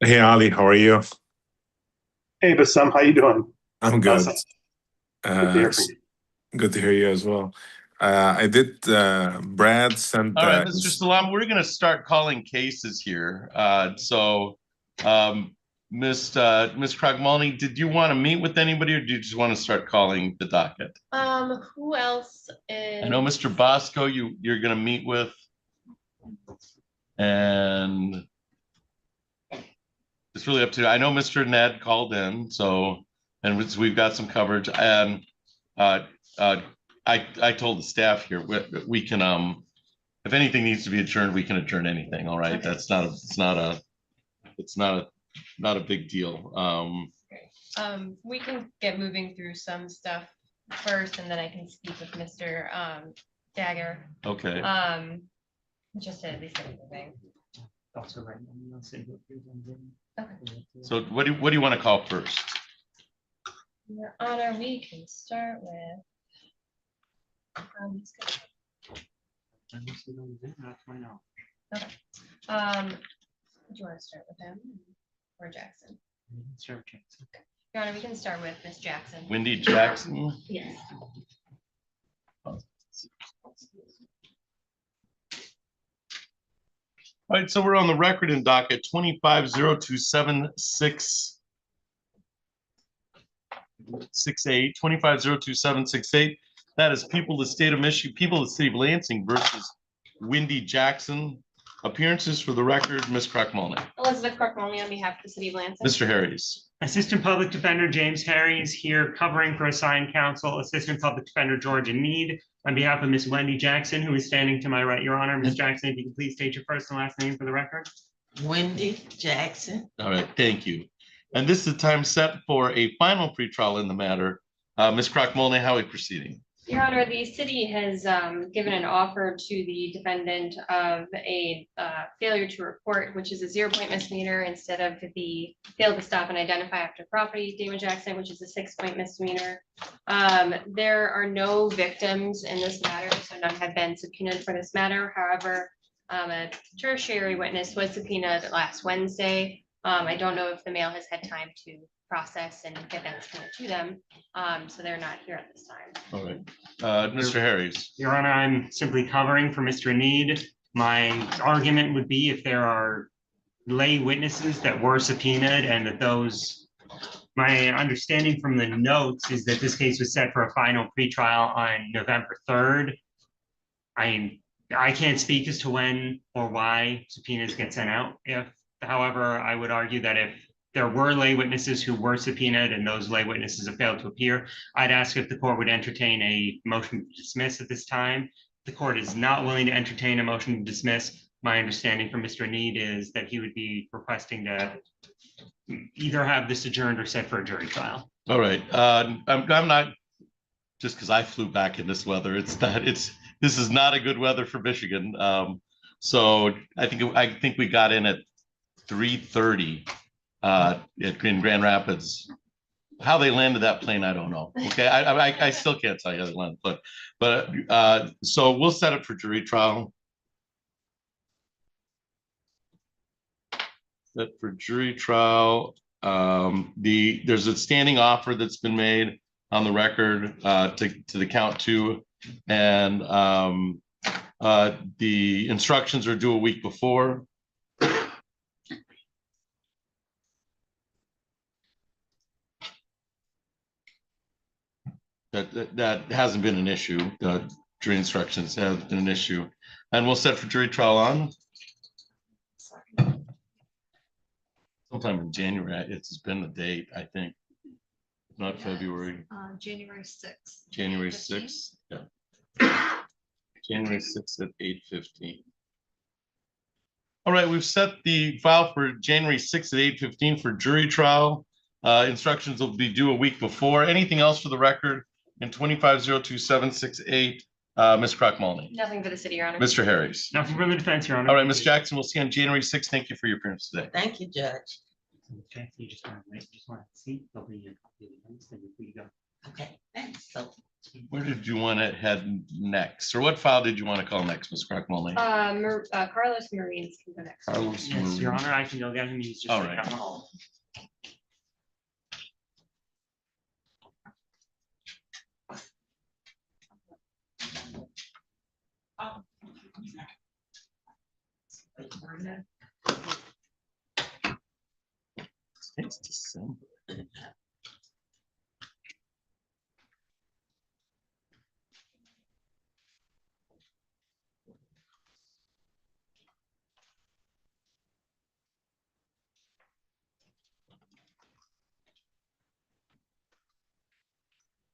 Hey Ali, how are you? Hey, Bassam, how you doing? I'm good. So good to Uh, hear from s- you. Good to hear you as well. I did. Brad sent. All right, Mr. Salam, we're going to start calling cases here. Um, Miss Kragmalny, did you want to meet with anybody, or do you just want to start calling the docket? Who else I know is Mr. Bosco, you're going to meet with, and it's really up to you. I know Mr. Ned called in, so we've got some coverage, and uh, uh, I told the staff here we can if anything needs to be adjourned, we can adjourn anything. All right, Okay. that's not a it's not a big deal. we can get moving through some stuff first, and then I can speak with Mr. Dagger. Okay. Just to at least get moving. Also right now, Okay. So what do you want to call first? Your Honor, we can start with. Okay. Do you want to start with him or Jackson? Your Honor, we can start with Miss Jackson. Wendy Jackson. Yes. All right, so we're on the record in docket 25027668, 25027768. That is people of the state of Michigan, people of the city of Lansing versus Wendy Jackson. Appearances for the record, Ms. Crockmolny. Elizabeth Clark-Molney on behalf of the city of Lansing. Mr. Harris. Assistant Public Defender James Harris here covering for assigned counsel, Assistant Public Defender Georgia Need on behalf of Miss Wendy Jackson, who is standing to my right, Your Honor. Miss Jackson, if you can please state your first and last name for the record. Wendy Jackson. All right, thank you. And this is the time set for a final pretrial in the matter. Ms. Crockmolny, how are we proceeding? Your Honor, the city has given an offer to the defendant of a failure to report, which is a 0-point misdemeanor, instead of the fail to stop and identify after property damage accident, which is a 6-point misdemeanor. There are no victims in this matter, so none have been subpoenaed for this matter. However, a tertiary witness was subpoenaed last Wednesday. I don't know if the mail has had time to process and get that subpoena to them, so they're not here at this time. All right, Mr. Harris. Your Honor, I'm simply covering for Mr. Need. My argument would be if there are lay witnesses that were subpoenaed and that those, my understanding from the notes is that this case was set for a final pretrial on November 3rd. I can't speak as to when or why subpoenas get sent out. However, I would argue that if there were lay witnesses who were subpoenaed and those lay witnesses have failed to appear, I'd ask if the court would entertain a motion to dismiss at this time. The court is not willing to entertain a motion to dismiss. My understanding from Mr. Need is that he would be requesting to either have this adjourned or set for a jury trial. All right, I'm not, just because I flew back in this weather, this is not a good weather for Michigan. So I think we got in at 3:30 in Grand Rapids. How they landed that plane, I don't know. Okay, I still can't tell you how they landed, but so we'll set it for jury trial. Set for jury trial. There's a standing offer that's been made on the record to the count 2, and the instructions are due a week before. That hasn't been an issue. Jury instructions have been an issue, and we'll set for jury trial on sometime in January. It's been the date, I think, not February. January 6th. January 6th. Yeah. January 6th at 8:15. All right, we've set the file for January 6th at 8:15 for jury trial. Instructions will be due a week before. Anything else for the record in 25027768? Ms. Crockmolny. Nothing for the city, Your Honor. Mr. Harris. Nothing for the defense, Your Honor. All right, Ms. Jackson, we'll see you on January 6th. Thank you for your appearance today. Thank you, Judge. Okay, you just want to see, there'll be a copy of the notes, then we go. Okay, thanks. So Where did you want to head next? Or what file did you want to call next, Ms. Crockmoley? Carlos Marines can go next. Carlos Yes, Your Marie. Honor, I can go get him. He's just. All right. down the hall. It's December.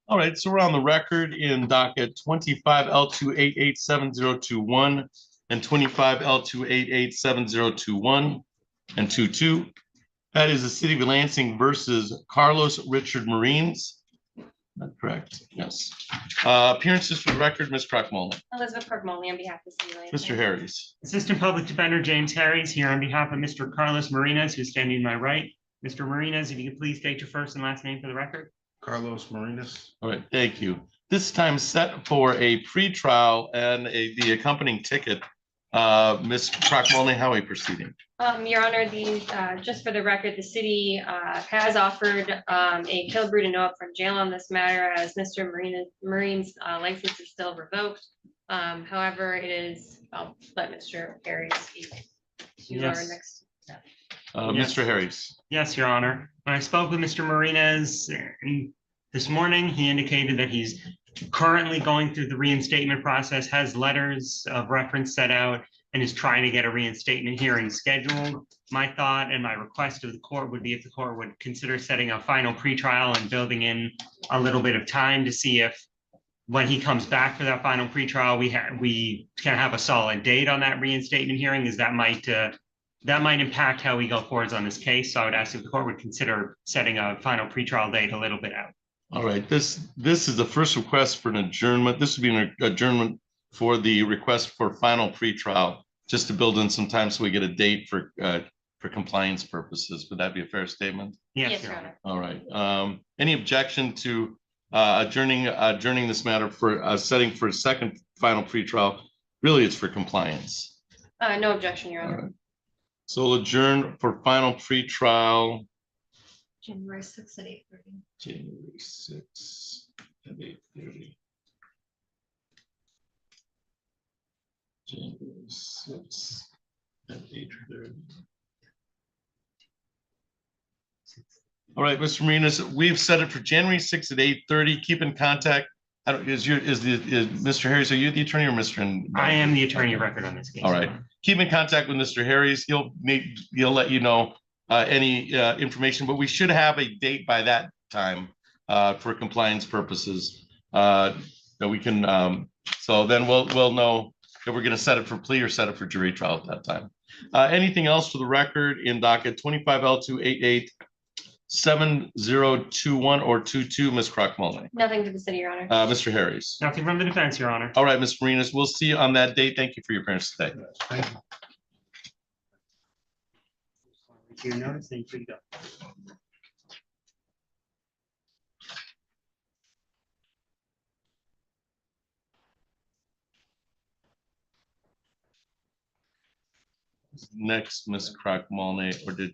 All right, so we're on the record in docket 25L2887021 and 25L2887021 and 22. That is the City of Lansing versus Carlos Richard Marines. That's correct. Yes. Appearances for the record, Ms. Crockmoley. Elizabeth Crockmoley on behalf of the City of Lansing. Mr. Harris. Assistant Public Defender James Harris here on behalf of Mr. Carlos Marinas, who's standing to my right. Mr. Marinas, if you could please state your first and last name for the record. Carlos Marinas. All right, thank you. This time set for a pre-trial and the accompanying ticket. Ms. Crockmoley, how are we proceeding? Your Honor, just for the record, the city has offered a Kilbrew to no upfront jail on this matter as Mr. Marine's license is still revoked. However, I'll let Mr. Harris speak to our Yes. next step. Yes. Mr. Harris. Yes, Your Honor. When I spoke with Mr. Marinas this morning, he indicated that he's currently going through the reinstatement process, has letters of reference set out, and is trying to get a reinstatement hearing scheduled. My thought and my request of the court would be if the court would consider setting a final pretrial and building in a little bit of time to see if when he comes back for that final pretrial, we can have a solid date on that reinstatement hearing, as that might impact how we go forwards on this case. So I would ask if the court would consider setting a final pretrial date a little bit out. All right, this is the first request for an adjournment. This would be an adjournment for the request for final pretrial, just to build in some time so we get a date for compliance purposes. Would that be a fair statement? Yes, Your Honor. All right. Any objection to adjourning this matter for setting for a second final pretrial? Really, it's for compliance. No objection, Your All Honor. right. So we'll adjourn for final pretrial. January 6th at 8:30. January 6th at 8:30. January 6th at 8:30. All right, Mr. Marinas, we've set it for January 6th at 8:30. Keep in contact. Is Mr. Harris, are you the attorney or Mr. I am the attorney of record on this case. All right. Keep in contact with Mr. Harris. He'll let you know any information, but we should have a date by that time for compliance purposes that we can. So then we'll know if we're going to set it for plea or set it for jury trial at that time. Anything else for the record in docket 25L2887021 or 22, Ms. Crockmoley? Nothing to the city, Your Honor. Mr. Harris. Nothing from the defense, Your Honor. All right, Ms. Marinas, we'll see you on that date. Thank you for your appearance today. Thank you. Your notice, then you're free to go. Next, Ms. Crockmoley, or did?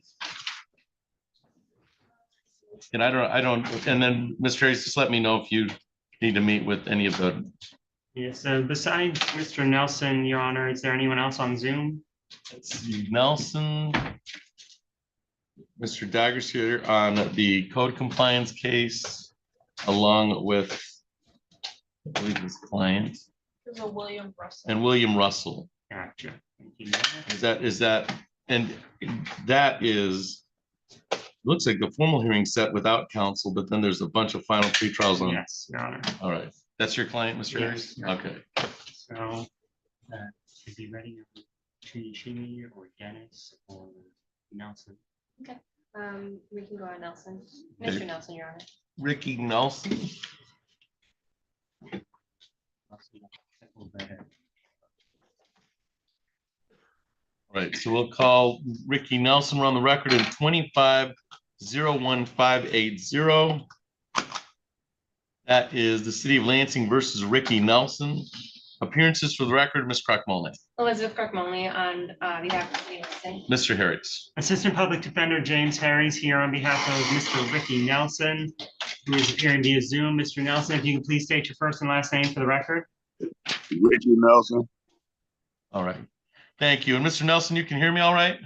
And I don't, and then Mr. Harris, just let me know if you need to meet with any of the. Yes, so besides Mr. Nelson, Your Honor, is there anyone else on Zoom? Nelson. Mr. Daggers here on the code compliance case, along with, I believe his client. There's a William Russell. And William Russell. Gotcha. Thank you. Is that, and that is, looks like the formal hearing set without counsel, but then there's a bunch of final pre-trials on. Yes, Your Honor. All right, that's your client, Mr. Harris? Yes. Okay, So should be ready to Shimi or Dennis or Nelson. We can go on Nelson. Mr. Nelson, Your Honor. Ricky Nelson. All right, so we'll call Ricky Nelson. We're on the record in 25-01580. That is the City of Lansing versus Ricky Nelson. Appearances for the record, Ms. Crock-Molney. Elizabeth Crook-Molney on behalf of the City of Lansing. Mr. Harris. Assistant Public Defender James Harris here on behalf of Mr. Ricky Nelson, who is appearing via Zoom. Mr. Nelson, if you can please state your first and last name for the record. Ricky Nelson. All right. Thank you. And Mr. Nelson, you can hear me all right?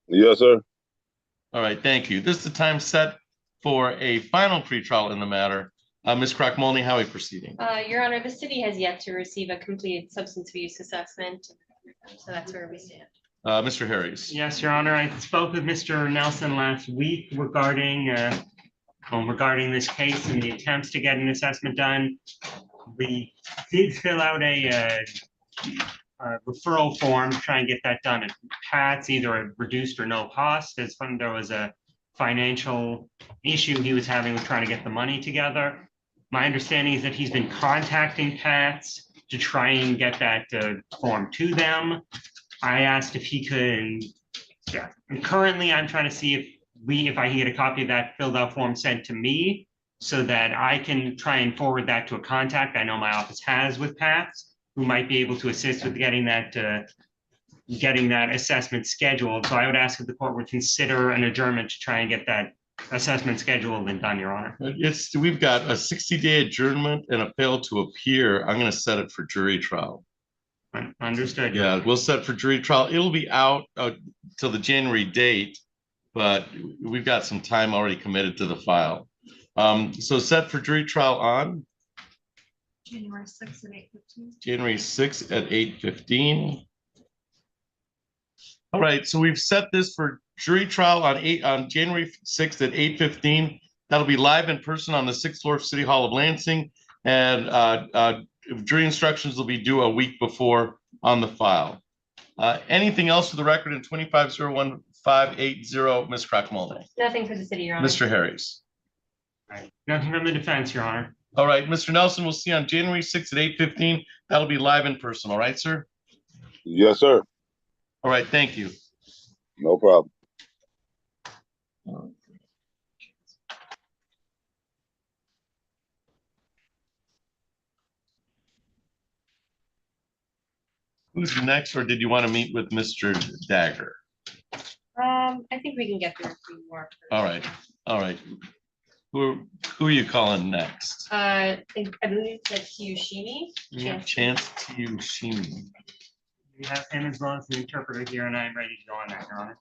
Yes, sir. All right. Thank you. This is the time set for a final pretrial in the matter. Ms. Crock-Molney, how are we proceeding? Your Honor, the city has yet to receive a completed substance abuse assessment. So that's where we stand. Mr. Harris. Yes, Your Honor. I spoke with Mr. Nelson last week regarding this case and the attempts to get an assessment done. We did fill out a referral form to try and get that done at Pat's, either at reduced or no cost, as there was a financial issue he was having with trying to get the money together. My understanding is that he's been contacting Pat's to try and get that form to them. I asked if he could, yeah. And currently I'm trying to see if I can get a copy of that filled out form sent to me so that I can try and forward that to a contact I know my office has with Pat's, who might be able to assist with getting that assessment scheduled. So I would ask if the court would consider an adjournment to try and get that assessment scheduled and done, Your Honor. We've got a 60-day adjournment and a fail to appear. I'm going to set it for jury trial. Understood. Yeah, we'll set for jury trial. It'll be out till the January date, but we've got some time already committed to the file. So set for jury trial on January 6th at 8:15. January 6th at 8:15. All right, so we've set this for jury trial on January 6th at 8:15. That'll be live in person on the 6th floor of City Hall of Lansing, and jury instructions will be due a week before on the file. Anything else for the record in 25-01-580, Ms. Crock-Molney? Nothing for the city, Your Honor. Mr. Harris. All right. Nothing from the defense, Your Honor. All right, Mr. Nelson, we'll see you on January 6th at 8:15. That'll be live in person. All right, sir? Yes, sir. All right, thank you. No problem. Who's next, or did you want to meet with Mr. Dagger? I think we can get through a few more. All right, all right. Who are you calling next? I believe that's Yushimi. Chance Tiyushimi. We have him as well as the interpreter here, and I'm ready to go on that, Your Honor.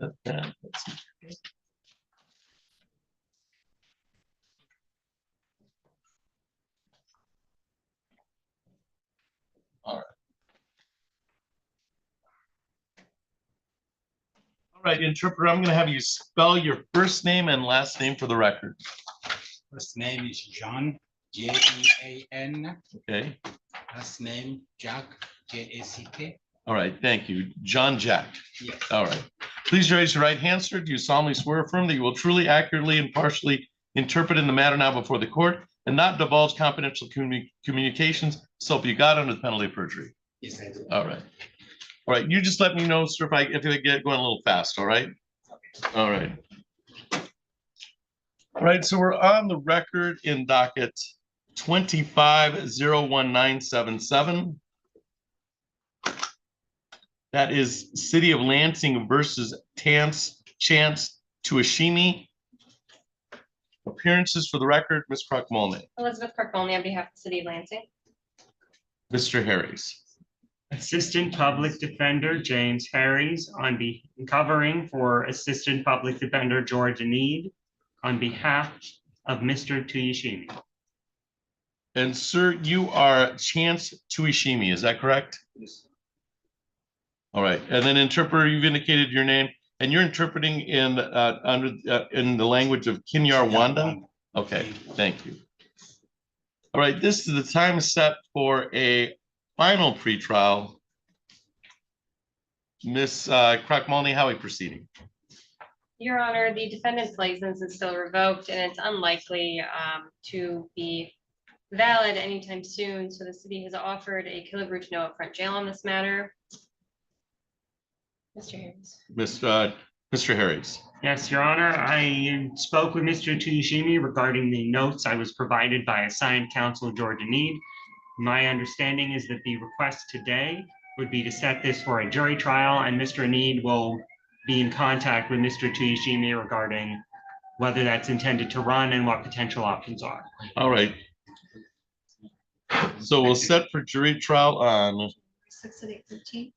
Let's see. All right. All right, interpreter, I'm going to have you spell your first name and last name for the record. First name is John, Jean. Okay. Last name Jack, Jack. All right, thank you. John Jack. Yes. All right. Please raise your right hand, sir. Do you solemnly swear or affirm that you will truly, accurately, and partially interpret in the matter now before the court and not divulge confidential communications, so help you God under the penalty of perjury? Yes, I do. All right. All right. You just let me know, sir, if I get going a little fast. All right. All right. All right. So we're on the record in docket 25-01977. That is City of Lansing versus Chance Tiyushimi. Appearances for the record, Ms. Crock-Molney. Elizabeth Crook-Molney on behalf of the City of Lansing. Mr. Harris. Assistant Public Defender James Harris covering for Assistant Public Defender George Need on behalf of Mr. Tiyushimi. And sir, you are Chance Tiyushimi, is that correct? Yes. All right, and then interpreter, you've indicated your name, and you're interpreting in in the language of Kinyarwanda? Okay, thank you. All right, this is the time set for a final pretrial. Ms. Crock-Molney, how are we proceeding? Your Honor, the defendant's license is still revoked and it's unlikely to be valid anytime soon. So the city has offered a Killebrew no upfront jail on this matter. Mr. Harris. Mr. Mr. Harris. Yes, Your Honor, I spoke with Mr. Tuyashimi regarding the notes I was provided by assigned counsel Georgia Need. My understanding is that the request today would be to set this for a jury trial, and Mr. Need will be in contact with Mr. Tuyashimi regarding whether that's intended to run and what potential options are. All right. So we'll set for jury trial on 6 at 8:15.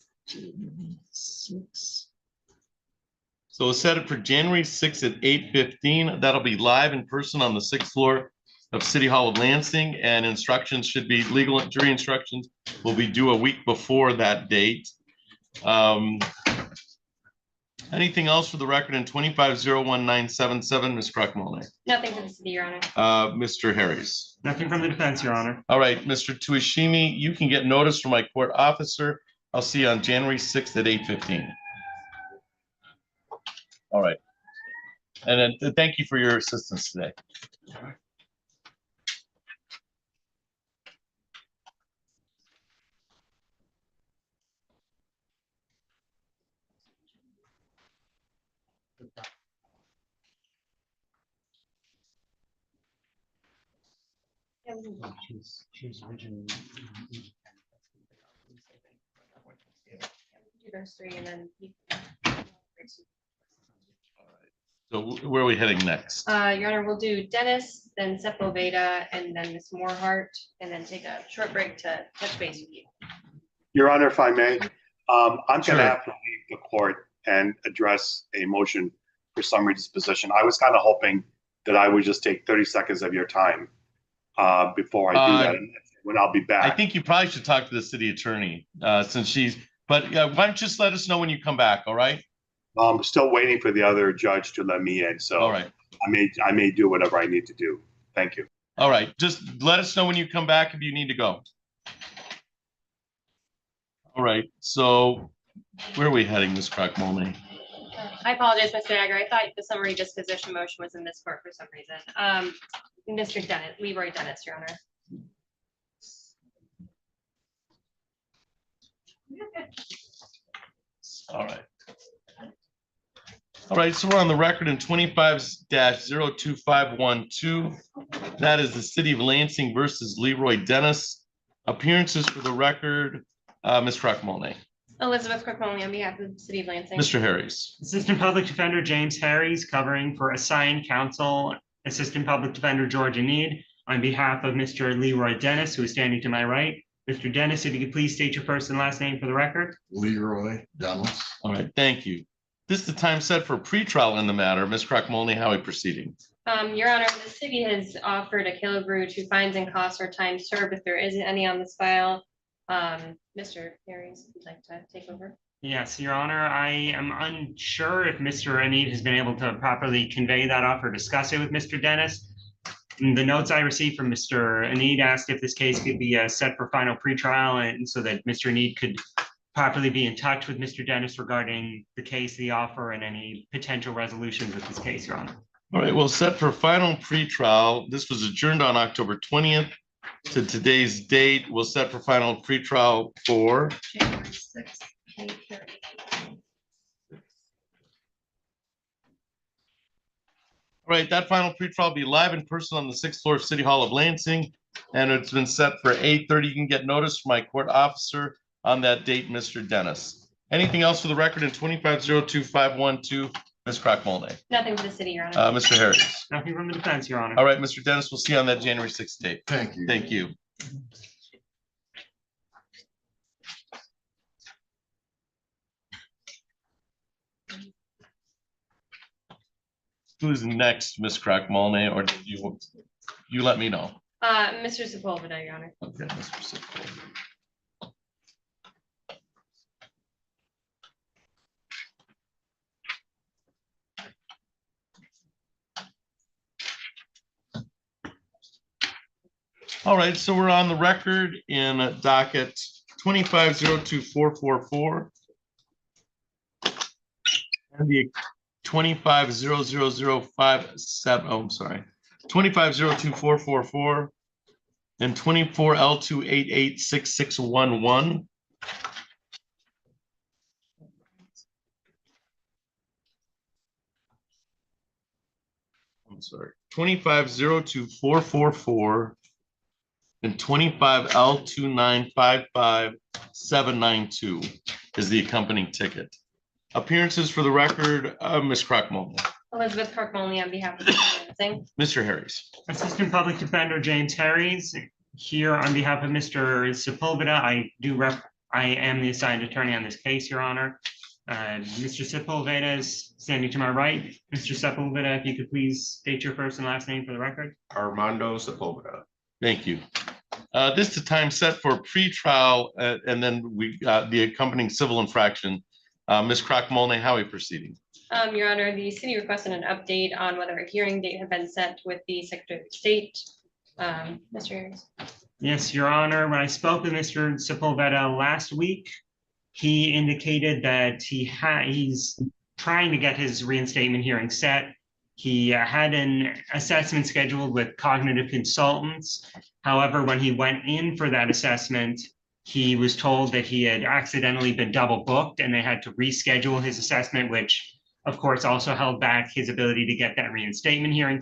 So we'll set it for January 6th at 8:15. That'll be live in person on the 6th floor of City Hall of Lansing, and instructions should be legal jury instructions will be due a week before that date. Anything else for the record in 25-01977, Ms. Krochmalny? Nothing for the city, Your Honor. Mr. Harris? Nothing from the defense, Your Honor. All right, Mr. Tuashimi, you can get notice from my court officer. I'll see you on January 6th at 8:15. All right. And then thank you for your assistance today. She's originally. Do those three and then. So where are we heading next? Your Honor, we'll do Dennis, then Sepulveda, and then Ms. Moorhart, and then take a short break to touch base with you. Your Honor, if I may, I'm Sure. going to have to leave the court and address a motion for summary disposition. I was kind of hoping that I would just take 30 seconds of your time before I do that, and when I'll be back. I think you probably should talk to the city attorney since she's, but why don't you just let us know when you come back, all right? I'm still waiting for the other judge to let me in, so All right. I may do whatever I need to do. Thank you. All right, just let us know when you come back if you need to go. All right, so where are we heading, Ms. Krochmalny? I apologize, Mr. Agar. I thought the summary disposition motion was in this court for some reason. Mr. Dennis, Leroy Dennis, Your Honor. All right. All right, so we're on the record in 25-02512. That is the City of Lansing versus Leroy Dennis. Appearances for the record, Ms. Krochmalny. Elizabeth Krochmalny on behalf of the City of Lansing. Mr. Harris. Assistant Public Defender James Harris, covering for assigned counsel Assistant Public Defender Georgia Need on behalf of Mr. Leroy Dennis, who is standing to my right. Mr. Dennis, if you could please state your first and last name for the record. Leroy Dennis. All right, thank you. This is the time set for pretrial in the matter. Ms. Krochmalny, how are we proceeding? Your Honor, the city has offered a kilogrew to fines and costs or time served if there isn't any on this file. Mr. Harris, if you'd like to take over. Yes, Your Honor, I am unsure if Mr. Anid has been able to properly convey that offer, discuss it with Mr. Dennis. The notes I received from Mr. Anid asked if this case could be set for final pretrial, and so that Mr. Anid could properly be in touch with Mr. Dennis regarding the case, the offer, and any potential resolutions of this case, Your Honor. All right, well, set for final pretrial. This was adjourned on October 20th to today's date. We'll set for final pretrial for January 6th, 8:30. All right, that final pretrial will be live in person on the 6th floor of City Hall of Lansing, and it's been set for 8:30. You can get notice from my court officer on that date, Mr. Dennis. Anything else for the record in 25-02512, Ms. Krochmalny? Nothing for the city, Your Honor. Mr. Harris. Nothing from the defense, Your Honor. All right, Mr. Dennis, we'll see you on that January 6th date. Thank you. Thank you. Who's next, Ms. Krochmalny, or did you let me know? Mr. Sepulveda, Your Honor. Okay, Mr. Sepulveda. All right, so we're on the record in docket 25-02444 and the 25-00057. Oh, I'm sorry, 25-02444 and 24L2886611. I'm sorry, 2502-444 and 25L2955792 is the accompanying ticket. Appearances for the record, Ms. Crockmole. Elizabeth Crockmole on behalf of the Lansing. Mr. Harris. Assistant Public Defender James Harries, here on behalf of Mr. Sepulveda. I am the assigned attorney on this case, Your Honor. Mr. Sepulveda is standing to my right. Mr. Sepulveda, if you could please state your first and last name for the record. Armando Sepulveda. Thank you. This is the time set for pre-trial, and then we the accompanying civil infraction. Ms. Crockmole, how are we proceeding? Your Honor, the city requested an update on whether a hearing date had been set with the Secretary of State. Mr. Harris. Yes, Your Honor. When I spoke with Mr. Sepulveda last week, he indicated that he's trying to get his reinstatement hearing set. He had an assessment scheduled with cognitive consultants. However, when he went in for that assessment, he was told that he had accidentally been double booked and they had to reschedule his assessment, which of course also held back his ability to get that reinstatement hearing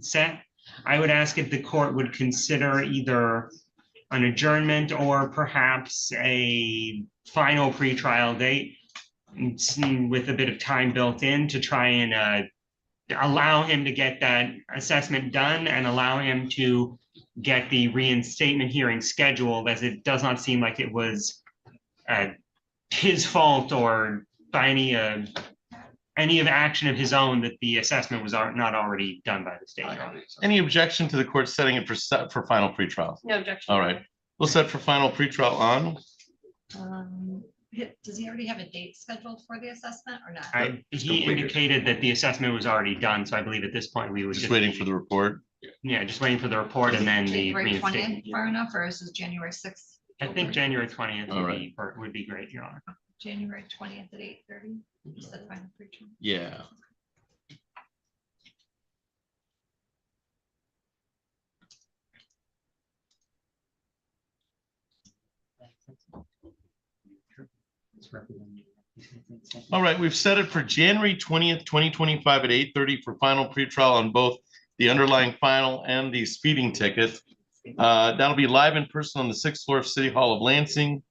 set. I would ask if the court would consider either an adjournment or perhaps a final pretrial date with a bit of time built in to try and allow him to get that assessment done and allow him to get the reinstatement hearing scheduled, as it does not seem like it was his fault or by any of action of his own that the assessment was not already done by the state. Any objection to the court setting it for final pretrial? No objection. All right, we'll set for final pretrial on. Does he already have a date scheduled for the assessment or not? He indicated that the assessment was already done, so I believe at this point we would Just waiting for the report. Yeah, just waiting for the report and then the January 20th reinstatement. far enough, or is this January 6th? I think January 20th All right. would be great, Your Honor. January 20th at 8:30. Is that final pretrial? Yeah. All right, we've set it for January 20th, 2025 at 8:30 for final pretrial on both the underlying final and the speeding ticket. That'll be live in person on the 6th floor of City Hall of Lansing.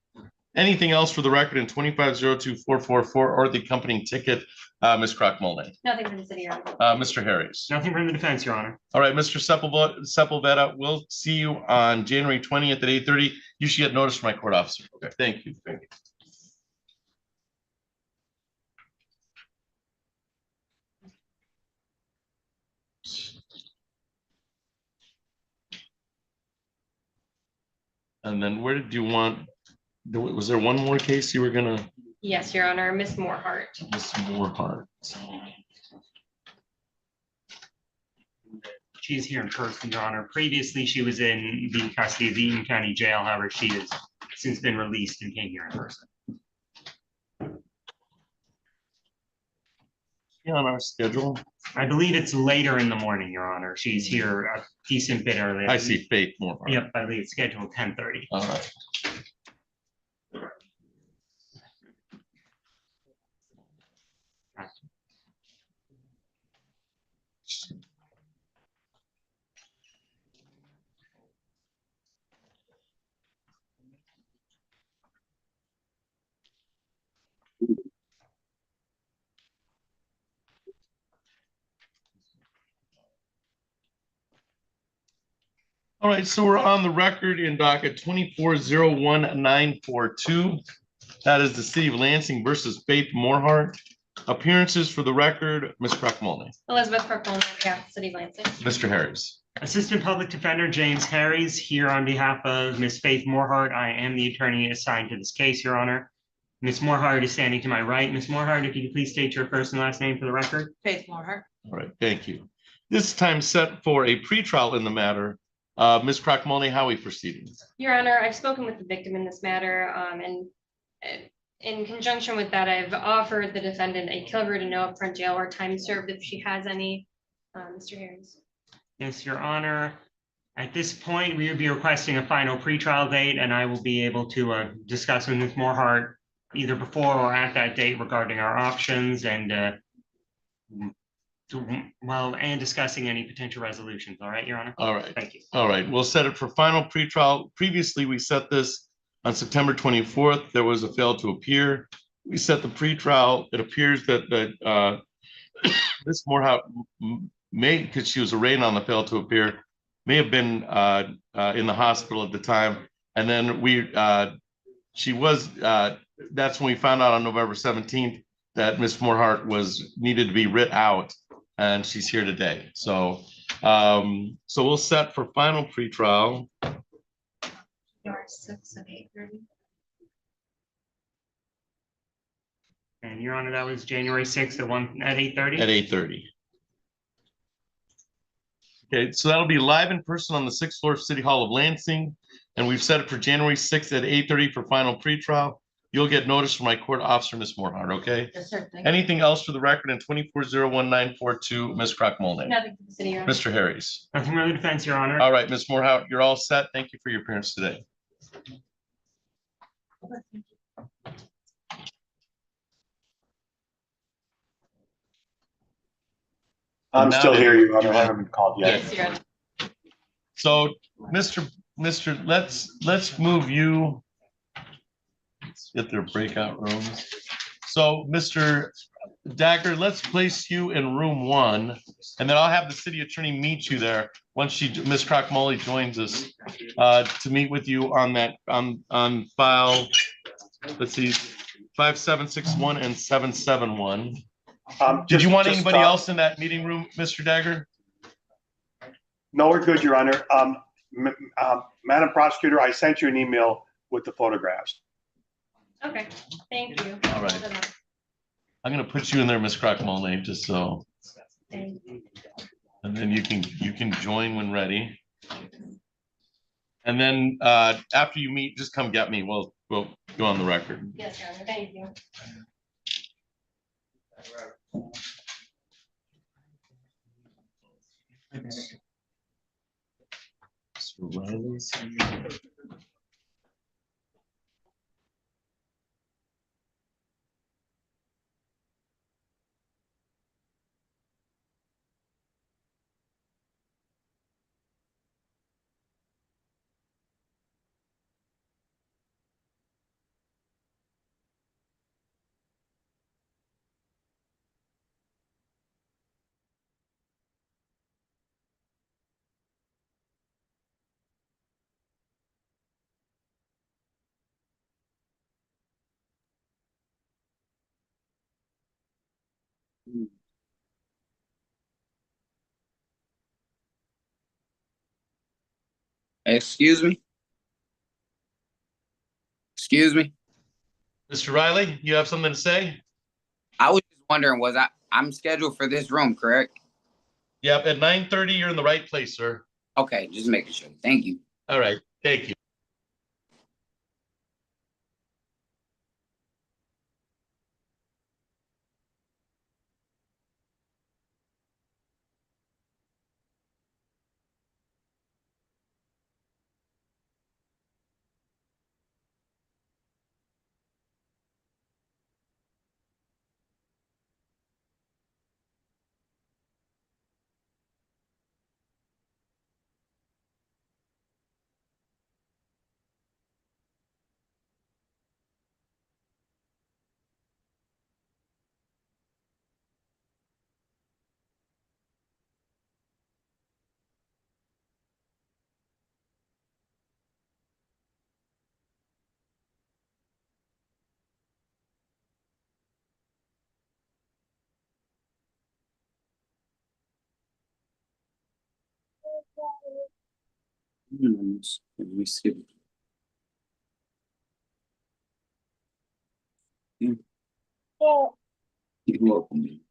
Anything else for the record in 2502-444 or the accompanying ticket, Ms. Crockmole? Nothing from the city, Your Honor. Mr. Harris? Nothing from the defense, Your Honor. All right, Mr. Sepulveda, we'll see you on January 20th at 8:30. You should get notice from my court officer. Okay, thank you. Thank you. And then where did you want, was there one more case you were gonna? Yes, Your Honor, Miss Moorhart. Miss Moorhart. She's here in person, Your Honor. Previously, she was in the custody of the Eaton County Jail. However, she has since been released and came here in person. On our schedule. I believe it's later in the morning, Your Honor. She's here a decent bit early. I see Faith Moorhart. Yep, I believe it's scheduled 10:30. All right. All right, so we're on the record in docket 2401942. That is the City of Lansing versus Faith Moorhart. Appearances for the record, Ms. Crockmole. Elizabeth Crockmole on behalf of the city of Lansing. Mr. Harris. Assistant Public Defender James Harries here on behalf of Ms. Faith Moorhart. I am the attorney assigned to this case, Your Honor. Ms. Moorhart is standing to my right. Ms. Moorhart, if you could please state your first and last name for the record. Faith Moorhart. All right, thank you. This time set for a pretrial in the matter. Ms. Crockmole, how are we proceeding? Your Honor, I've spoken with the victim in this matter, and in conjunction with that, I've offered the defendant a cover to no upfront jail or time served if she has any. Mr. Harris. Yes, Your Honor. At this point, we would be requesting a final pretrial date, and I will be able to discuss with Ms. Moorhart either before or at that date regarding our options and Well, and discussing any potential resolutions. All right, Your Honor. All right. Thank you. All right, we'll set it for final pretrial. Previously, we set this on September 24th. There was a fail to appear. We set the pretrial. It appears that Ms. Morehouse may, because she was arraigned on the fail to appear, may have been in the hospital at the time. And then she was, that's when we found out on November 17th that Ms. Morehart needed to be writ out, and she's here today. So we'll set for final pretrial. January 6th at 8:30. And Your Honor, that was January 6th at 8:30? At 8:30. Okay, so that'll be live in person on the 6th floor of City Hall of Lansing. And we've set it for January 6th at 8:30 for final pretrial. You'll get notice from my court officer, Ms. Morehart, okay? Yes, sir. Thank you. Anything else for the record in 24-01942, Ms. Crockmolney? Nothing for the city, Your Honor. Mr. Harris. Nothing further defense, Your Honor. All right, Ms. Morehart, you're all set. Thank you for your appearance today. I'm Now still that here, Your Honor. you I want- haven't been called yet. Yes, Your Honor. So, Mr. let's move you. Let's get their breakout rooms. So, Mr. Dagger, let's place you in room 1, and then I'll have the city attorney meet you there once Ms. Crockmoley joins us to meet with you on that on file. Let's see, 5761 and 771. Did you want anybody else in that meeting room, Mr. Dagger? No, we're good, Your Honor. Madam Prosecutor, I sent you an email with the photographs. Okay, thank you. All right. I'm gonna put you in there, Ms. Crockmoley, just so, Thank you. and then you can join when ready. And then after you meet, just come get me. We'll go on the record. Yes, Your Honor, thank you. Mr. Riley's. Excuse me? Excuse me? Mr. Riley, you have something to say? I was just wondering, I'm scheduled for this room, correct? Yep, at 9:30, you're in the right place, sir. Okay, just making sure. Thank you. All right, thank you. Let me skip. You're welcome.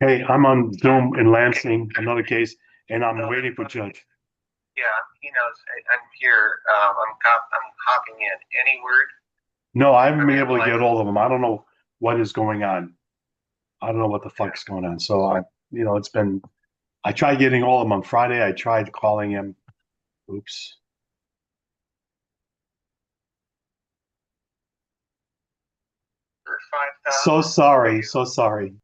Hey, I'm on Zoom in Lansing, another case, and I'm waiting for Judge. Yeah, he knows. I'm here. I'm hopping in. Any word? No, I haven't been able to get hold of him. I don't know what is going on. I don't know what the fuck's going on. So it's been, I tried getting hold of him on Friday. I tried calling him. Oops. For 5,000. So sorry. So sorry.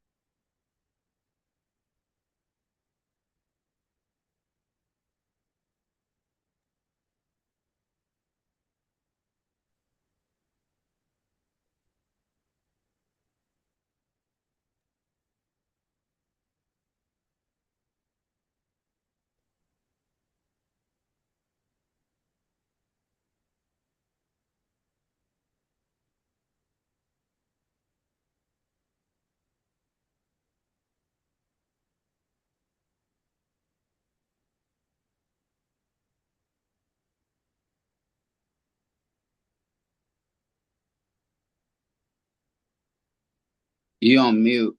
You on mute.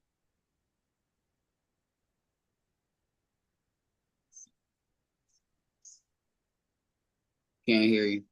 Can't hear you.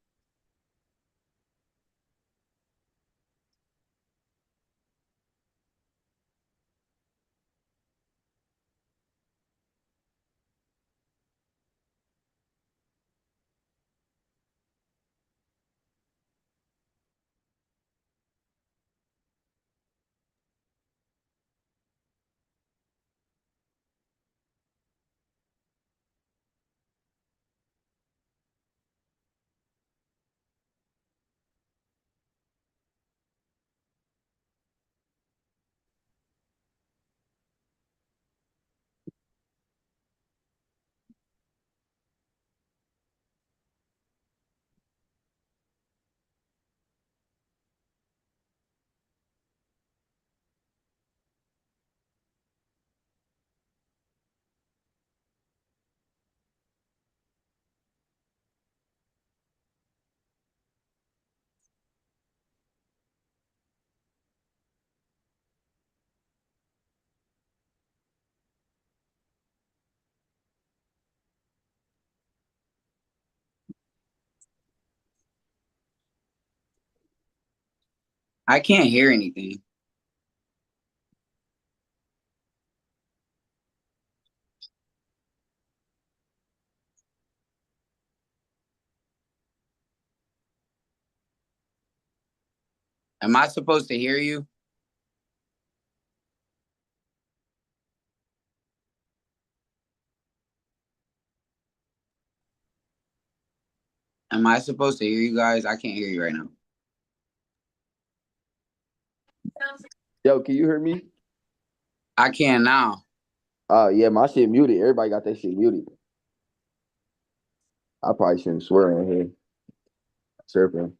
I can't hear anything. Am I supposed to hear you? Am I supposed to hear you guys? I can't hear you right now. Yo, can you hear me? I can now. Yeah, my shit muted. Everybody got that shit muted. I probably shouldn't swear in here. Surfing.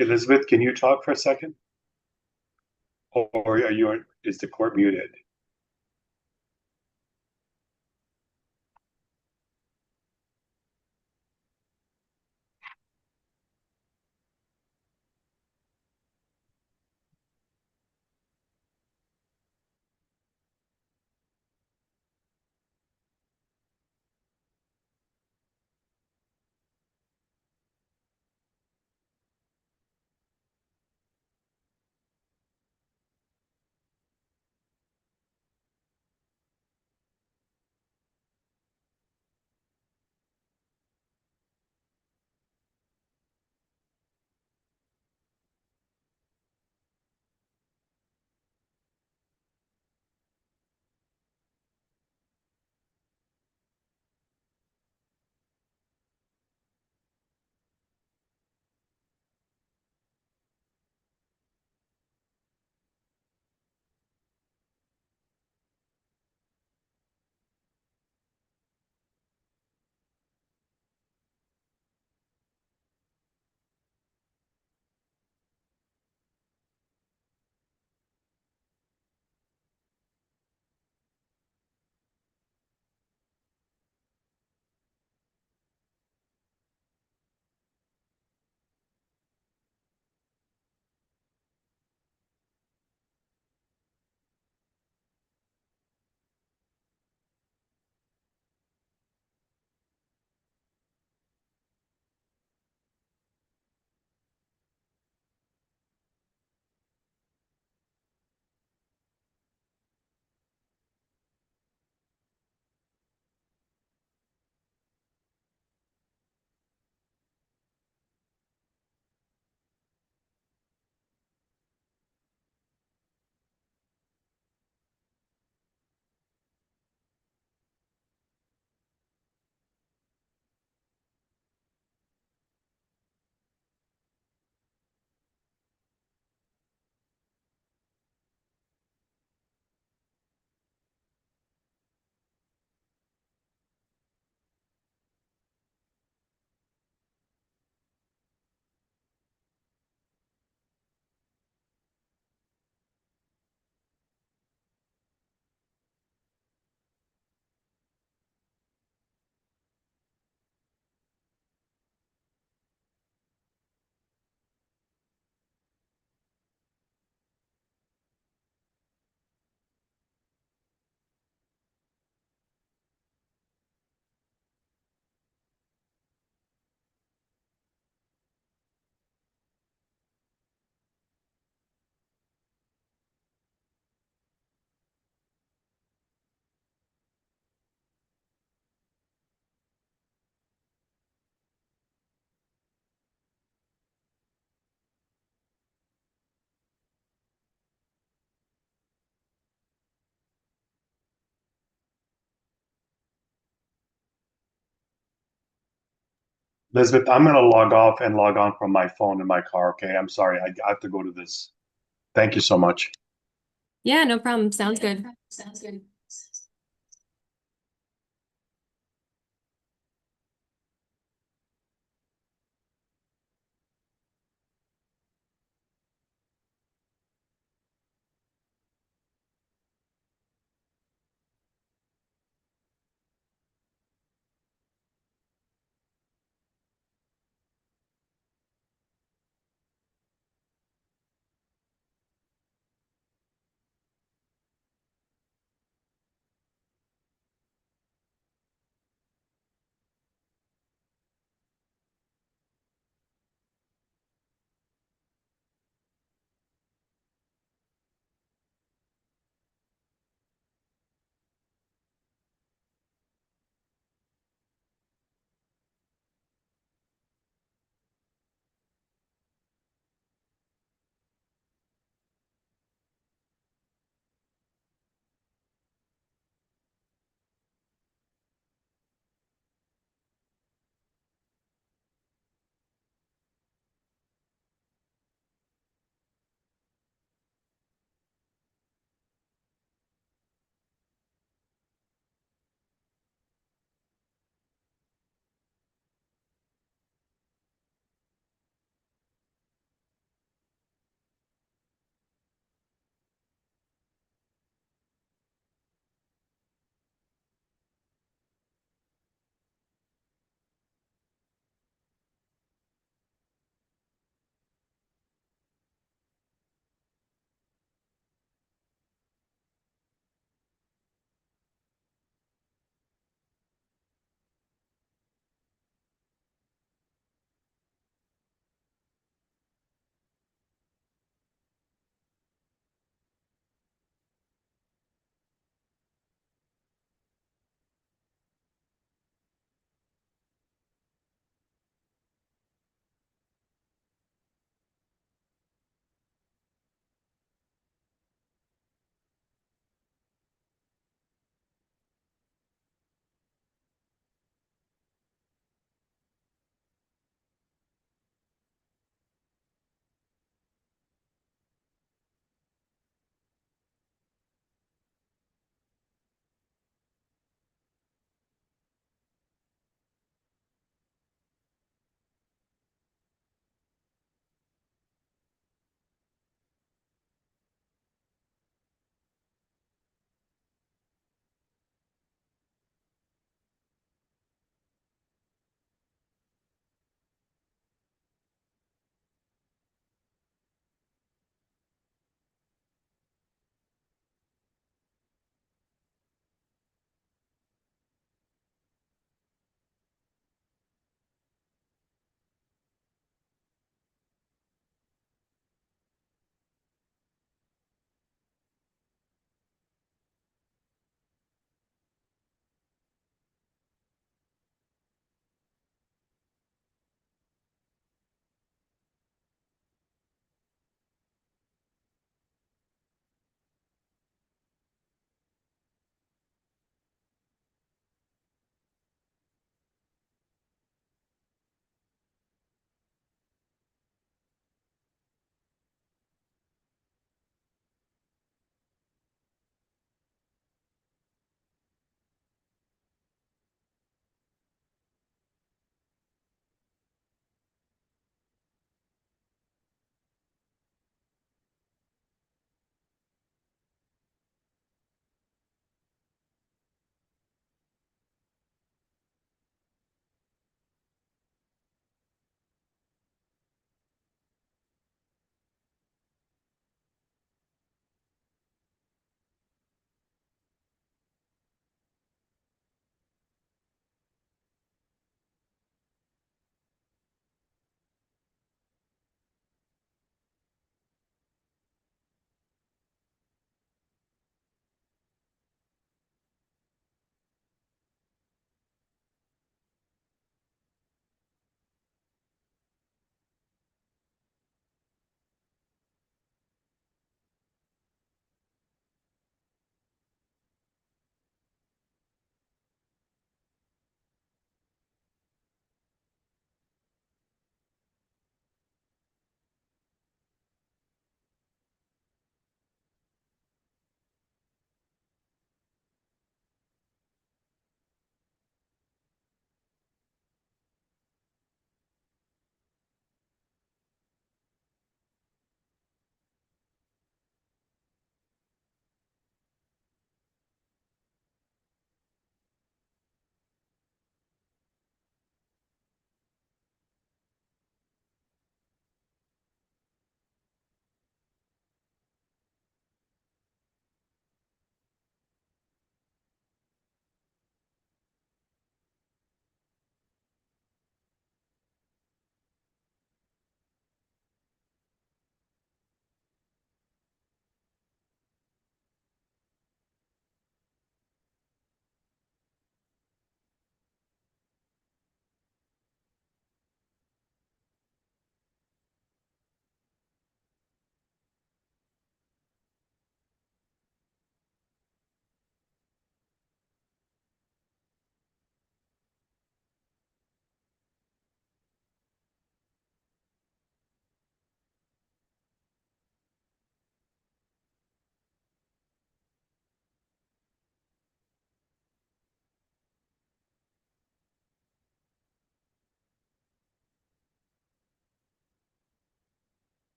Elizabeth, can you talk for a second? Or are you, is the court muted? Elizabeth, I'm going to log off and log on from my phone in my car. Okay. I'm sorry. I have to go to this. Thank you so much. Yeah, no problem. Sounds good. Sounds good.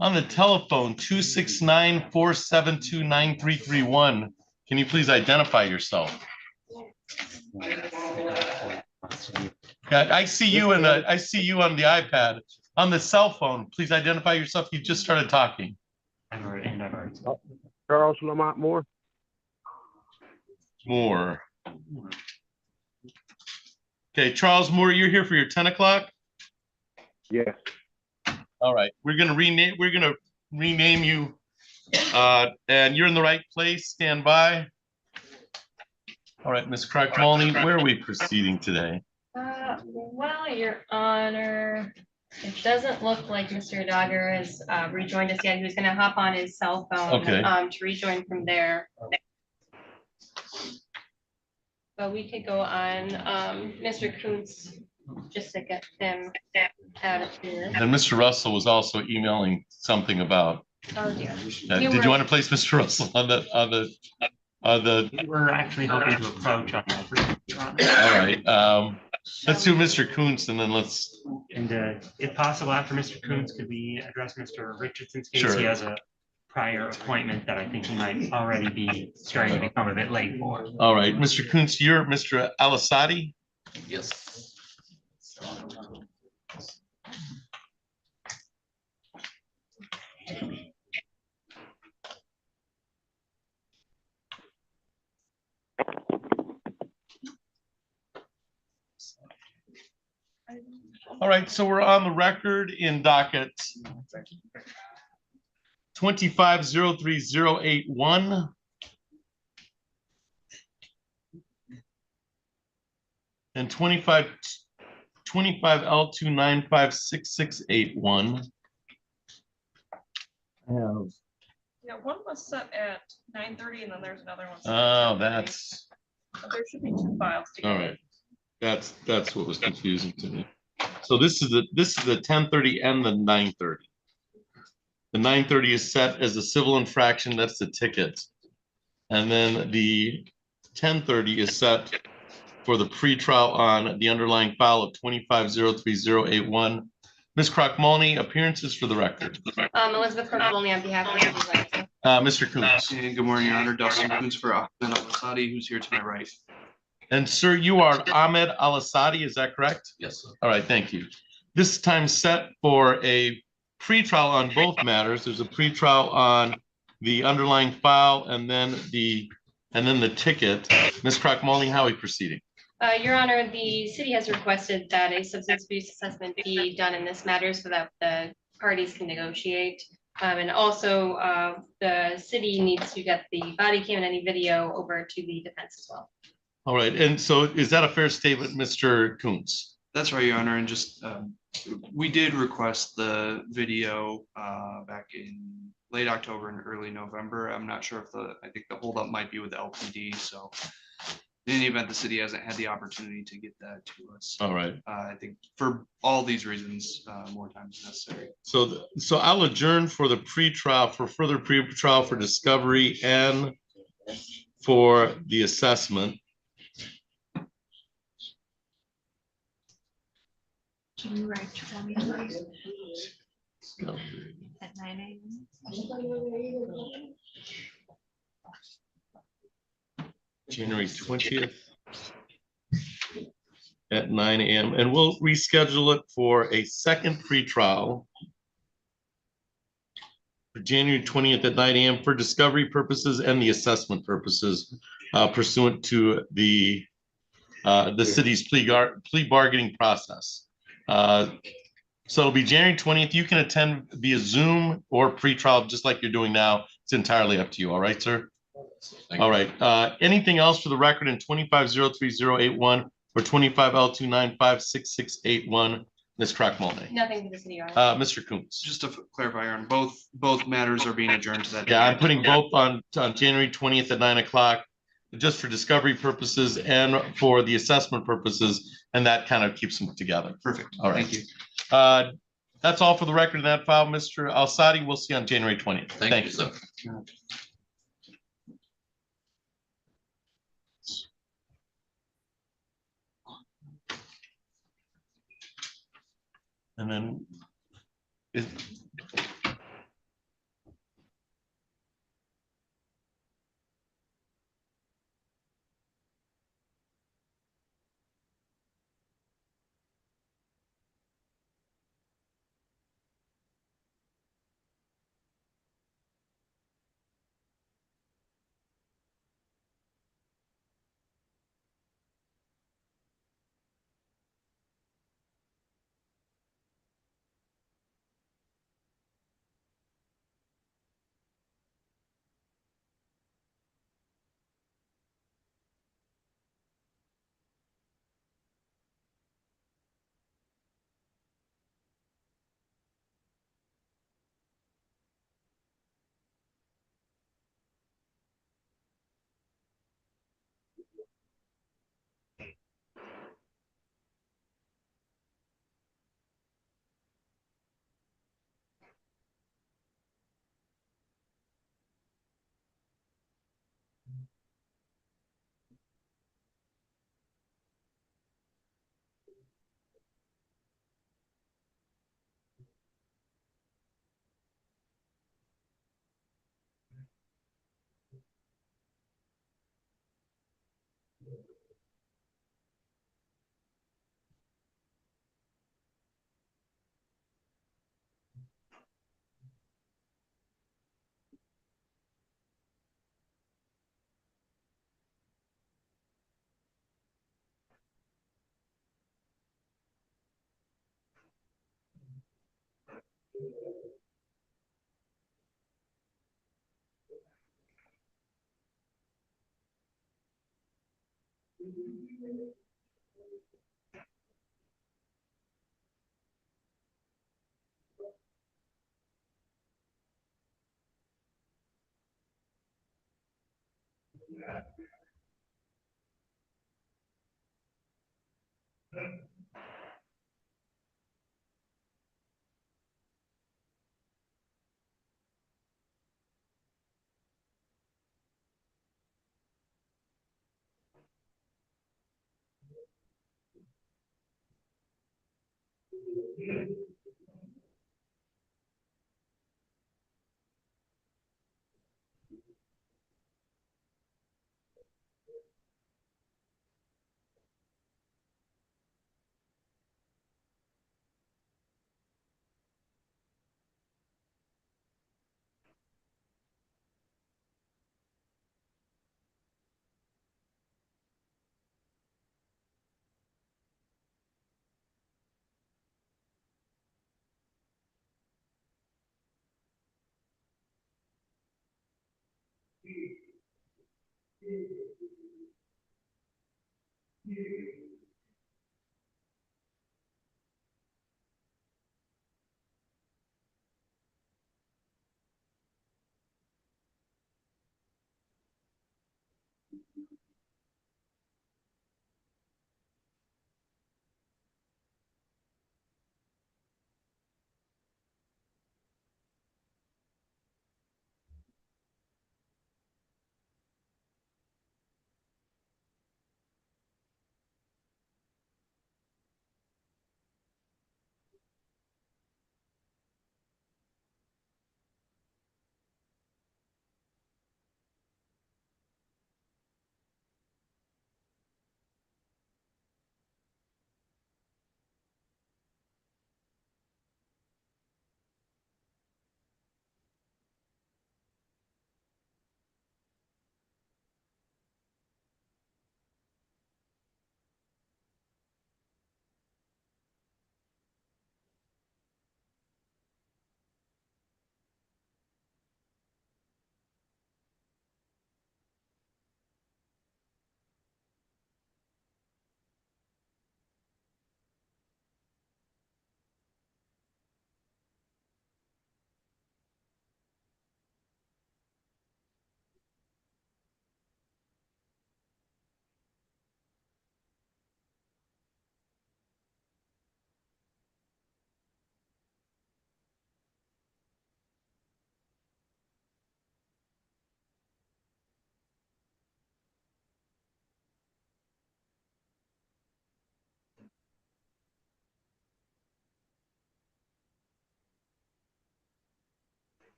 On the telephone, 269-472-9331. Can you please identify yourself? I see you on the iPad. On the cell phone, please identify yourself. You just started talking. Charles Lamont Moore. Moore. Okay, Charles Moore, you're here for your 10 o'clock? Yes. All right, we're gonna rename you, and you're in the right place. Stand by. All right, Ms. Crack-Malney, where are we proceeding today? Well, Your Honor, it doesn't look like Mr. Dogger has rejoined us yet. He was gonna hop on his cell phone Okay. to rejoin from there. But we could go on Mr. Coons just to get him out of here. And Mr. Russell was also emailing something about. Oh dear. Did you want to place Mr. Russell on the? We're actually hoping to approach on that. All right. Let's do Mr. Coons and then let's. And if possible, after Mr. Coons, could we address Mr. Richardson's case? Sure. He has a prior appointment that I think he might already be starting to become a bit late for. All right, Mr. Coons, you're Mr. Al-Assadi? Yes. All right, so we're on the record in docket 2503081. And 25L2956681. Yeah, one was set at 9:30 and then there's another one. set at Oh, 10:30. that's So there should be two files all together. right. That's what was confusing to me. So this is the 10:30 and the 9:30. The 9:30 is set as a civil infraction. That's the ticket, and then the 10:30 is set for the pretrial on the underlying file of 2503081. Ms. Crack-Malney, appearances for the record. Elizabeth Crack-Malney on behalf of the legislature. Mr. Coons. And good morning, Your Honor. Dustin Coons for Ahmed Al-Assadi, who's here to my right. And sir, you are Ahmed Al-Assadi, is that correct? Yes, sir. All right, thank you. This time set for a pretrial on both matters. There's a pretrial on the underlying file and then the ticket. Ms. Crack-Malney, how are we proceeding? Your Honor, the city has requested that a substance abuse assessment be done in this matter so that the parties can negotiate. And also, the city needs to get the body cam and any video over to the defense as well. All right, and so is that a fair statement, Mr. Coons? That's right, Your Honor. And just, we did request the video back in late October and early November. I'm not sure if I think the holdup might be with the LPD. So in any event, the city hasn't had the opportunity to get that to us. All right. I think for all these reasons, more time is necessary. So I'll adjourn for the pretrial, for further pretrial for discovery and for the assessment. Can you write for me, please? At 9 a.m. January 20th at 9 a.m. And we'll reschedule it for a second pretrial for January 20th at 9 a.m. for discovery purposes and the assessment purposes pursuant to the city's plea bargaining process. So it'll be January 20th. You can attend via Zoom or pretrial, just like you're doing now. It's entirely up to you. All right, sir? All right. Anything else for the record in 2503081 or 25L2956681, Ms. Crack-Malney? Nothing for the city, Your Honor. Mr. Coons. Just to clarify, Your Honor, both matters are being adjourned to that. Yeah, I'm putting both on January 20th at 9 o'clock, just for discovery purposes and for the assessment purposes, and that kind of keeps them together. Perfect. All right. Thank you. That's all for the record in that file, Mr. Al-Assadi. We'll see you on January 20th. Thank you, sir. And then Is,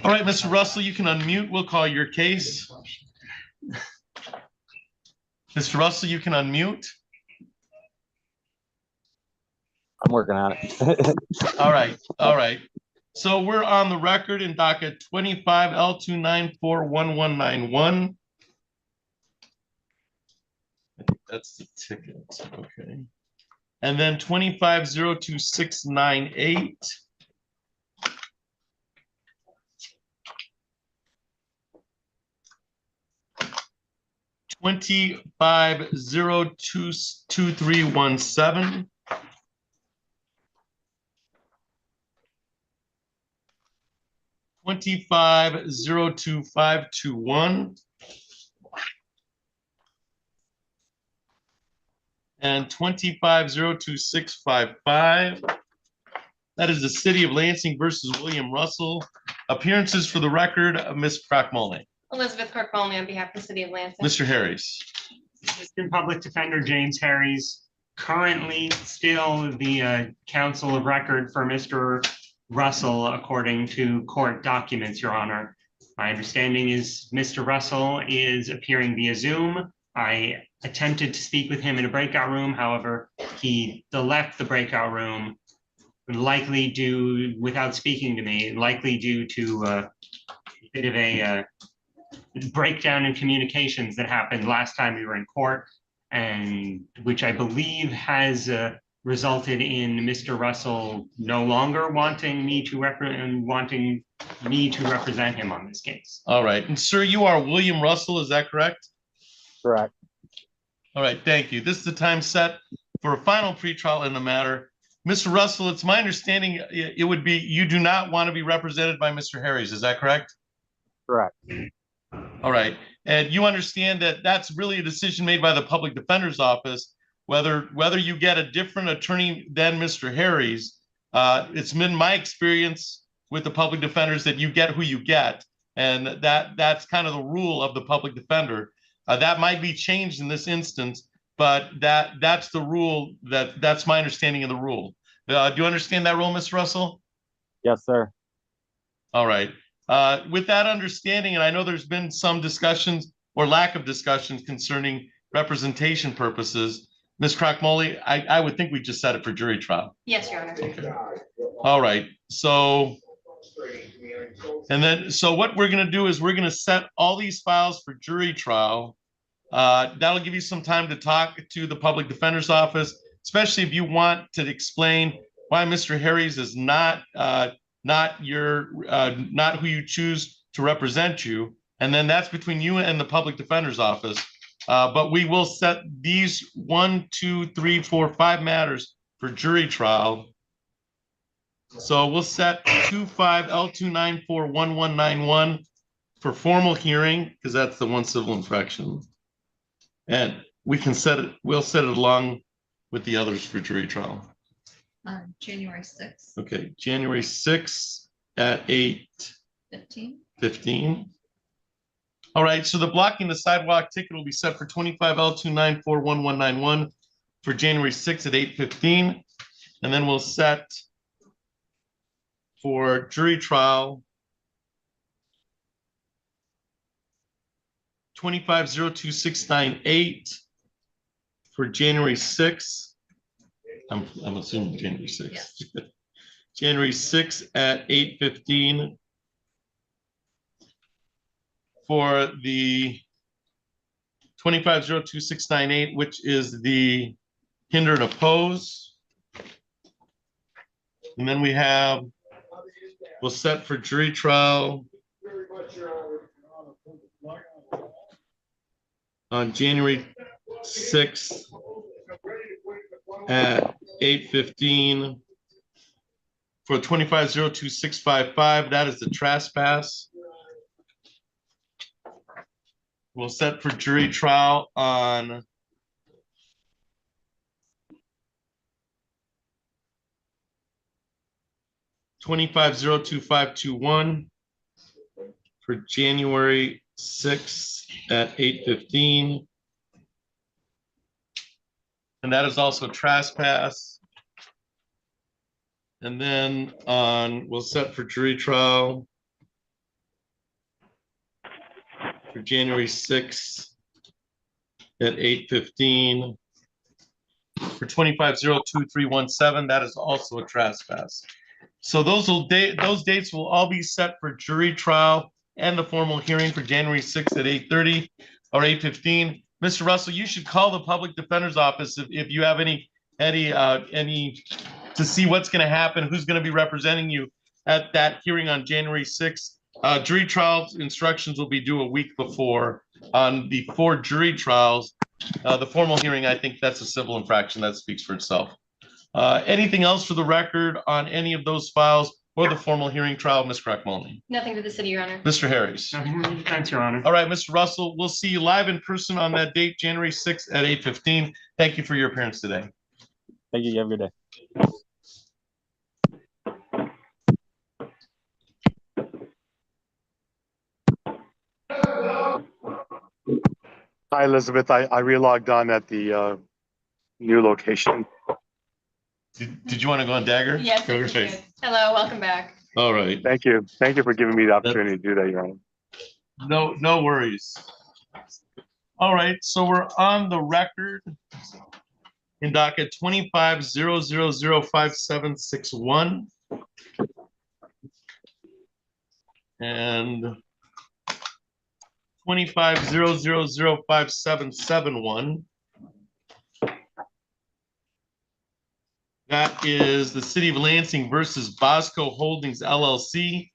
All right, Mr. Russell, you can unmute. We'll call your case. Mr. Russell, you can unmute. I'm working on it. All right, all right. So we're on the record in docket 25 L2941191. I think that's the ticket. Okay. And then 250268. 25022317. 25022521. And 250265. That is the City of Lansing versus William Russell. Appearances for the record of Ms. Crockmoley. Elizabeth Kirkbonley on behalf of the City of Lansing. Mr. Harris. Assistant Public Defender James Harries, currently still the counsel of record for Mr. Russell, according to court documents, Your Honor. My understanding is Mr. Russell is appearing via Zoom. I attempted to speak with him in a breakout room. However, he left the breakout room, likely due, without speaking to me, likely due to a bit of a breakdown in communications that happened last time we were in court, and which I believe has resulted in Mr. Russell no longer wanting me to represent him on this case. All right, and sir, you are William Russell, is that correct? Correct. All right, thank you. This is the time set for a final pretrial in the matter. Mr. Russell, it's my understanding it would be you do not want to be represented by Mr. Harries, is that correct? Correct. All right, and you understand that that's really a decision made by the Public Defender's Office, whether you get a different attorney than Mr. Harries. It's been my experience with the public defenders that you get who you get. And that's kind of the rule of the public defender. That might be changed in this instance, but that's the rule. That's my understanding of the rule. Do you understand that rule, Mr. Russell? Yes, sir. All right. With that understanding, and I know there's been some discussions or lack of discussions concerning representation purposes, Ms. Crockmoley, I would think we just set it for jury trial. Yes, Your Honor. Okay. All right. So what we're going to do is we're going to set all these files for jury trial. That'll give you some time to talk to the public defender's office, especially if you want to explain why Mr. Harries is not who you choose to represent you. And then that's between you and the public defender's office. But we will set these 1, 2, 3, 4, 5 matters for jury trial. So we'll set 25 L2941191 for formal hearing, because that's the one civil infraction. And we can set it, we'll set it along with the others for jury trial. January 6th. Okay, January 6th at 8:15. All right, so the blocking the sidewalk ticket will be set for 25 L2941191 for January 6th at 8:15. And then we'll set for jury trial 25-02698 for January 6th. I'm assuming January 6th. Yes. January 6th at 8:15 for the 25-02698, which is the hinder and oppose. And then we'll set for jury trial on January 6th at 8:15 for 25-02655. That is the trespass. We'll set for jury trial on (25-02521) for January 6th at 8:15. And that is also trespass. And then we'll set for jury trial for January 6th at 8:15 for 25-02317. That is also a trespass. So those dates will all be set for jury trial and the formal hearing for January 6th at 8:30 or 8:15. Mr. Russell, you should call the public defender's office if you have any to see what's going to happen, who's going to be representing you at that hearing on January 6th. Jury trial instructions will be due a week before. On the 4 jury trials, the formal hearing, I think that's a civil infraction that speaks for itself. Anything else for the record on any of those files or the formal hearing trial, Ms. Crockmoley? Nothing for the city, Your Honor. Mr. Harris? Thanks, Your Honor. All right, Mr. Russell, we'll see you live in person on that date, January 6th at 8:15. Thank you for your appearance today. Thank you. You have a good day. Hi, Elizabeth. I relogged on at the new location. Did you want to go on Dagger? Yes. Okay. Hello, welcome back. All right. Thank you. Thank you for giving me the opportunity to do that, Your Honor. No worries. All right, so we're on the record in docket 25-0005761 and 25-0005771. That is the City of Lansing versus Bosco Holdings LLC.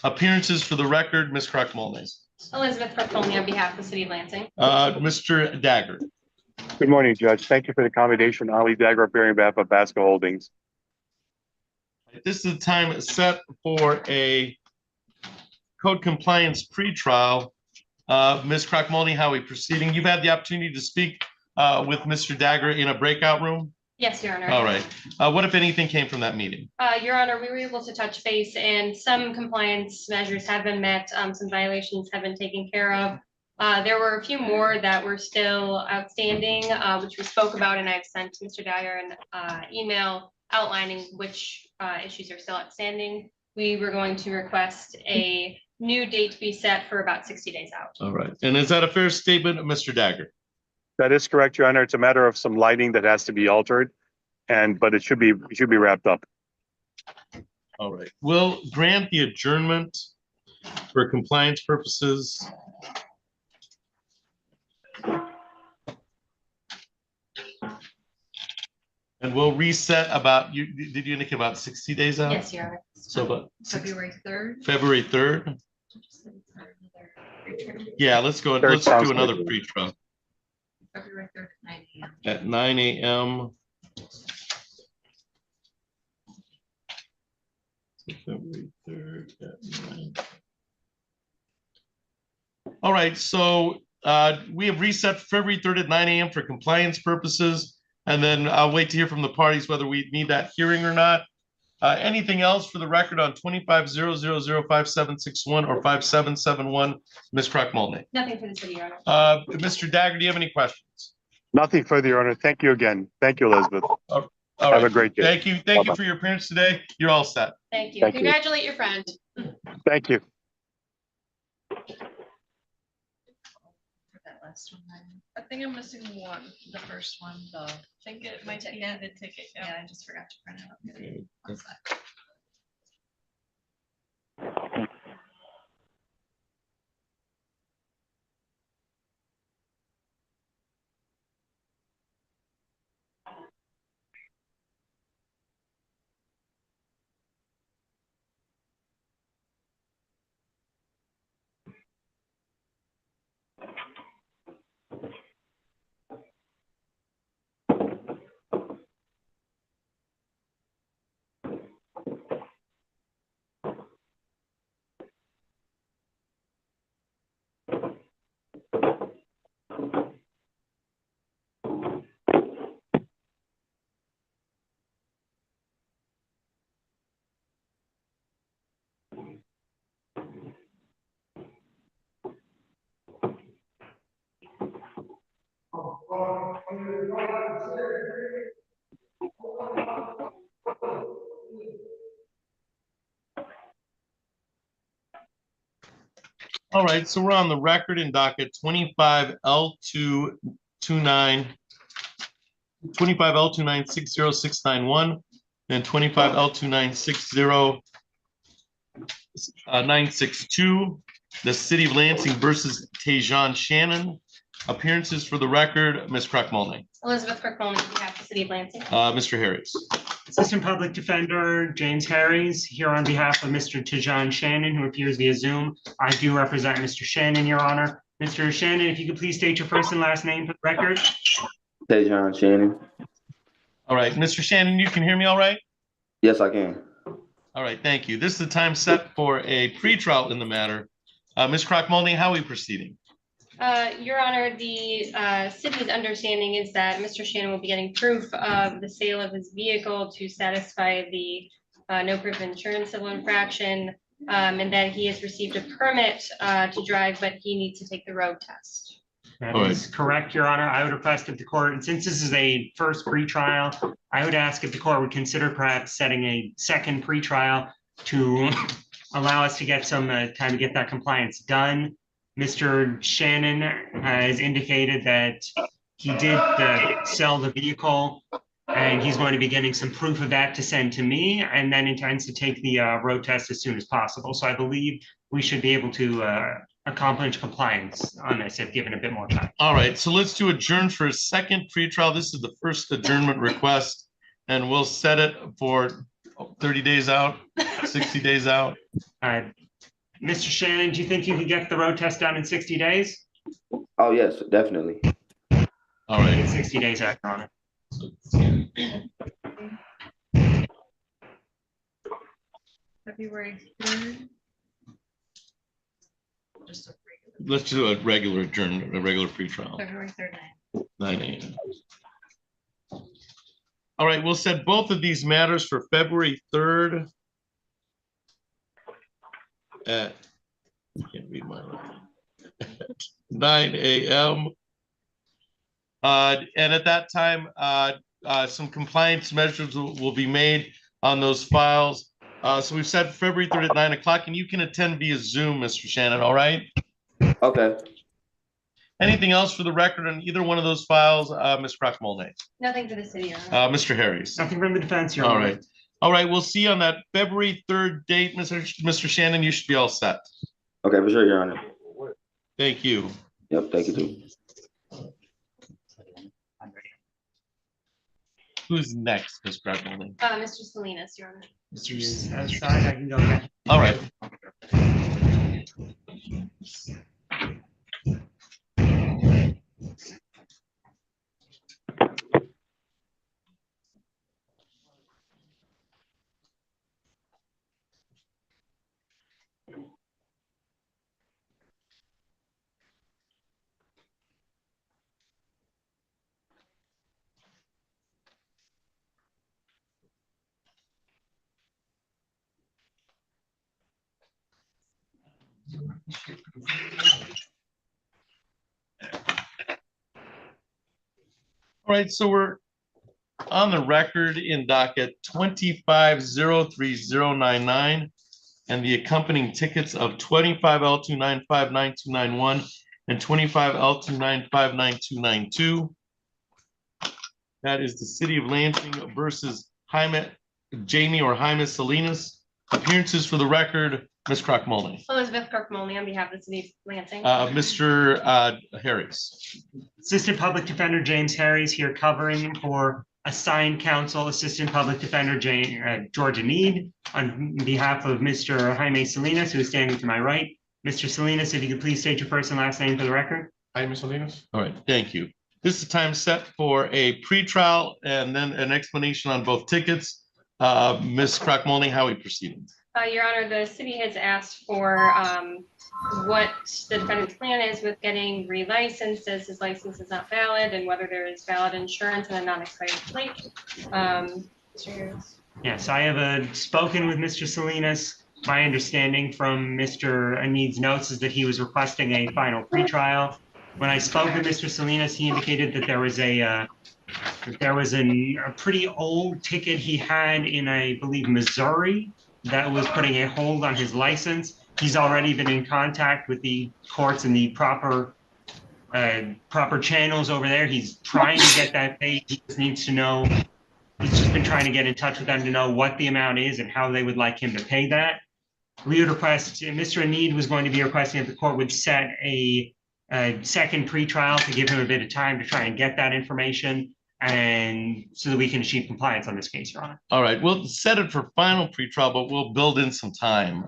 Appearances for the record, Ms. Crockmoley. Elizabeth Crockmoley on behalf of the City of Lansing. Mr. Dagger. Good morning, Judge. Thank you for the accommodation. Ali Dagger appearing on behalf of Bosco Holdings. This is the time set for a code compliance pretrial. Ms. Crockmoley, how are we proceeding? You've had the opportunity to speak with Mr. Dagger in a breakout room. Yes, Your Honor. All right. What, if anything, came from that meeting? Your Honor, we were able to touch base and some compliance measures have been met. Some violations have been taken care of. There were a few more that were still outstanding, which we spoke about, and I've sent Mr. Dyer an email outlining which issues are still outstanding. We were going to request a new date to be set for about 60 days out. All right. And is that a fair statement, Mr. Dagger? That is correct, Your Honor. It's a matter of some lighting that has to be altered, but it should be wrapped up. All right. We'll grant the adjournment for compliance purposes. And we'll reset about, did you indicate about 60 days out? Yes, Your Honor. So about February 3rd. February 3rd? Yeah, let's go. Third Let's sounds do another good. pre-trial February 3rd at at 9 a.m. 9 a.m. February 3rd at 9. All right, so we have reset February 3rd at 9 a.m. for compliance purposes, and then I'll wait to hear from the parties whether we need that hearing or not. Anything else for the record on 25005761 or 5771, Ms. Kroc-Molnay? Nothing for the city, Your Honor. Mr. Dagger, do you have any questions? Nothing further, Your Honor. Thank you again. Thank you, Elizabeth. All Have right. a great day. Thank you. Thank you for your appearance today. You're all set. Thank you. Thank you. Congratulate your friend. Thank you. For that last one, I think I'm missing one. the first one, I think it might be the ticket. yeah, I just forgot to print it out. Okay. One sec. All right, so we're on the record in docket 25L229, 25L2960691, and 25L2960962, the City of Lansing versus Tejan Shannon. Appearances for the record, Ms. Kroc-Molnay. Elizabeth Kroc-Molnay on behalf of the City of Lansing. Mr. Harris. Assistant Public Defender James Harries here on behalf of Mr. Tejan Shannon, who appears via Zoom. I do represent Mr. Shannon, Your Honor. Mr. Shannon, if you could please state your first and last name for the record. Tejan Shannon. All right, Mr. Shannon, you can hear me all right? Yes, I can. All right, thank you. This is the time set for a pretrial in the matter. Ms. Kroc-Molnay, how are we proceeding? Your Honor, the city's understanding is that Mr. Shannon will be getting proof of the sale of his vehicle to satisfy the no proof of insurance civil infraction, and that he has received a permit to drive, but he needs to take the road test. That is correct, Your Honor. I would request that the court, and since this is a first pretrial, I would ask if the court would consider perhaps setting a second pretrial to allow us to get some time to get that compliance done. Mr. Shannon has indicated that he did sell the vehicle, and he's going to be getting some proof of that to send to me, and then intends to take the road test as soon as possible. So I believe we should be able to accomplish compliance on this if given a bit more time. All right, so let's do adjourn for a second pretrial. This is the first adjournment request, and we'll set it for 30 days out, 60 days out. Mr. Shannon, do you think you could get the road test done in 60 days? Oh, yes, definitely. All right. 60 days out, Your Honor. February 3rd. Just a Let's do a regular adjournment, a regular pretrial. February 3rd, 9 a.m. All right, we'll set both of these matters for February 3rd at, can't read my writing, at 9 a.m. And at that time, some compliance measures will be made on those files. So we've set February 3rd at 9 o'clock, and you can attend via Zoom, Mr. Shannon, all right? Okay. Anything else for the record on either one of those files, Ms. Crock-Molnay? Nothing for the city, Your Honor. Mr. Harris? Nothing from the defense, Your All Honor. right. All right, we'll see you on that February 3rd date, Mr. Shannon. You should be all set. Okay, for sure, Your Honor. Thank you. Yep, thank you too. Who's next, Ms. Crock-Molnay? Mr. Salinas, Your Honor. He's outside, I can go back. All right. All right, so we're on the record in docket 25030099 and the accompanying tickets of 25L2959291 and 25L2959292. That is the City of Lansing versus Jamie Salinas. Appearances for the record, Ms. Crock-Molnay. Elizabeth Crock-Molnay on behalf of the city of Lansing. Mr. Harris. Assistant Public Defender James Harris here covering for assigned counsel, Assistant Public Defender Georgia Need on behalf of Mr. Jaime Salinas, who is standing to my right. Mr. Salinas, if you could please state your first and last name for the record. Jaime Salinas. All right, thank you. This is time set for a pretrial and then an explanation on both tickets. Ms. Crock-Molnay, how are we proceeding? Your Honor, the city has asked for what the defendant's plan is with getting relicensed, as his license is not valid, and whether there is valid insurance and a non-expired plate. Mr. Harris. Yes, I have spoken with Mr. Salinas. My understanding from Mr. Anid's notes is that he was requesting a final pretrial. When I spoke with Mr. Salinas, he indicated that there was a pretty old ticket he had in, I believe, Missouri that was putting a hold on his license. He's already been in contact with the courts and the proper channels over there. He's trying to get that paid. He just needs to know. He's just been trying to get in touch with them to know what the amount is and how they would like him to pay that. We would request, Mr. Anid was going to be requesting that the court would set a second pretrial to give him a bit of time to try and get that information, and so that we can achieve compliance on this case, Your Honor. All right, we'll set it for final pretrial, but we'll build in some time.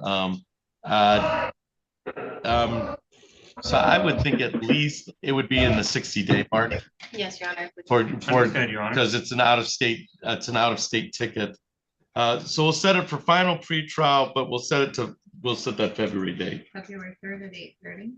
So I would think at least it would be in the 60-day mark. Yes, Your Honor. Because it's an out-of-state ticket. So we'll set it for final pretrial, but we'll set that February date. February 3rd at 8:30.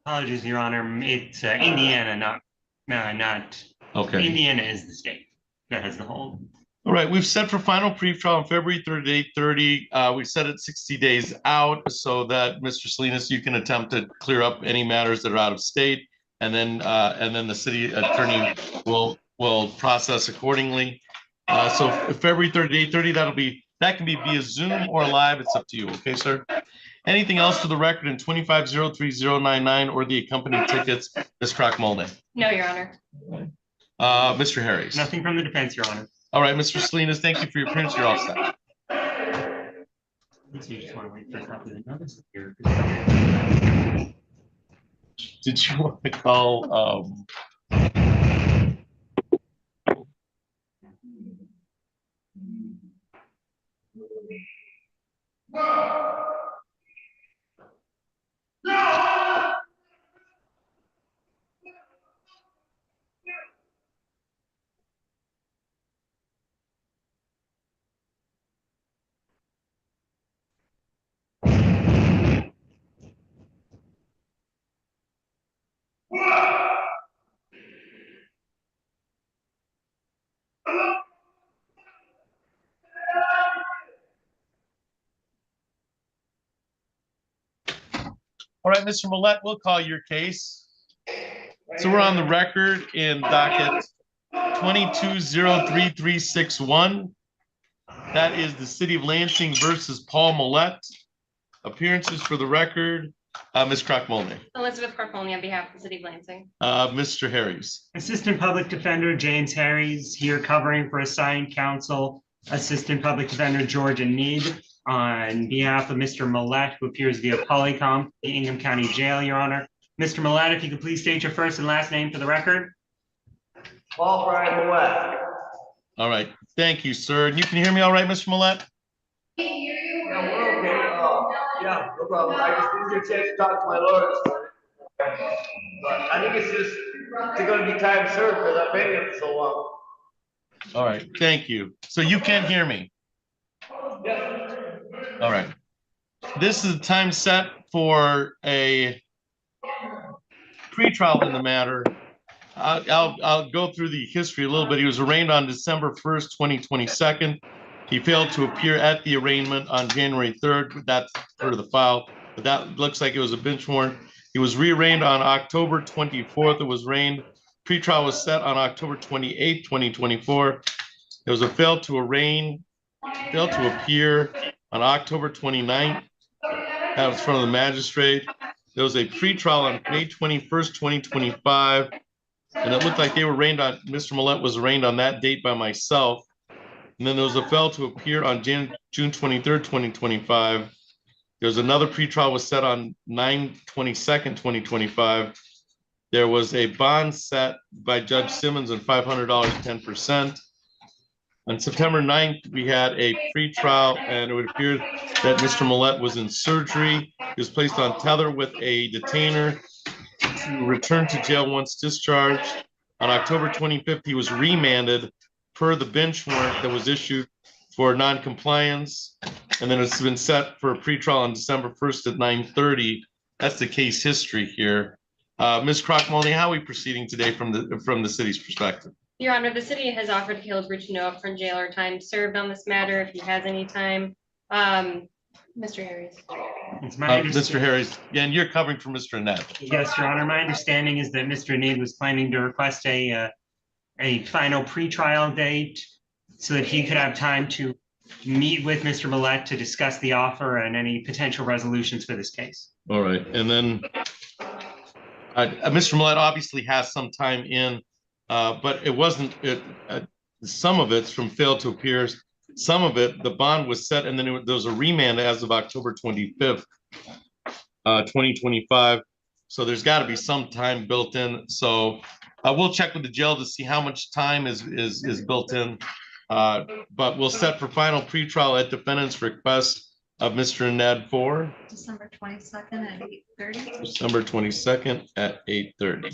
Apologies, Your Honor. It's Indiana, not. Okay. Indiana is the state that has the hold. All right, we've set for final pretrial on February 3rd at 8:30. We set it 60 days out so that Mr. Salinas, you can attempt to clear up any matters that are out of state, and then the city attorney will process accordingly. So February 3rd at 8:30, that can be via Zoom or live. It's up to you. Okay, sir. Anything else for the record in 25030099 or the accompanying tickets, Ms. Crock-Molnay? No, Your Honor. Mr. Harris? Nothing from the defense, Your Honor. All right, Mr. Salinas, thank you for your appearance. You're all set. You just want to wait for a copy of the notice here. Did you want to call? All right, Mr. Millette, we'll call your case. So we're on the record in docket 22-03361. That is the City of Lansing versus Paul Millette. Appearances for the record, Ms. Crockmolney. Elizabeth Carponi on behalf of the City of Lansing. Mr. Harries. Assistant Public Defender James Harries here covering for assigned counsel, Assistant Public Defender Georgia Need on behalf of Mr. Millette, who appears via Polycom, the Ingham County Jail, Your Honor. Mr. Millette, if you could please state your first and last name for the record. Paul Brian Millette. All right, thank you, sir. And you can hear me all right, Mr. Millette? Yeah, we're okay. Yeah, no problem. I just didn't get a chance to talk to my lawyer this morning. But I think it's just, it's gonna be time served because I've been here for so long. All right, thank you. So you can hear me? Yeah. All right. This is the time set for a pretrial in the matter. I'll go through the history a little bit. He was arraigned on December 1st, 2022. He failed to appear at the arraignment on January 3rd. That's for the file, but that looks like it was a bench warrant. He was rearraigned on October 24th. It was arraigned. Pretrial was set on October 28th, 2024. There was a failed to appear on October 29th. That was in front of the magistrate. There was a pretrial on May 21st, 2025. And it looked like they were arraigned on, Mr. Millette was arraigned on that date by myself. And then there was a fail to appear on June 23rd, 2025. There was another pretrial was set on 9/22nd, 2025. There was a bond set by Judge Simmons and $500, 10%. On September 9th, we had a pretrial, and it would appear that Mr. Millette was in surgery. He was placed on tether with a detainer to return to jail once discharged. On October 25th, he was remanded per the bench warrant that was issued for non-compliance. And then it's been set for a pretrial on December 1st at 9:30. That's the case history here. Ms. Crockmolney, how are we proceeding today from the city's perspective? Your Honor, the city has offered Caleb Rich no upfront jail or time served on this matter if he has any time. Mr. Harris. Mr. Harris, yeah, and you're covering for Mr. Annette. Yes, Your Honor. My understanding is that Mr. Need was planning to request a final pretrial date so that he could have time to meet with Mr. Millette to discuss the offer and any potential resolutions for this case. All right, and then Mr. Millette obviously has some time in, but it wasn't, some of it's from failed to appear. Some of it, the bond was set, and then there was a remand as of October 25th, 2025. So there's got to be some time built in. So we'll check with the jail to see how much time is built in. But we'll set for final pretrial at defendant's request of Mr. Ned for December 22nd at 8:30. December 22nd at 8:30.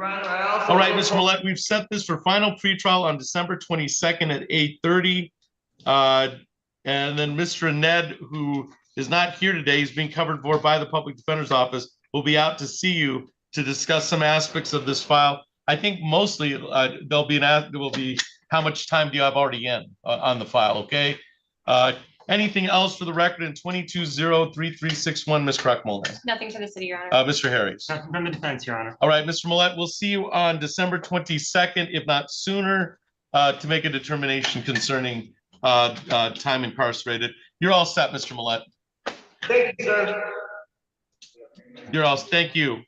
All right, Mr. Millette, we've set this for final pretrial on December 22nd at 8:30. And then Mr. Ned, who is not here today, he's being covered for by the Public Defender's Office, will be out to see you to discuss some aspects of this file. I think mostly there will be how much time do you have already in on the file, okay? Anything else for the record in 22-03361, Ms. Crockmolney? Nothing for the city, Your Honor. Mr. Harris? Nothing from the defense, Your Honor. All right, Mr. Millette, we'll see you on December 22nd, if not sooner, to make a determination concerning time incarcerated. You're all set, Mr. Millette. Thank you, sir. You're all, thank you.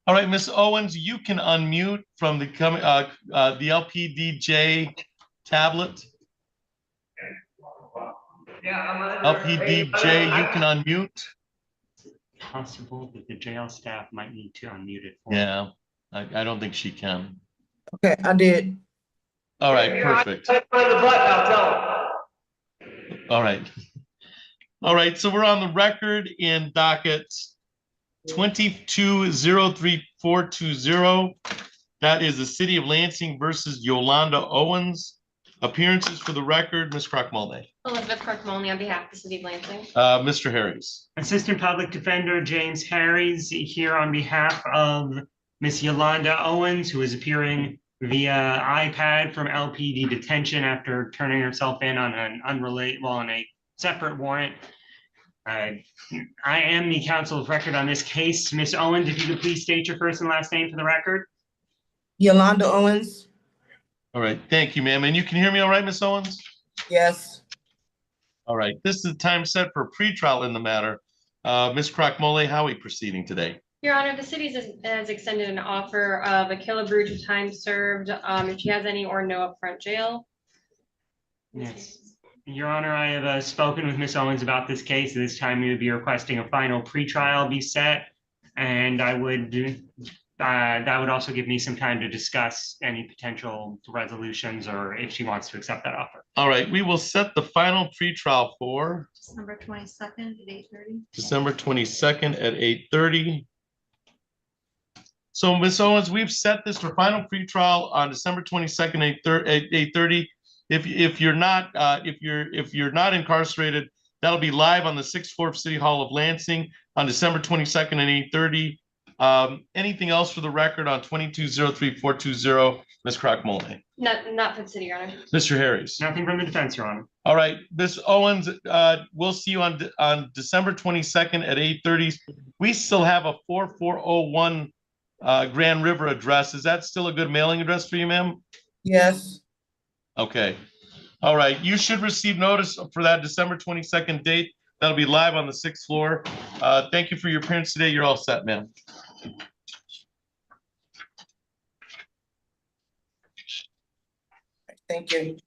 All right, Ms. Owens, you can unmute from the LPDJ tablet. Yeah, I'm under. LPDJ, you can unmute. Possible that the jail staff might need to unmute it for. Yeah, I don't think she can. Okay, I did. All right, perfect. On the button, I'll tell All right. All right, so we're on the record in docket 22-03420. That is the City of Lansing versus Yolanda Owens. Appearances for the record, Ms. Crockmolney. Elizabeth Crockmolney on behalf of the City of Lansing. Mr. Harris. Assistant Public Defender James Harries here on behalf of Miss Yolanda Owens, who is appearing via iPad from LPD detention after turning herself in on an on a separate warrant. I am the counsel of record on this case. Miss Owens, if you could please state your first and last name for the record. Yolanda Owens. All right, thank you, ma'am. And you can hear me all right, Miss Owens? Yes. All right, this is the time set for pretrial in the matter. Ms. Crockmolney, how are we proceeding today? Your Honor, the city has extended an offer of a kilobrute time served, if she has any or no upfront jail. Yes. Your Honor, I have spoken with Ms. Owens about this case. This time we would be requesting a final pretrial be set, and I would that would also give me some time to discuss any potential resolutions or if she wants to accept that offer. All right, we will set the final pretrial for December 22nd at 8:30. December 22nd at 8:30. So, Ms. Owens, we've set this for final pretrial on December 22nd at 8:30. If you're not incarcerated, that'll be live on the 6th floor of City Hall of Lansing on December 22nd at 8:30. Anything else for the record on 22-03420, Ms. Crockmolney? Not for the city, Your Honor. Mr. Harris? Nothing from the defense, Your Honor. All right, Ms. Owens, we'll see you on December 22nd at 8:30. We still have a 4401 Grand River address. Is that still a good mailing address for you, ma'am? Yes. Okay. All right. You should receive notice for that December 22nd date. That'll be live on the 6th floor. Thank you for your appearance today. You're all set, ma'am. Thank you.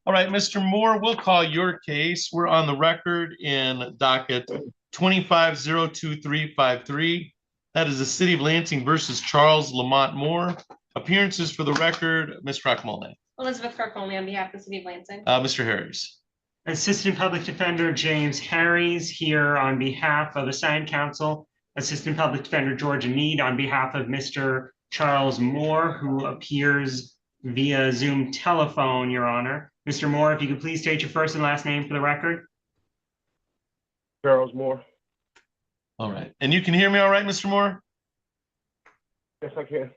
All right, Mr. Moore, we'll call your case. We're on the record in docket 25-02353. That is the City of Lansing versus Charles Lamont Moore. Appearances for the record, Ms. Crockmolney. Elizabeth Crockmolney on behalf of the City of Lansing. Mr. Harris. Assistant Public Defender James Harries here on behalf of assigned counsel, Assistant Public Defender Georgia Need on behalf of Mr. Charles Moore, who appears via Zoom telephone, Your Honor. Mr. Moore, if you could please state your first and last name for the record. Charles Moore. All right. And you can hear me all right, Mr. Moore? Yes, I can.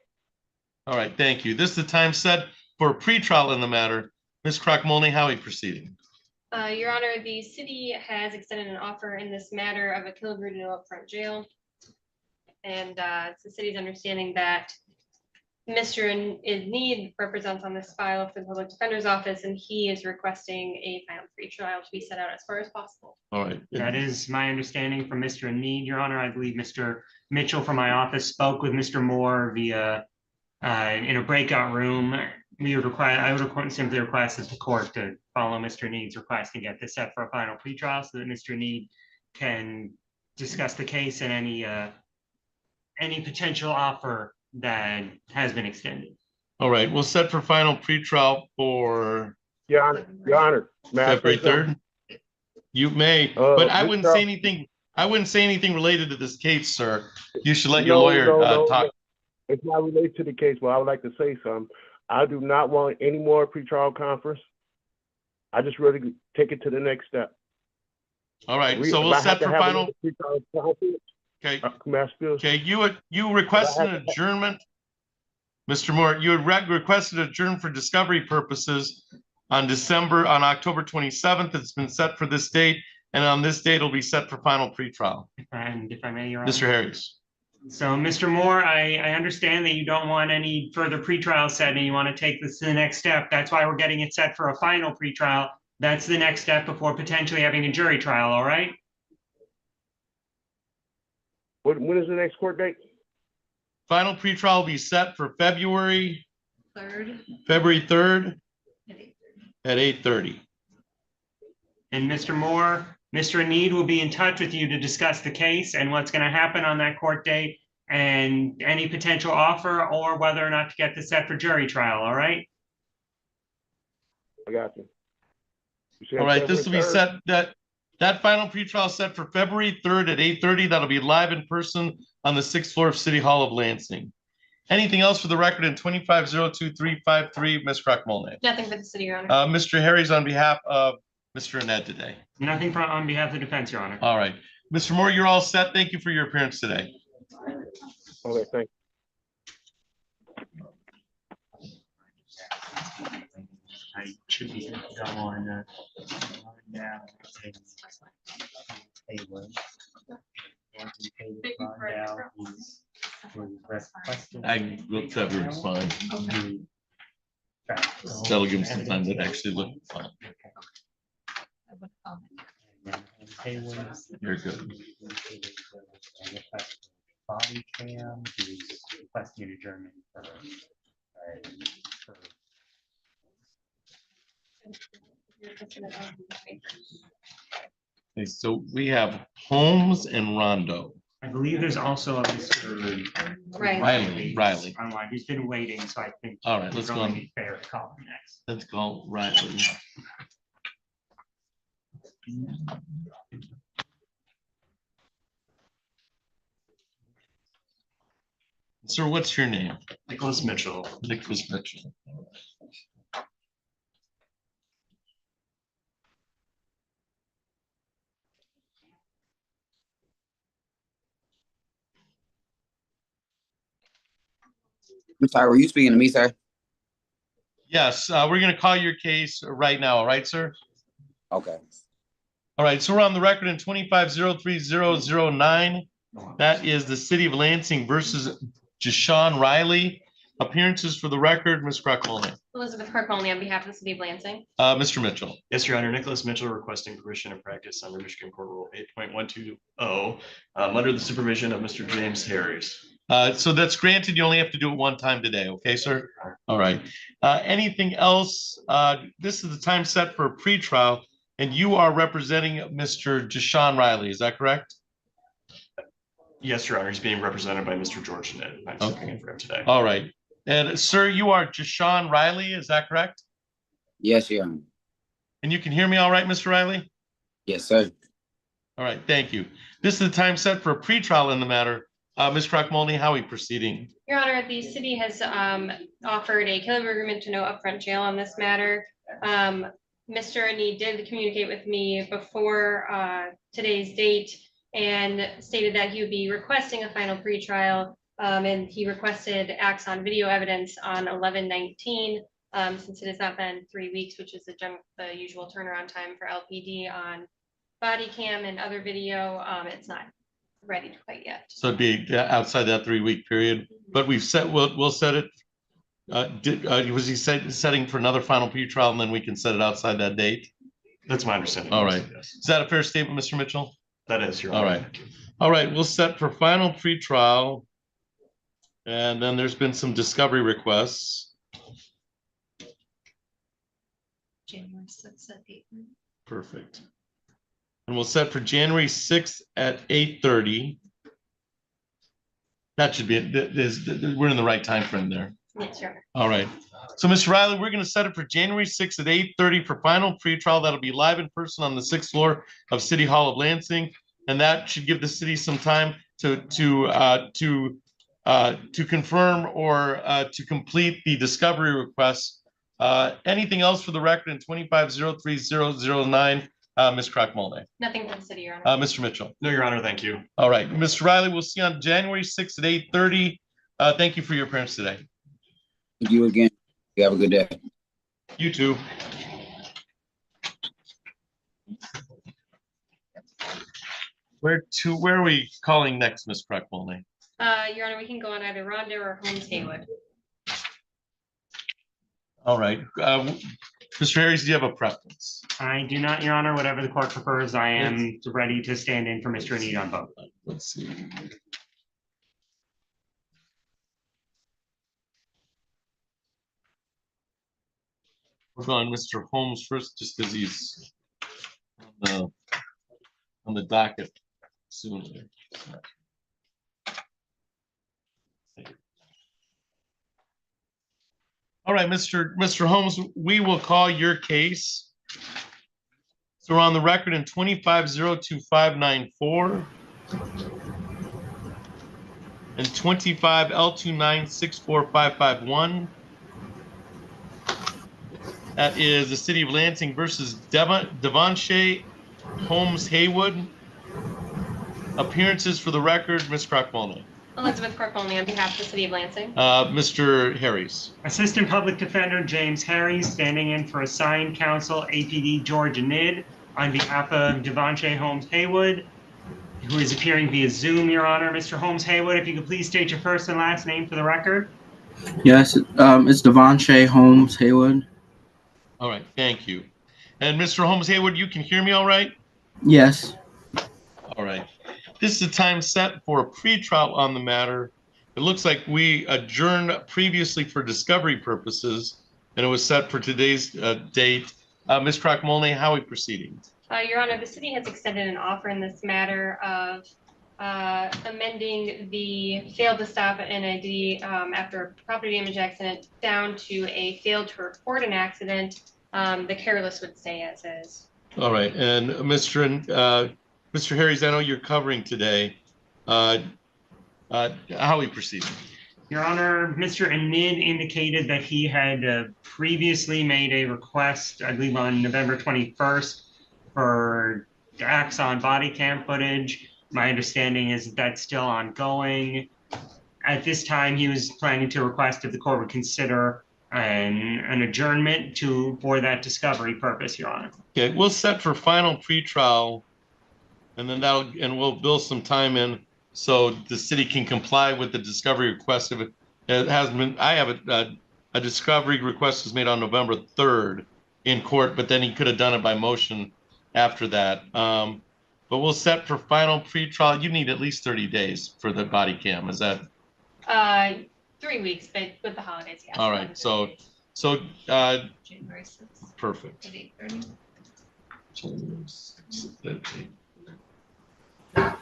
All right, thank you. This is the time set for a pretrial in the matter. Ms. Crockmolney, how are we proceeding? Your Honor, the city has extended an offer in this matter of a kilobrute no upfront jail. And it's the city's understanding that Mr. in need represents on this file for the public defender's office, and he is requesting a final pretrial to be set out as far as possible. All right. That is my understanding from Mr. in need, Your Honor. I believe Mr. Mitchell from my office spoke with Mr. Moore via in a breakout room. I would simply request that the court to follow Mr. Need's request to get this set for a final pretrial so that Mr. Need can discuss the case and any potential offer that has been extended. All right, we'll set for final pretrial for Your Honor, may I say February something? 3rd. You may, but I Mr. wouldn't say anything. I wouldn't say anything related to this case, sir. You should let your lawyer talk. It's not related to the case, but I would like to say something. I do not want any more pretrial conference. I just really take it to the next step. All right, so we'll set for final. Okay. Okay, you requested an adjournment. Mr. Moore, you had requested adjourn for discovery purposes on October 27th. It's been set for this date, and on this date it'll be set for final pretrial. And if I may, Your Honor. Mr. Harris. So, Mr. Moore, I understand that you don't want any further pretrial set and you want to take this to the next step. That's why we're getting it set for a final pretrial. That's the next step before potentially having a jury trial, all right? When is the next court date? Final pretrial will be set for February 3rd at 8:30. And Mr. Moore, Mr. Need will be in touch with you to discuss the case and what's going to happen on that court date and any potential offer or whether or not to get this set for jury trial, all right? I got you. All right, this will be set, that final pretrial set for February 3rd at 8:30. That'll be live in person on the 6th floor of City Hall of Lansing. Anything else for the record in 2502353, Ms. Kroc-Molnay? Nothing for the city, Your Honor. Mr. Harris on behalf of Mr. Annette today. Nothing on behalf of the defense, Your Honor. All right. Mr. Moore, you're all set. Thank you for your appearance today. Okay, thank you. I should be on now. I will try to respond. That'll give him some time to actually look fine. You're good. Body cam, he's requesting an adjournment for Okay, so we have Holmes and Rondo. I believe there's also a Mr. Riley. Online. He's been waiting, so I think. All right, let's go on. Fair to call him next. Let's call Riley. Sir, what's your name? Nicholas Mitchell. Nicholas Mitchell. I'm sorry, were you speaking to me, sir? Yes, we're going to call your case right now. All right, sir? Okay. All right, so we're on the record in 2503009. That is the City of Lansing versus Jashawn Riley. Appearances for the record, Ms. Kroc-Molnay. Elizabeth Kroc-Molnay on behalf of the City of Lansing. Mr. Mitchell. Yes, Your Honor. Nicholas Mitchell requesting permission and practice under Michigan Court Rule 8.120 under the supervision of Mr. James Harris. So that's granted. You only have to do it one time today. Okay, sir? All right. Anything else? This is the time set for a pretrial, and you are representing Mr. Jashawn Riley. Is that correct? Yes, Your Honor. He's being represented by Mr. George Schmidt. I'm stepping in for him today. All right. And sir, you are Jashawn Riley. Is that correct? Yes, Your Honor. And you can hear me all right, Mr. Riley? Yes, sir. All right. Thank you. This is the time set for a pretrial in the matter. Ms. Kroc-Molnay, how are we proceeding? Your Honor, the city has offered a killer agreement to no upfront jail on this matter. Mr. Anid did communicate with me before today's date and stated that he would be requesting a final pretrial, and he requested acts on video evidence on 11/19, since it has not been 3 weeks, which is the usual turnaround time for LPD on body cam and other video. It's not ready quite yet. So it'd be outside that 3 week period, but we'll set it Was he setting for another final pretrial and then we can set it outside that date? That's my understanding. All right. Yes. Is that a fair statement, Mr. Mitchell? That is, Your All Honor. right. All right, we'll set for final pretrial. And then there's been some discovery requests. January 6th at 8. Perfect. And we'll set for January 6th at 8:30. That should be it. We're in the right time frame there. Yes, sure. All right. So, Mr. Riley, we're going to set it for January 6th at 8:30 for final pretrial. That'll be live in person on the 6th floor of City Hall of Lansing. And that should give the city some time to confirm or to complete the discovery request. Anything else for the record in 25-03-009, Ms. Crock-Mulney? Nothing for the city, Your Honor. Mr. Mitchell? No, Your Honor, thank you. All right, Mr. Riley, we'll see you on January 6th at 8:30. Thank you for your appearance today. Thank you again. You have a good day. You too. Where are we calling next, Ms. Crock-Mulney? Your Honor, we can go on either Rhonda or Holmes Haywood. All right. Mr. Harris, do you have a preference? I do not, Your Honor. Whatever the court prefers, I am ready to stand in for Mr. Need on both. Let's see. We're going Mr. Holmes first, just because he's on the docket soon. All right, Mr. Holmes, we will call your case. So we're on the record in 25-02594 and 25-L2964551. That is the City of Lansing versus Devonshea Holmes Haywood. Appearances for the record, Ms. Crock-Mulney. Elizabeth Crock-Mulney on behalf of the City of Lansing. Mr. Harris. Assistant Public Defender James Harris, standing in for assigned counsel APD George Anid on behalf of Devonshea Holmes Haywood, who is appearing via Zoom, Your Honor. Mr. Holmes Haywood, if you could please state your first and last name for the record. Yes, it's Devonshea Holmes Haywood. All right, thank you. And Mr. Holmes Haywood, you can hear me all right? Yes. All right. This is the time set for a pretrial on the matter. It looks like we adjourned previously for discovery purposes, and it was set for today's date. Ms. Crock-Mulney, how are we proceeding? Your Honor, the city has extended an offer in this matter of amending the failed to stop at NID after a property damage accident down to a failed to report an accident. The careless would stay as is. All right, and Mr. Harris, I know you're covering today. How are we proceeding? Your Honor, Mr. Anid indicated that he had previously made a request, I believe on November 21st, for Axon body cam footage. My understanding is that that's still ongoing. At this time, he was planning to request if the court would consider an adjournment for that discovery purpose, Your Honor. Okay, we'll set for final pretrial, and then we'll build some time in so the city can comply with the discovery request. If it hasn't been, I have a discovery request was made on November 3rd in court, but then he could have done it by motion after that. But we'll set for final pretrial. You need at least 30 days for the body cam. Is that? 3 weeks, but with the holidays, yes. All right. So January 6th. Perfect. At 8:30. January 6th at 8.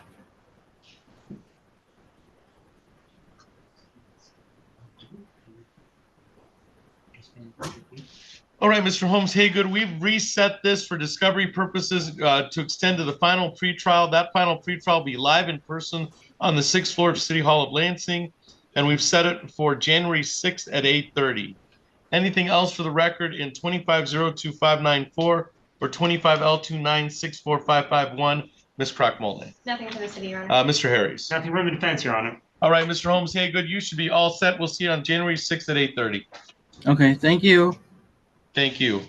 All right, Mr. Holmes Haygood, we've reset this for discovery purposes to extend to the final pretrial. That final pretrial will be live in person on the 6th floor of City Hall of Lansing, and we've set it for January 6th at 8:30. Anything else for the record in 25-02594 or 25-L2964551, Ms. Crock-Mulney? Nothing for the city, Your Honor. Mr. Harris? Nothing from the defense, Your Honor. All right, Mr. Holmes Haygood, you should be all set. We'll see you on January 6th at 8:30. Okay, thank you. Thank you.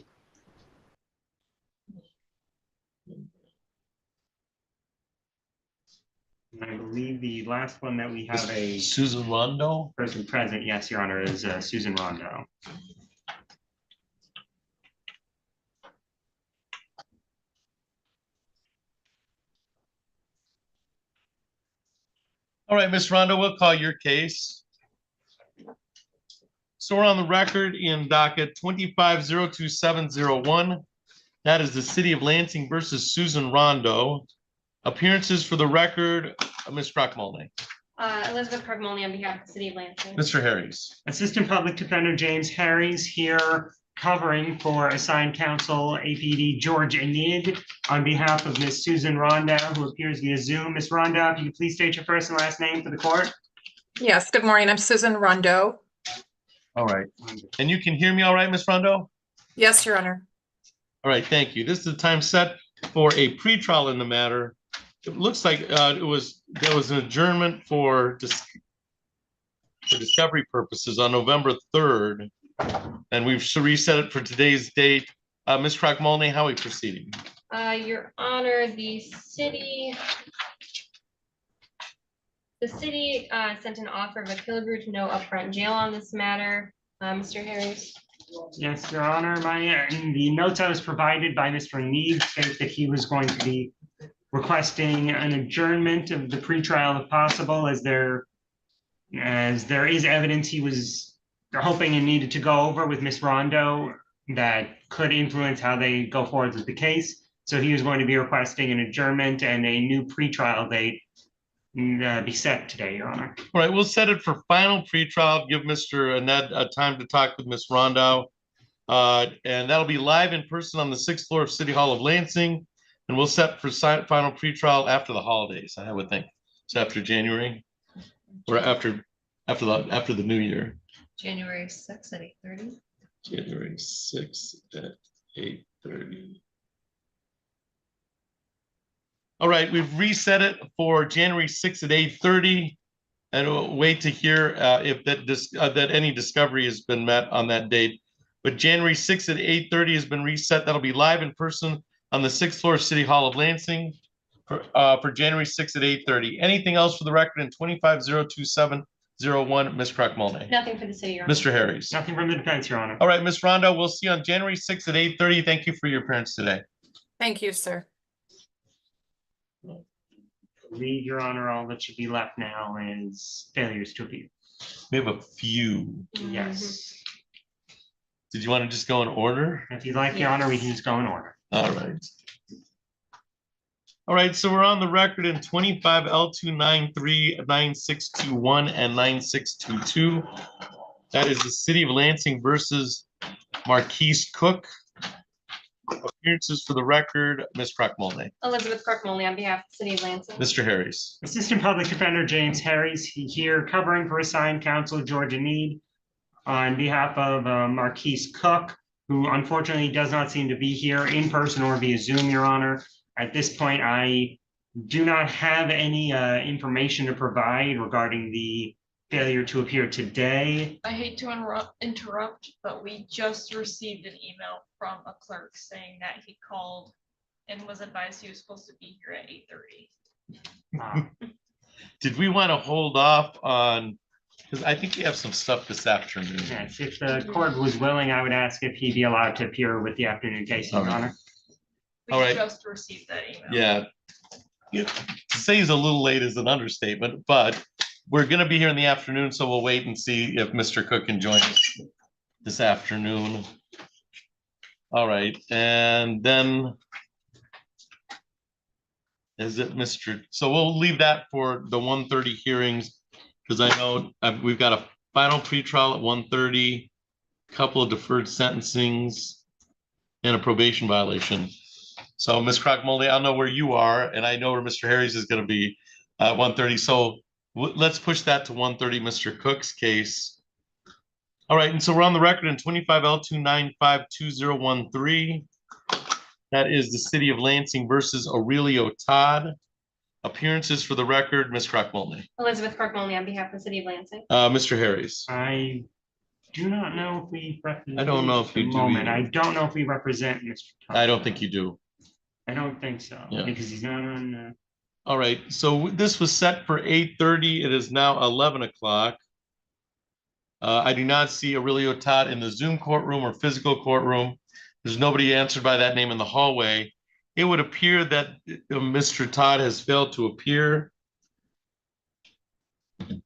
I believe the last one that we have a Susan Rondo. person present, yes, Your Honor, is Susan Rondo. All right, Ms. Rondo, we'll call your case. So we're on the record in docket 25-02701. That is the City of Lansing versus Susan Rondo. Appearances for the record, Ms. Crockmolney. Elizabeth Carmoni on behalf of the City of Lansing. Mr. Harris. Assistant Public Defender James Harris here covering for assigned counsel APD George Enid on behalf of Ms. Susan Rondo, who appears via Zoom. Ms. Rondo, if you could please state your first and last name for the court. Yes, good morning. I'm Susan Rondo. All right. And you can hear me all right, Ms. Rondo? Yes, Your Honor. All right, thank you. This is the time set for a pretrial in the matter. It looks like there was an adjournment for discovery purposes on November 3rd, and we've reset it for today's date. Ms. Crockmolney, how are we proceeding? Your Honor, the city sent an offer of a Killigrew to no upfront jail on this matter. Mr. Harris. Yes, Your Honor. The notes I was provided by Mr. Need state that he was going to be requesting an adjournment of the pretrial if possible, as there is evidence he was hoping and needed to go over with Ms. Rondo that could influence how they go forward with the case. So he was going to be requesting an adjournment and a new pretrial date be set today, Your Honor. All right, we'll set it for final pretrial. Give Mr. Ned time to talk with Ms. Rondo. And that'll be live in person on the 6th floor of City Hall of Lansing. And we'll set for final pretrial after the holidays, I would think. It's after January or after the new year. January 6th at 8:30. January 6th at 8:30. All right, we've reset it for January 6th at 8:30, and we'll wait to hear if that any discovery has been met on that date. But January 6th at 8:30 has been reset. That'll be live in person on the 6th floor of City Hall of Lansing for January 6th at 8:30. Anything else for the record in 25-02701, Ms. Crockmolney? Nothing for the city, Your Honor. Mr. Harris? Nothing from the defense, Your Honor. All right, Ms. Rondo, we'll see you on January 6th at 8:30. Thank you for your appearance today. Thank you, sir. I believe, Your Honor, all that should be left now is failures to appeal. We have a few. Yes. Did you want to just go in order? If you'd like, Your Honor, we can just go in order. All right. All right, so we're on the record in 25 L293 9621 and 9622. That is the City of Lansing versus Marquise Cook. Appearances for the record, Ms. Crockmolney. Elizabeth Crockmolney on behalf of the City of Lansing. Mr. Harris. Assistant Public Defender James Harris here covering for assigned counsel Georgia Need on behalf of Marquise Cook, who unfortunately does not seem to be here in person or via Zoom, Your Honor. At this point, I do not have any information to provide regarding the failure to appear today. I hate to interrupt, but we just received an email from a clerk saying that he called and was advised he was supposed to be here at 8:30. Did we want to hold off on, because I think we have some stuff this afternoon. Yes, if the court was willing, I would ask if he'd be allowed to appear with the afternoon case, Your Honor. We All right. just received that email. Yeah. To say he's a little late is an understatement, but we're going to be here in the afternoon, so we'll wait and see if Mr. Cook can join us this afternoon. All right, and then is it Mr. So we'll leave that for the 1:30 hearings, because I know we've got a final pretrial at 1:30, a couple of deferred sentencings, and a probation violation. So Ms. Crockmolney, I'll know where you are, and I know where Mr. Harris is going to be at 1:30. So let's push that to 1:30, Mr. Cook's case. All right, and so we're on the record in 25 L2952013. That is the City of Lansing versus Aurelio Todd. Appearances for the record, Ms. Crockmolney. Elizabeth Crockmolney on behalf of the City of Lansing. Mr. Harris. I do not know if we represent. I don't know if you do either. I don't know if we represent Mr. Todd. I don't think you do. I don't think so, Yeah. because he's not on. All right, so this was set for 8:30. It is now 11 o'clock. I do not see Aurelio Todd in the Zoom courtroom or physical courtroom. There's nobody answered by that name in the hallway. It would appear that Mr. Todd has failed to appear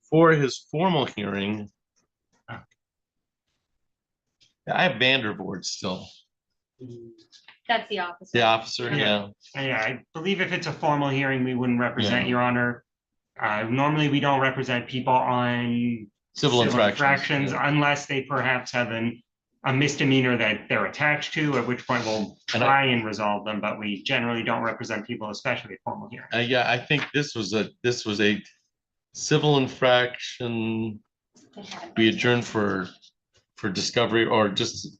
for his formal hearing. I have Vandervoort still. That's the officer. The officer, yeah. Yeah, I believe if it's a formal hearing, we wouldn't represent, Yeah. Your Honor. Normally, we don't represent people on Civil infractions, yeah. unless they perhaps have a misdemeanor that they're attached to, at which point we'll try and resolve them, but we generally don't represent people, especially at formal hearings. Yeah, I think this was a civil infraction. We adjourned for discovery or just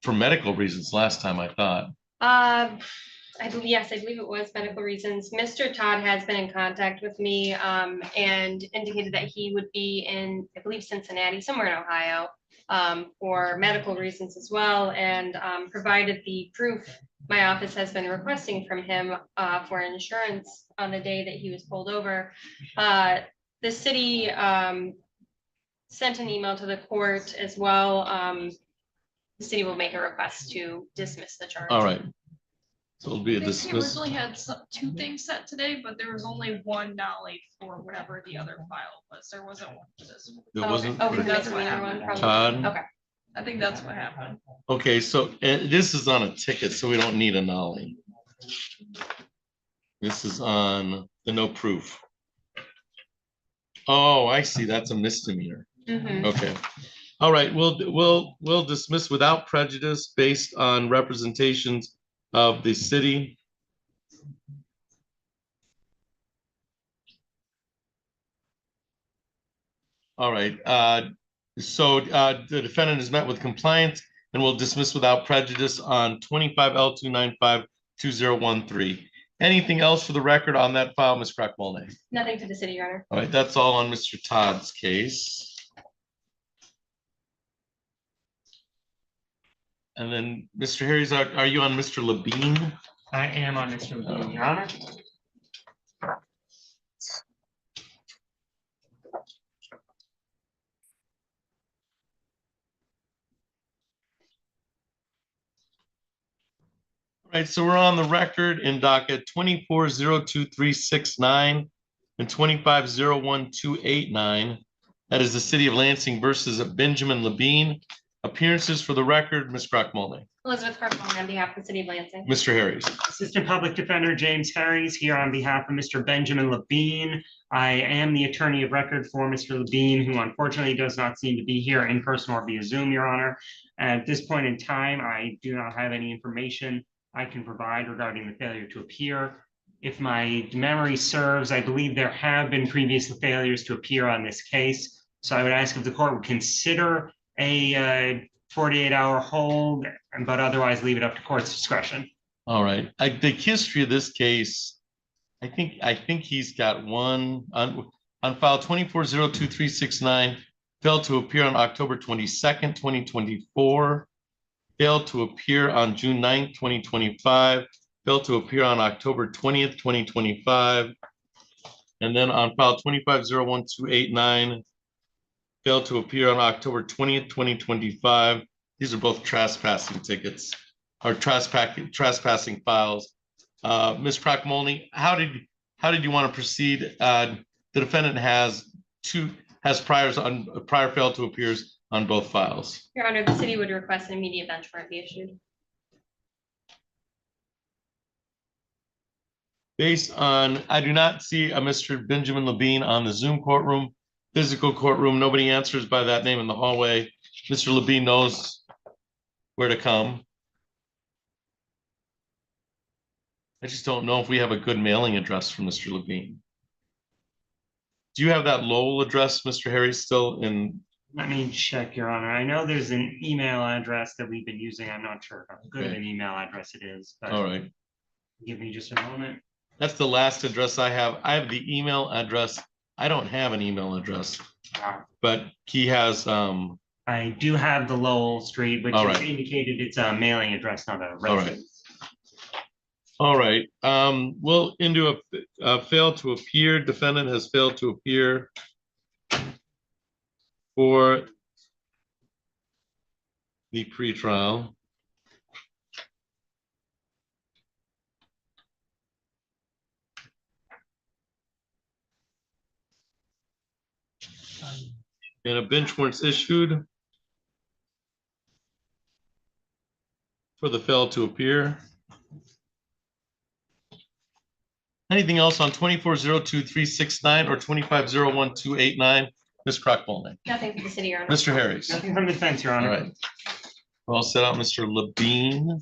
for medical reasons last time, I thought. I believe it was medical reasons. Mr. Todd has been in contact with me and indicated that he would be in, I believe, Cincinnati, somewhere in Ohio, for medical reasons as well, and provided the proof my office has been requesting from him for insurance on the day that he was pulled over. The city sent an email to the court as well. The city will make a request to dismiss the charge. All right. So it'll be a I think he dismiss. originally had two things set today, but there was only one nollie for whatever the other file was. There wasn't one for this one. There wasn't Oh, for we That's missed what another one, happened. probably. Todd? Okay. I think that's what happened. Okay, so this is on a ticket, so we don't need a nollie. This is on the no proof. Oh, I see. That's a misdemeanor. Mhm. Okay. All right, we'll dismiss without prejudice based on representations of the city. All right, so the defendant has met with compliance and will dismiss without prejudice on 25L2952013. Anything else for the record on that file, Ms. Crack-Mulney? Nothing to the city, Your Honor. All right, that's all on Mr. Todd's case. And then, Mr. Harries, are you on Mr. Levine? I am on Mr. Levine, Your Honor. All right, so we're on the record in docket 24-02369 and 25-01289. That is the City of Lansing versus Benjamin Levine. Appearances for the record, Ms. Crack-Mulney. Elizabeth Crack-Mulney on behalf of the city of Lansing. Mr. Harries. Assistant Public Defender James Harries here on behalf of Mr. Benjamin Levine. I am the attorney of record for Mr. Levine, who unfortunately does not seem to be here in person or via Zoom, Your Honor. At this point in time, I do not have any information I can provide regarding the failure to appear. If my memory serves, I believe there have been previous failures to appear on this case. So I would ask if the court would consider a 48-hour hold, but otherwise leave it up to court's discretion. All right. The history of this case, I think he's got one on file 24-02369, failed to appear on October 22nd, 2024, failed to appear on June 9th, 2025, failed to appear on October 20th, 2025, and then on file 25-01289, failed to appear on October 20th, 2025. These are both trespassing tickets or trespassing files. Ms. Crack-Mulney, how did you want to proceed? The defendant has prior failed to appears on both files. Your Honor, the city would request an immediate bench warrant be issued. Based on, I do not see a Mr. Benjamin Levine on the Zoom courtroom. Physical courtroom, nobody answers by that name in the hallway. Mr. Levine knows where to come. I just don't know if we have a good mailing address for Mr. Levine. Do you have that Lowell address, Mr. Harry, still in? Let me check, Your Honor. I know there's an email address that we've been using. I'm not sure how good of an email address it is. But all right. Give me just a moment. That's the last address I have. I have the email address. I don't have an email address, but he has. I do have the Lowell Street, which is indicated it's a mailing address, not a residence. All right. All right, we'll into a fail to appear. Defendant has failed to appear for the pretrial. And a bench warrant's issued for the fail to appear. Anything else on 2402-369 or 2501-289? Ms. Crockmolny. Nothing for the city, Your Honor. Mr. Harris. Nothing from the defense, Your All Honor. right. Well set out, Mr. Levine.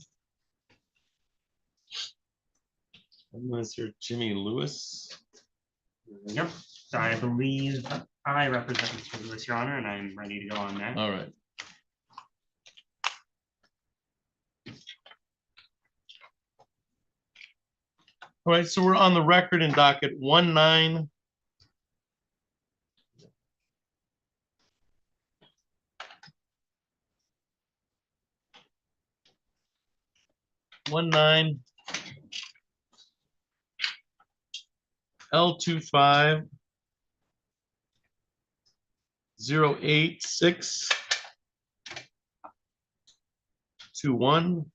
And Mr. Jimmy Lewis. Yep, so I believe I represent Mr. Lewis, Your Honor, and I'm ready to go on that. All right. All right, so we're on the record in docket 19. L25 086 21.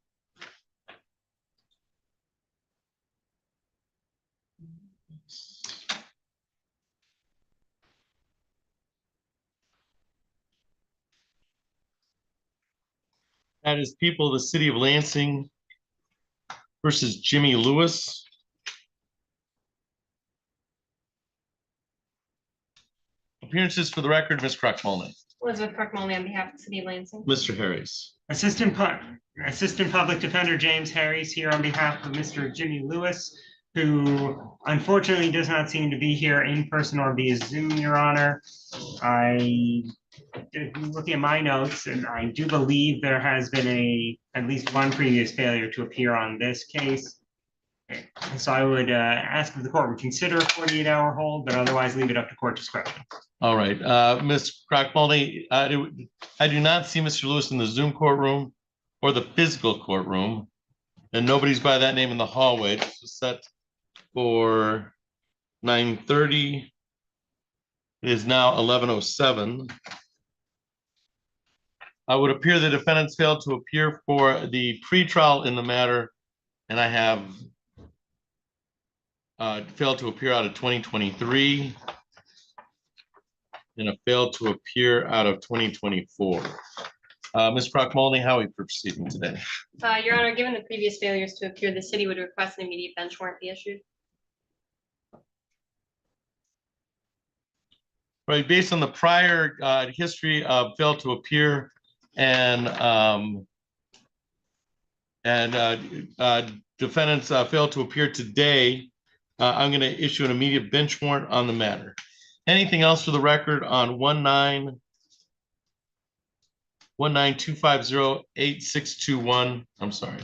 That is people of the city of Lansing versus Jimmy Lewis. Appearances for the record, Ms. Crockmolny. Elizabeth Crockmolny on behalf of the city of Lansing. Mr. Harris. Assistant Public Defender James Harris here on behalf of Mr. Jimmy Lewis, who unfortunately does not seem to be here in person or via Zoom, Your Honor. I did looking at my notes, and I do believe there has been at least one previous failure to appear on this case. So I would ask if the court would consider a 48-hour hold, but otherwise leave it up to court discretion. All right, Ms. Crockmolny, I do not see Mr. Lewis in the Zoom courtroom or the physical courtroom, and nobody's by that name in the hallway. This was set for 9:30. It is now 11:07. I would appear the defendants failed to appear for the pretrial in the matter, and I have failed to appear out of 2023 and a failed to appear out of 2024. Ms. Crockmolny, how are we proceeding today? Your Honor, given the previous failures to appear, the city would request an immediate bench warrant be issued. Right, based on the prior history of failed to appear and defendants failed to appear today, I'm going to issue an immediate bench warrant on the matter. Anything else for the record on 192508621? I'm sorry.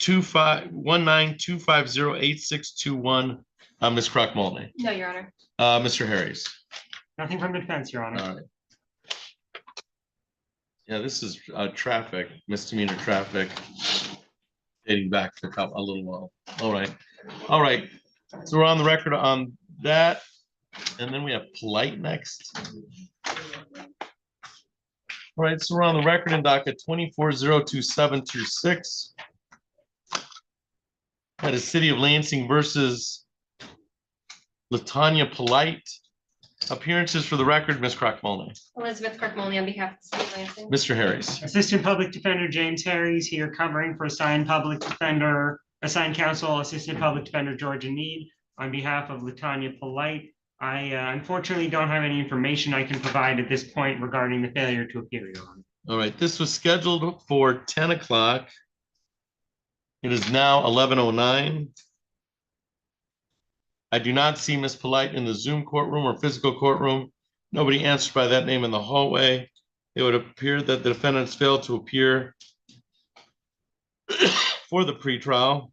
192508621. Ms. Crockmolny. No, Your Honor. Mr. Harris. Nothing from the defense, Your Honor. All right. Yeah, this is traffic, misdemeanor traffic, dating back to a little while. All right. All right. So we're on the record on that. And then we have polite next. All right. So we're on the record in docket 2402726. That is City of Lansing versus Latanya Polite. Appearances for the record, Ms. Crockmolny. Elizabeth Crockmolny on behalf of the city of Lansing. Mr. Harris. Assistant Public Defender James Harris here covering for assigned counsel, Assistant Public Defender Georgia Need on behalf of Latanya Polite. I unfortunately don't have any information I can provide at this point regarding the failure to appear, Your Honor. All right, this was scheduled for 10 o'clock. It is now 11:09. I do not see Ms. Polite in the Zoom courtroom or physical courtroom. Nobody answered by that name in the hallway. It would appear that the defendants failed to appear for the pretrial.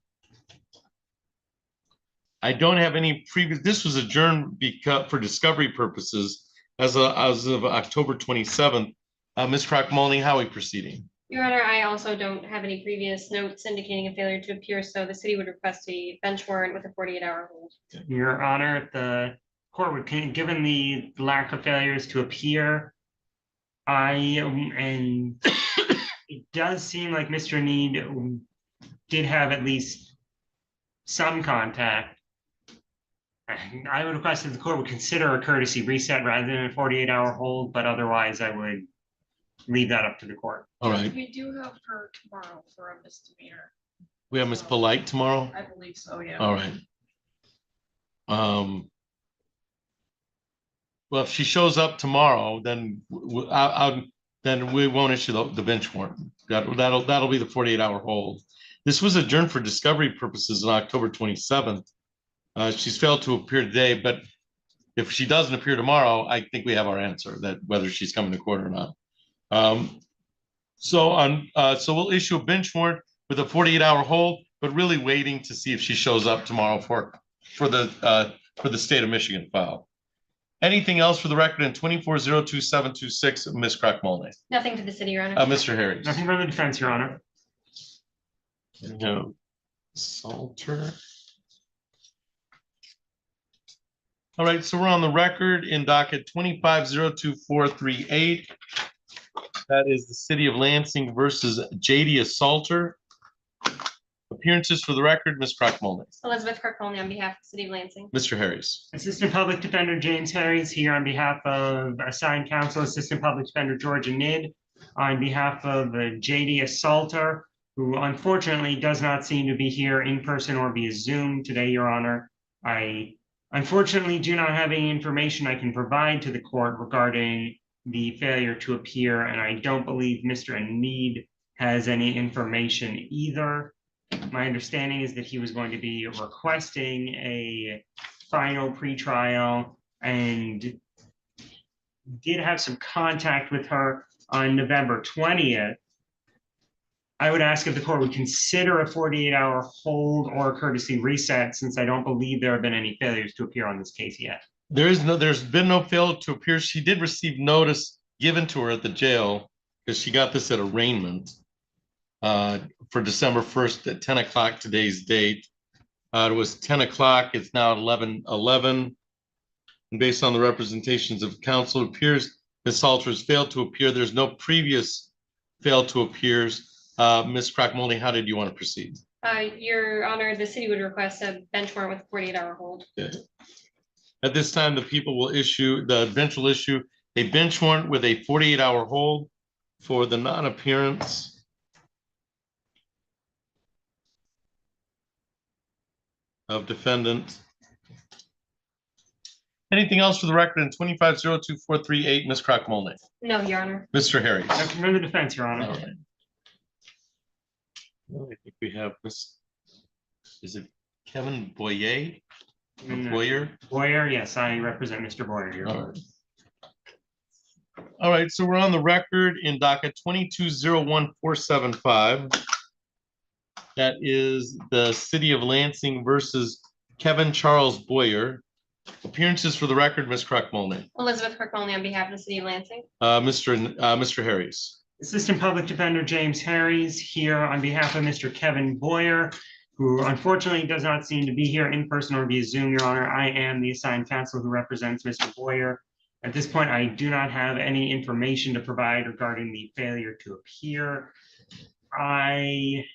I don't have any previous, this was adjourned for discovery purposes as of October 27th. Ms. Crockmolny, how are we proceeding? Your Honor, I also don't have any previous notes indicating a failure to appear, so the city would request a bench warrant with a 48-hour hold. Your Honor, the court would, given the lack of failures to appear, and it does seem like Mr. Need did have at least some contact. I would request that the court would consider a courtesy reset rather than a 48-hour hold, but otherwise I would leave that up to the court. All right. We do have her tomorrow for a misdemeanor. We have Ms. Polite tomorrow? I believe so, yeah. All right. Well, if she shows up tomorrow, then then we won't issue the bench warrant. That'll be the 48-hour hold. This was adjourned for discovery purposes on October 27th. She's failed to appear today, but if she doesn't appear tomorrow, I think we have our answer that whether she's coming to court or not. So we'll issue a bench warrant with a 48-hour hold, but really waiting to see if she shows up tomorrow for the state of Michigan file. Anything else for the record in 2402-726, Ms. Crack-Mulney? Nothing for the city, Your Honor. Mr. Harris? Nothing for the defense, Your Honor. No. Salter. All right, so we're on the record in docket 2502438. That is the city of Lansing versus J.D. Salter. Appearances for the record, Ms. Crack-Mulney. Elizabeth Kirkholme on behalf of the city of Lansing. Mr. Harris. Assistant Public Defender James Harris here on behalf of assigned counsel, Assistant Public Defender Georgia Nid, on behalf of J.D. Salter, who unfortunately does not seem to be here in person or via Zoom today, Your Honor. I unfortunately do not have any information I can provide to the court regarding the failure to appear, and I don't believe Mr. Need has any information either. My understanding is that he was going to be requesting a final pretrial and did have some contact with her on November 20th. I would ask if the court would consider a 48-hour hold or a courtesy reset, since I don't believe there have been any failures to appear on this case yet. There's been no failure to appear. She did receive notice given to her at the jail because she got this at arraignment for December 1st at 10 o'clock today's date. It was 10 o'clock. It's now 11:11. And based on the representations of counsel, it appears Ms. Salter has failed to appear. There's no previous failed to appears. Ms. Crack-Mulney, how did you want to proceed? Your Honor, the city would request a bench warrant with a 48-hour hold. Okay. At this time, the bench will issue a bench warrant with a 48-hour hold for the non-appearance of defendant. Anything else for the record in 2502438, Ms. Crack-Mulney? No, Your Honor. Mr. Harris? Nothing for the defense, Your Honor. All right. Well, I think we have this. Is it Kevin Boyer? Boyer? Boyer, yes, I represent Mr. Boyer here. All right. All right, so we're on the record in docket 2201475. That is the city of Lansing versus Kevin Charles Boyer. Appearances for the record, Ms. Crack-Mulney. Elizabeth Kirkholme on behalf of the city of Lansing. Mr. Harris. Assistant Public Defender James Harris here on behalf of Mr. Kevin Boyer, who unfortunately does not seem to be here in person or via Zoom, Your Honor. I am the assigned counsel who represents Mr. Boyer. At this point, I do not have any information to provide regarding the failure to appear. I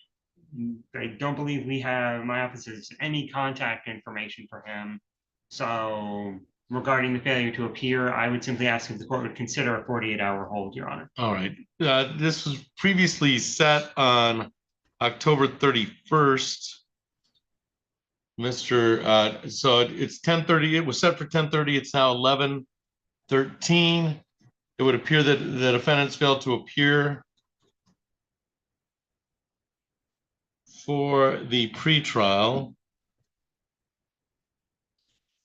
don't believe my office has any contact information for him. So regarding the failure to appear, I would simply ask if the court would consider a 48-hour hold, Your Honor. All right. This was previously set on October 31st. So it's 10:30. It was set for 10:30. It's now 11:13. It would appear that the defendants failed to appear for the pretrial.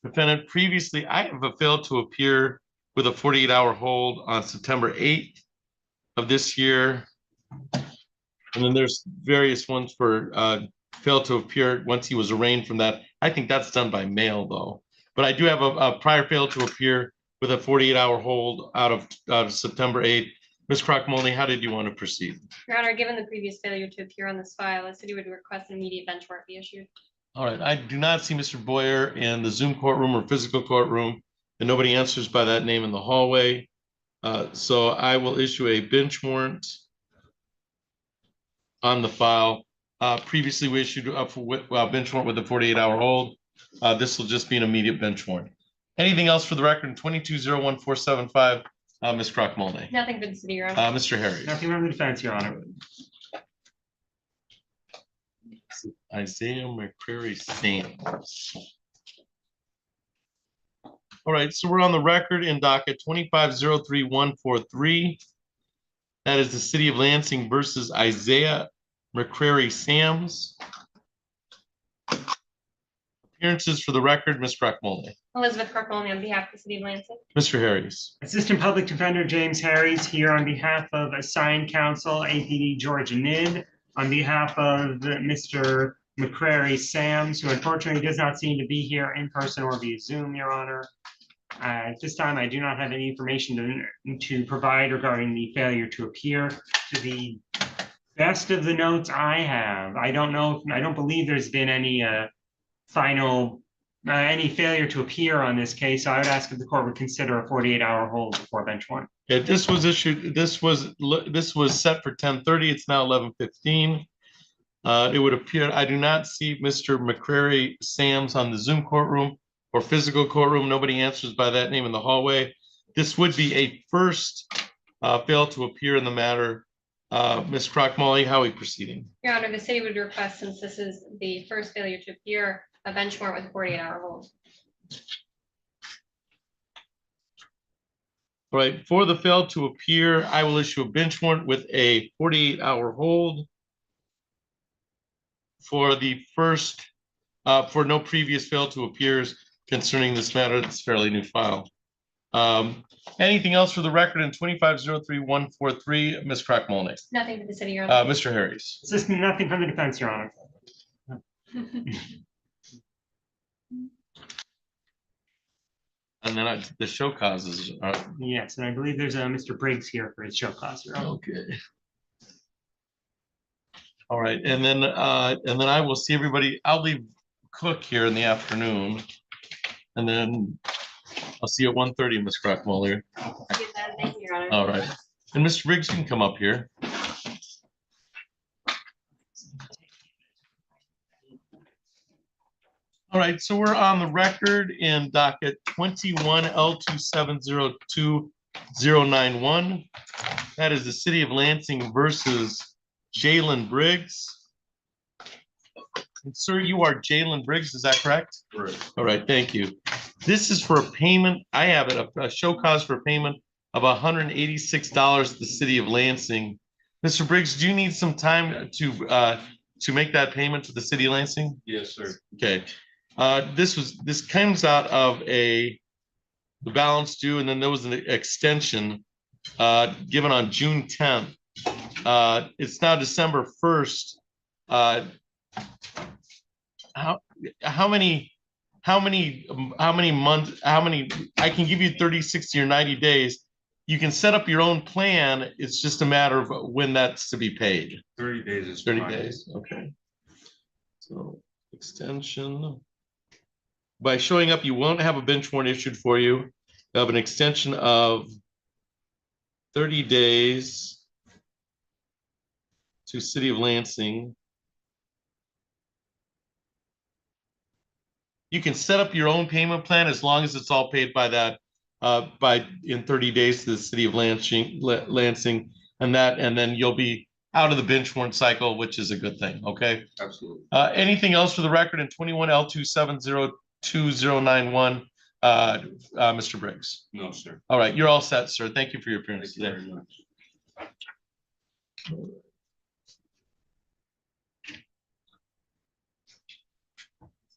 Defendant previously, I have failed to appear with a 48-hour hold on September 8th of this year. And then there's various ones for failed to appear once he was arraigned from that. I think that's done by mail though. But I do have a prior failed to appear with a 48-hour hold out of September 8th. Ms. Crock-Molney, how did you want to proceed? Your Honor, given the previous failure to appear on this file, the city would request an immediate bench warrant be issued. All right, I do not see Mr. Boyer in the Zoom courtroom or physical courtroom, and nobody answers by that name in the hallway. So I will issue a bench warrant on the file. Previously, we issued a bench warrant with a 48-hour hold. This will just be an immediate bench warrant. Anything else for the record in 22-01475, Ms. Crock-Molney? Nothing for the city, Your Honor. Mr. Harry? Nothing from the defense, Your Honor. Isaiah McCrary Sams. All right, so we're on the record in docket 25-03143. That is the City of Lansing versus Isaiah McCrary Sams. Appearances for the record, Ms. Crock-Molney. Elizabeth Crock-Molney on behalf of the city of Lansing. Mr. Harris. Assistant Public Defender James Harris here on behalf of assigned counsel APD George Nid, on behalf of Mr. McCrary Sams, who unfortunately does not seem to be here in person or via Zoom, Your Honor. At this time, I do not have any information to provide regarding the failure to appear. To the best of the notes I have, I don't believe there's been any any failure to appear on this case. So I would ask if the court would consider a 48-hour hold before bench warrant. Yeah, this was issued. This was set for 10:30. It's now 11:15. It would appear I do not see Mr. McCrary Sams on the Zoom courtroom or physical courtroom. Nobody answers by that name in the hallway. This would be a first fail to appear in the matter. Ms. Crock-Molney, how are we proceeding? Your Honor, the city would request, since this is the first failure to appear, a bench warrant with a 48-hour hold. All right, for the fail to appear, I will issue a bench warrant with a 48-hour hold. For the first, for no previous fail to appears concerning this matter, it's a fairly new file. Anything else for the record in 25-03143, Ms. Crock-Molney? Nothing for the city, Your Honor. Mr. Harris. Assistant, nothing from the defense, Your Honor. And then the show causes. Yes, and I believe there's a Mr. Briggs here for his show cause, Your Honor. Okay. All right, and then I will see everybody. I'll leave Cook here in the afternoon, and then I'll see you at 1:30, Ms. Crock-Molney. Thank you, Your Honor. All right, and Mr. Briggs can come up here. All right, so we're on the record in docket 21 L2702091. That is the City of Lansing versus Jalen Briggs. And sir, you are Jalen Briggs, is that correct? Correct. All right, thank you. This is for a payment. I have it, a show cause for payment of $186 to the City of Lansing. Mr. Briggs, do you need some time to make that payment to the City of Lansing? Yes, sir. Okay. This comes out of the balance due, and then there was an extension given on June 10th. It's now December 1st. How many months, I can give you 30, 60, or 90 days. You can set up your own plan. It's just a matter of when that's to be paid. 30 days is 30 fine. days, okay. So extension. By showing up, you won't have a bench warrant issued for you. You have an extension of 30 days to City of Lansing. You can set up your own payment plan as long as it's all paid by that in 30 days to the City of Lansing, and then you'll be out of the bench warrant cycle, which is a good thing. Okay. Absolutely. Anything else for the record in 21 L2702091, Mr. Briggs? No, sir. All right, you're all set, sir. Thank you for your appearance today. Very much.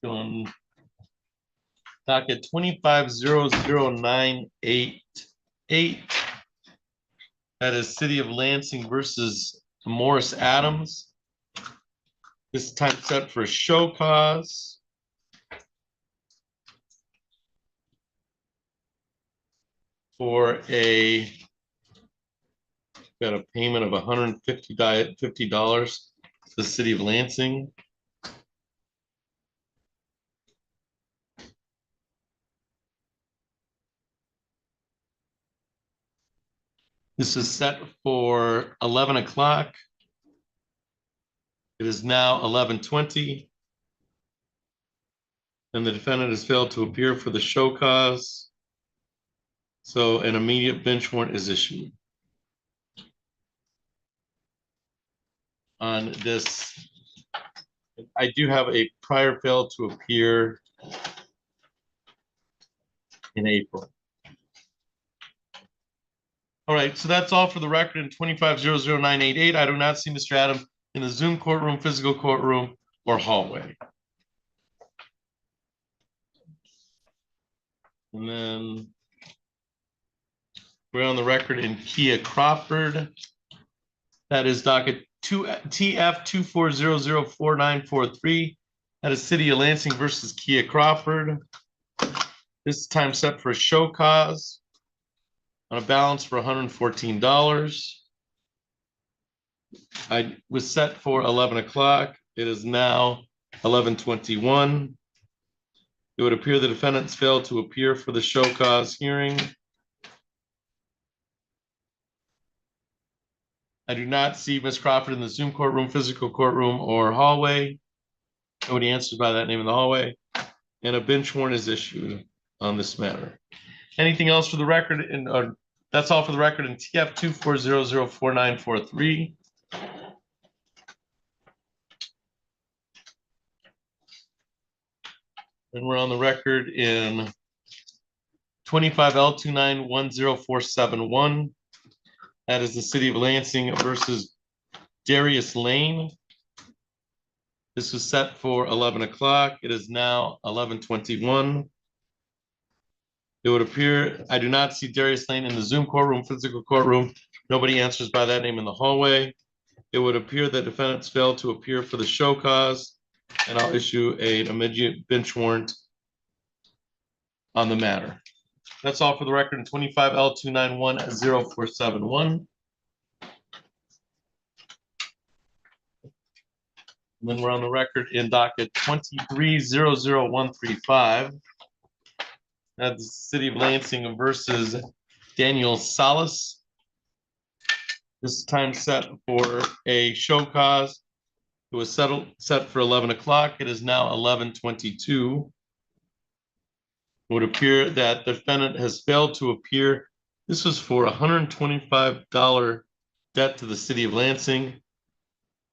On docket 25-00988. That is City of Lansing versus Morris Adams. This time set for a show cause. For a Got a payment of $150 to the city of Lansing. This is set for 11 o'clock. It is now 11:20. And the defendant has failed to appear for the show cause. So an immediate bench warrant is issued. On this, I do have a prior fail to appear in April. All right, so that's all for the record in 25-00988. I do not see Mr. Adam in the Zoom courtroom, physical courtroom, or hallway. And then we're on the record in Kia Crawford. That is docket TF 24004943. That is City of Lansing versus Kia Crawford. This time set for a show cause on a balance for $114. I was set for 11 o'clock. It is now 11:21. It would appear the defendants failed to appear for the show cause hearing. I do not see Ms. Crawford in the Zoom courtroom, physical courtroom, or hallway. Nobody answers by that name in the hallway. And a bench warrant is issued on this matter. Anything else for the record? That's all for the record in TF 24004943. And we're on the record in 25L2910471. That is the City of Lansing versus Darius Lane. This was set for 11 o'clock. It is now 11:21. It would appear I do not see Darius Lane in the Zoom courtroom, physical courtroom. Nobody answers by that name in the hallway. It would appear that defendants failed to appear for the show cause, and I'll issue an immediate bench warrant on the matter. That's all for the record in 25L2910471. And then we're on the record in docket 2300135. That's the City of Lansing versus Daniel Salas. This time set for a show cause. It was set for 11 o'clock. It is now 11:22. It would appear that the defendant has failed to appear. This was for a $125 debt to the City of Lansing.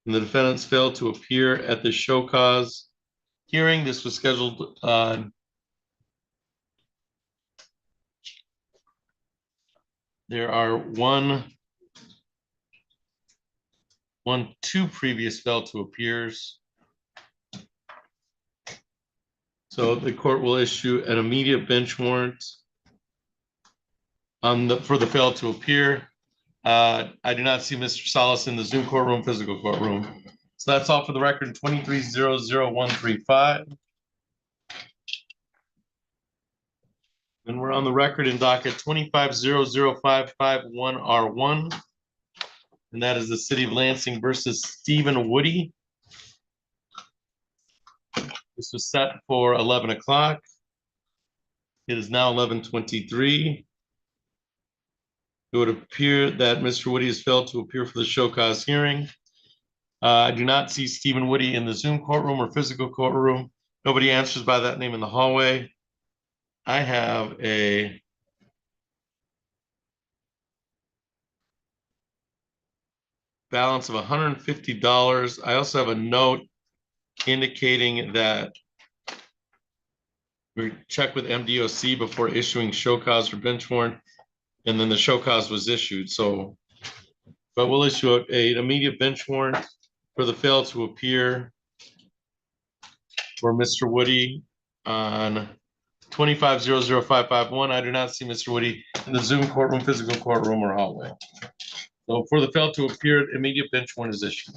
And the defendants failed to appear at the show cause hearing. This was scheduled on there are two previous failed to appears. So the court will issue an immediate bench warrant for the fail to appear. I do not see Mr. Salas in the Zoom courtroom, physical courtroom. So that's all for the record in 2300135. And we're on the record in docket 2500551R1. And that is the City of Lansing versus Stephen Woody. This was set for 11 o'clock. It is now 11:23. It would appear that Mr. Woody has failed to appear for the show cause hearing. I do not see Stephen Woody in the Zoom courtroom or physical courtroom. Nobody answers by that name in the hallway. I have a balance of $150. I also have a note indicating that we checked with MDOC before issuing show cause or bench warrant, and then the show cause was issued. So, but we'll issue an immediate bench warrant for the fail to appear for Mr. Woody on 2500551. I do not see Mr. Woody in the Zoom courtroom, physical courtroom, or hallway. So for the fail to appear, immediate bench warrant is issued.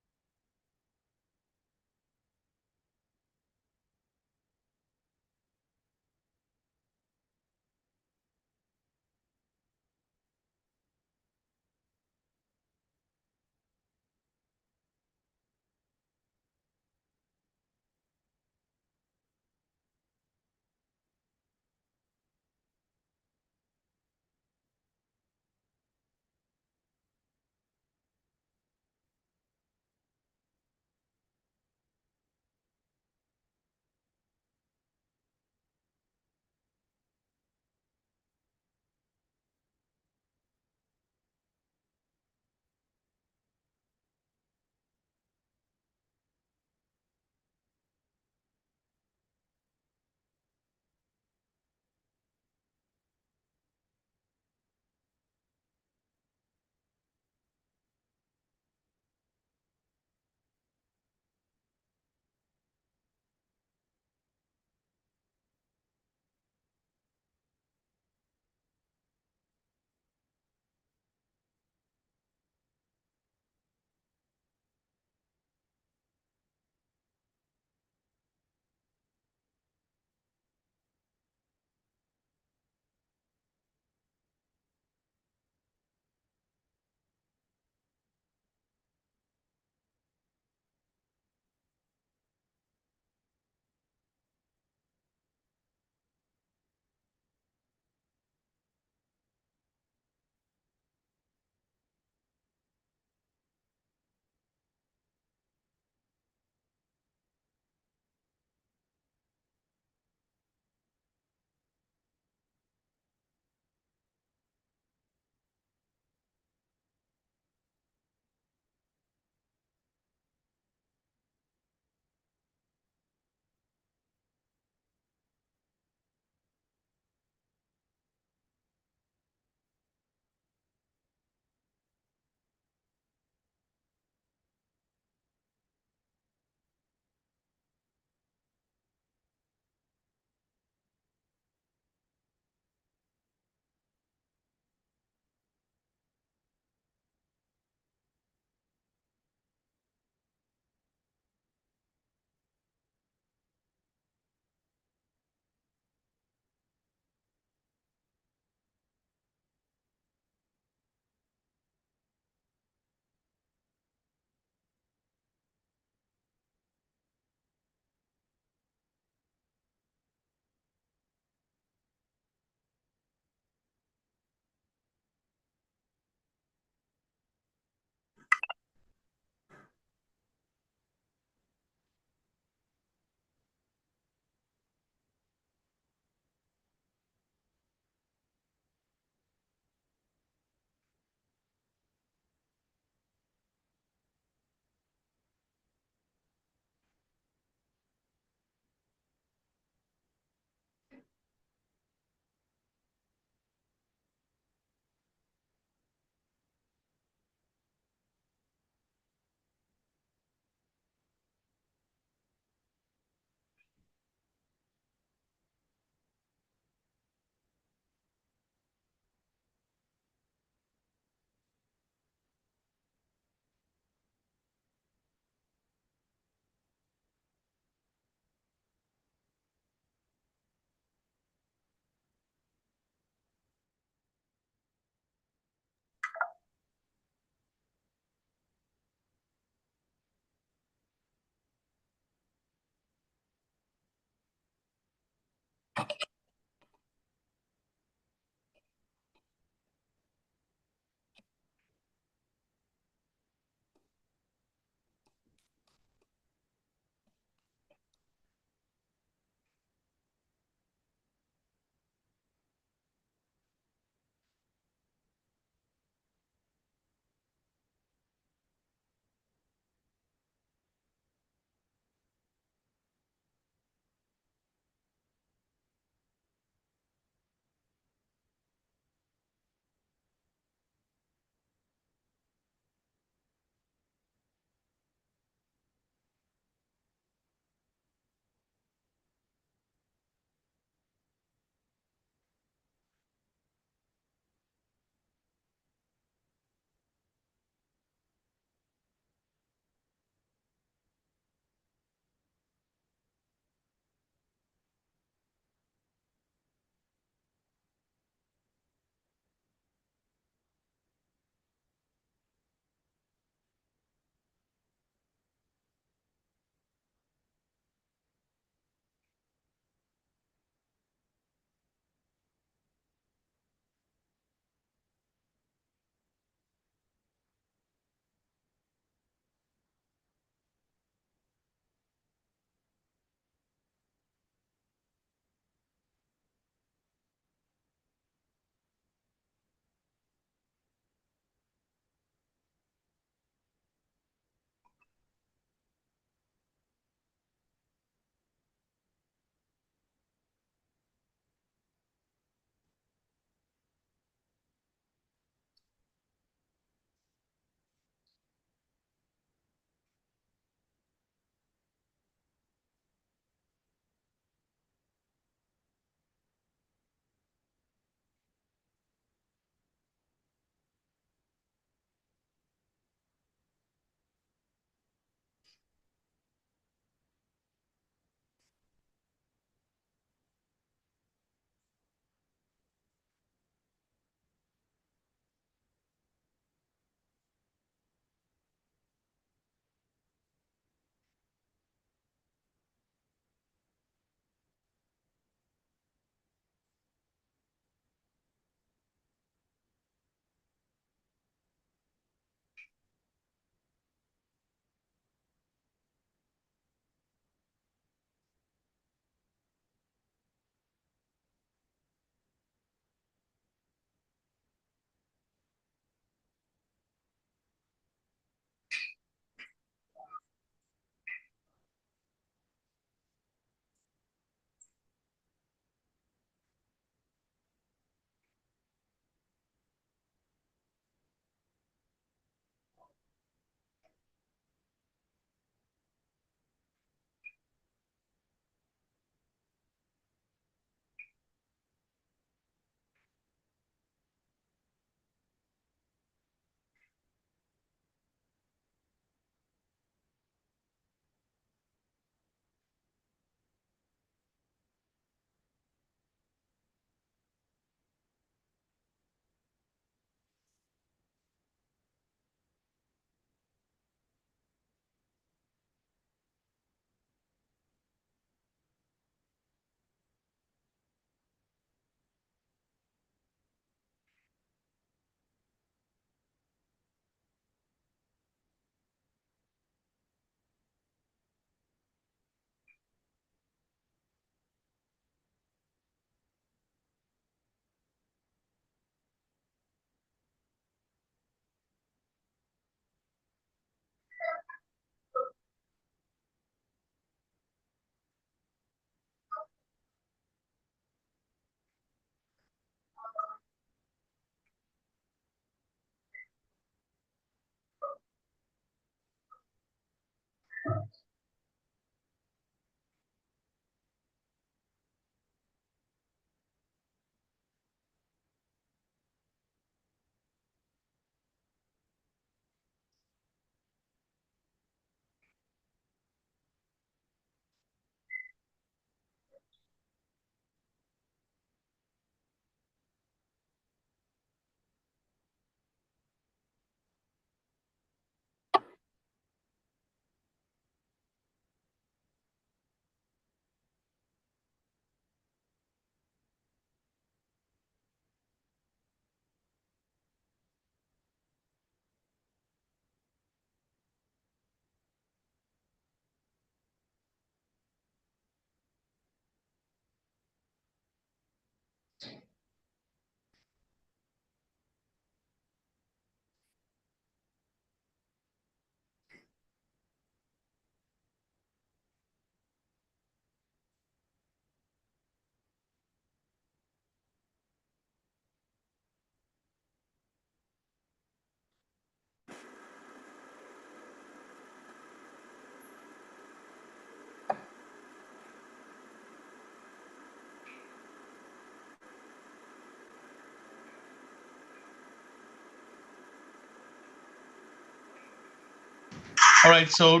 All right, so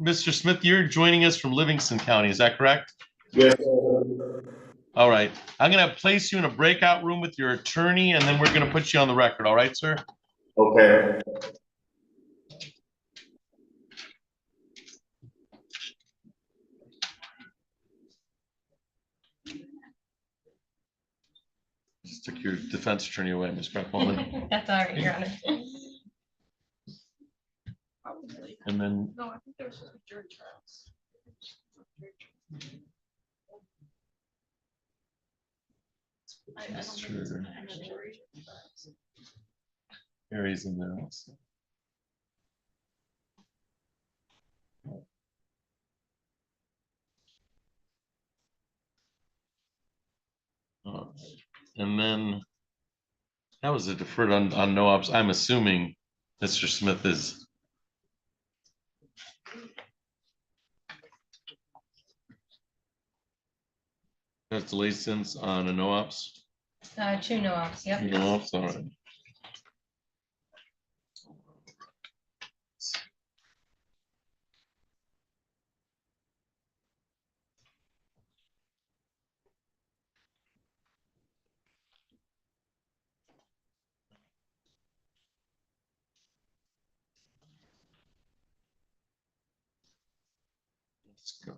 Mr. Smith, you're joining us from Livingston County, is that correct? Yes. All right, I'm gonna place you in a breakout room with your attorney, and then we're gonna put you on the record, all right, sir? Okay. Just took your defense attorney away, Ms. Crackmole. That's all right, Your Honor. And then, No, I think there was just a jury trials. I don't think it's an actual jury. Harry's in there also. And then that was a deferred on no ops. I'm assuming Mr. Smith is. That's the license on a no ops. 2 no ops, yep. No ops, all right. Let's go.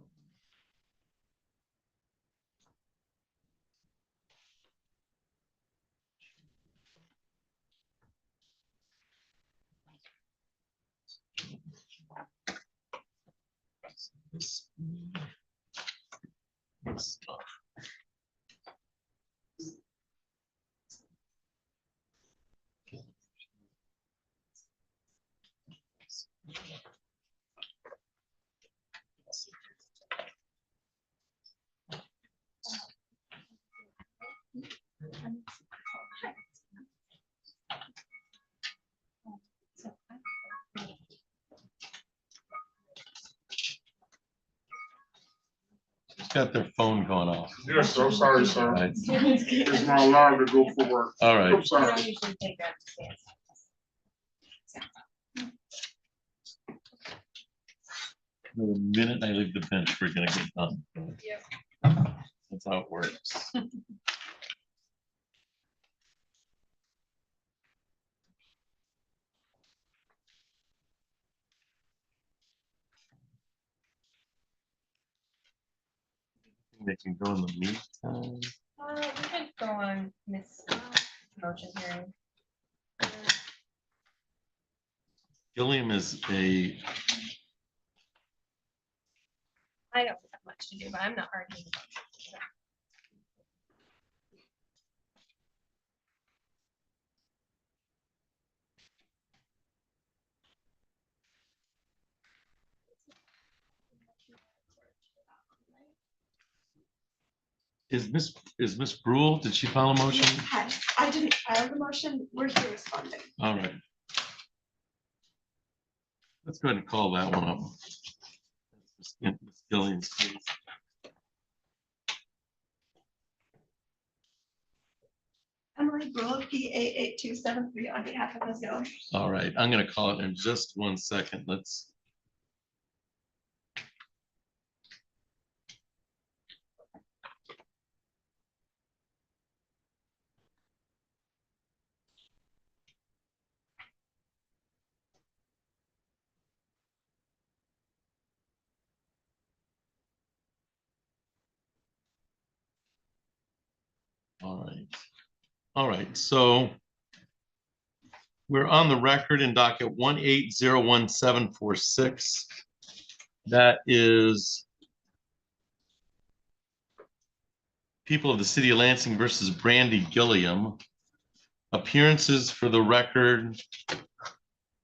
Just got their phone going off. Yes, I'm sorry, sir. Right. It's my alarm to go for work. All right. I'm sorry. The minute I leave the bench, we're gonna get done. Yep. That's how it works. They can go in the meantime. We could go on Miss motion hearing. Gilliam is a, I don't have much to do, but I'm not arguing. is Miss Brule, did she file a motion? Hi, I didn't file the motion. We're here responding. All right. Let's go ahead and call that one up. Miss Gilliam's case. Emily Brule, PA8273 on behalf of Ms. Gill. All right, I'm gonna call it in just 1 second. Let's. All right. All right, so we're on the record in docket 1801746. That is People of the City of Lansing versus Brandy Gilliam. Appearances for the record,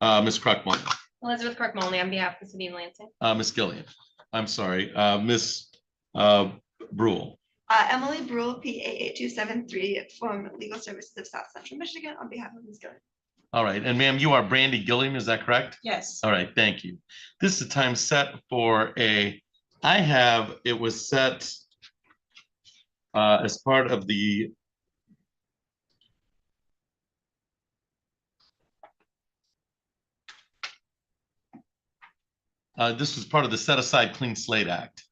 Ms. Cruckmore. Elizabeth Crook-Molney on behalf of the City of Lansing. Ms. Gilliam. I'm sorry, Ms. Brule. Emily Brule, PA8273 from Legal Services of South Central Michigan on behalf of Ms. Gill. All right, and ma'am, you are Brandy Gilliam, is that correct? Yes. All right, thank you. This is a time set for it was set as part of the This was part of the Set Aside Clean Slate Act.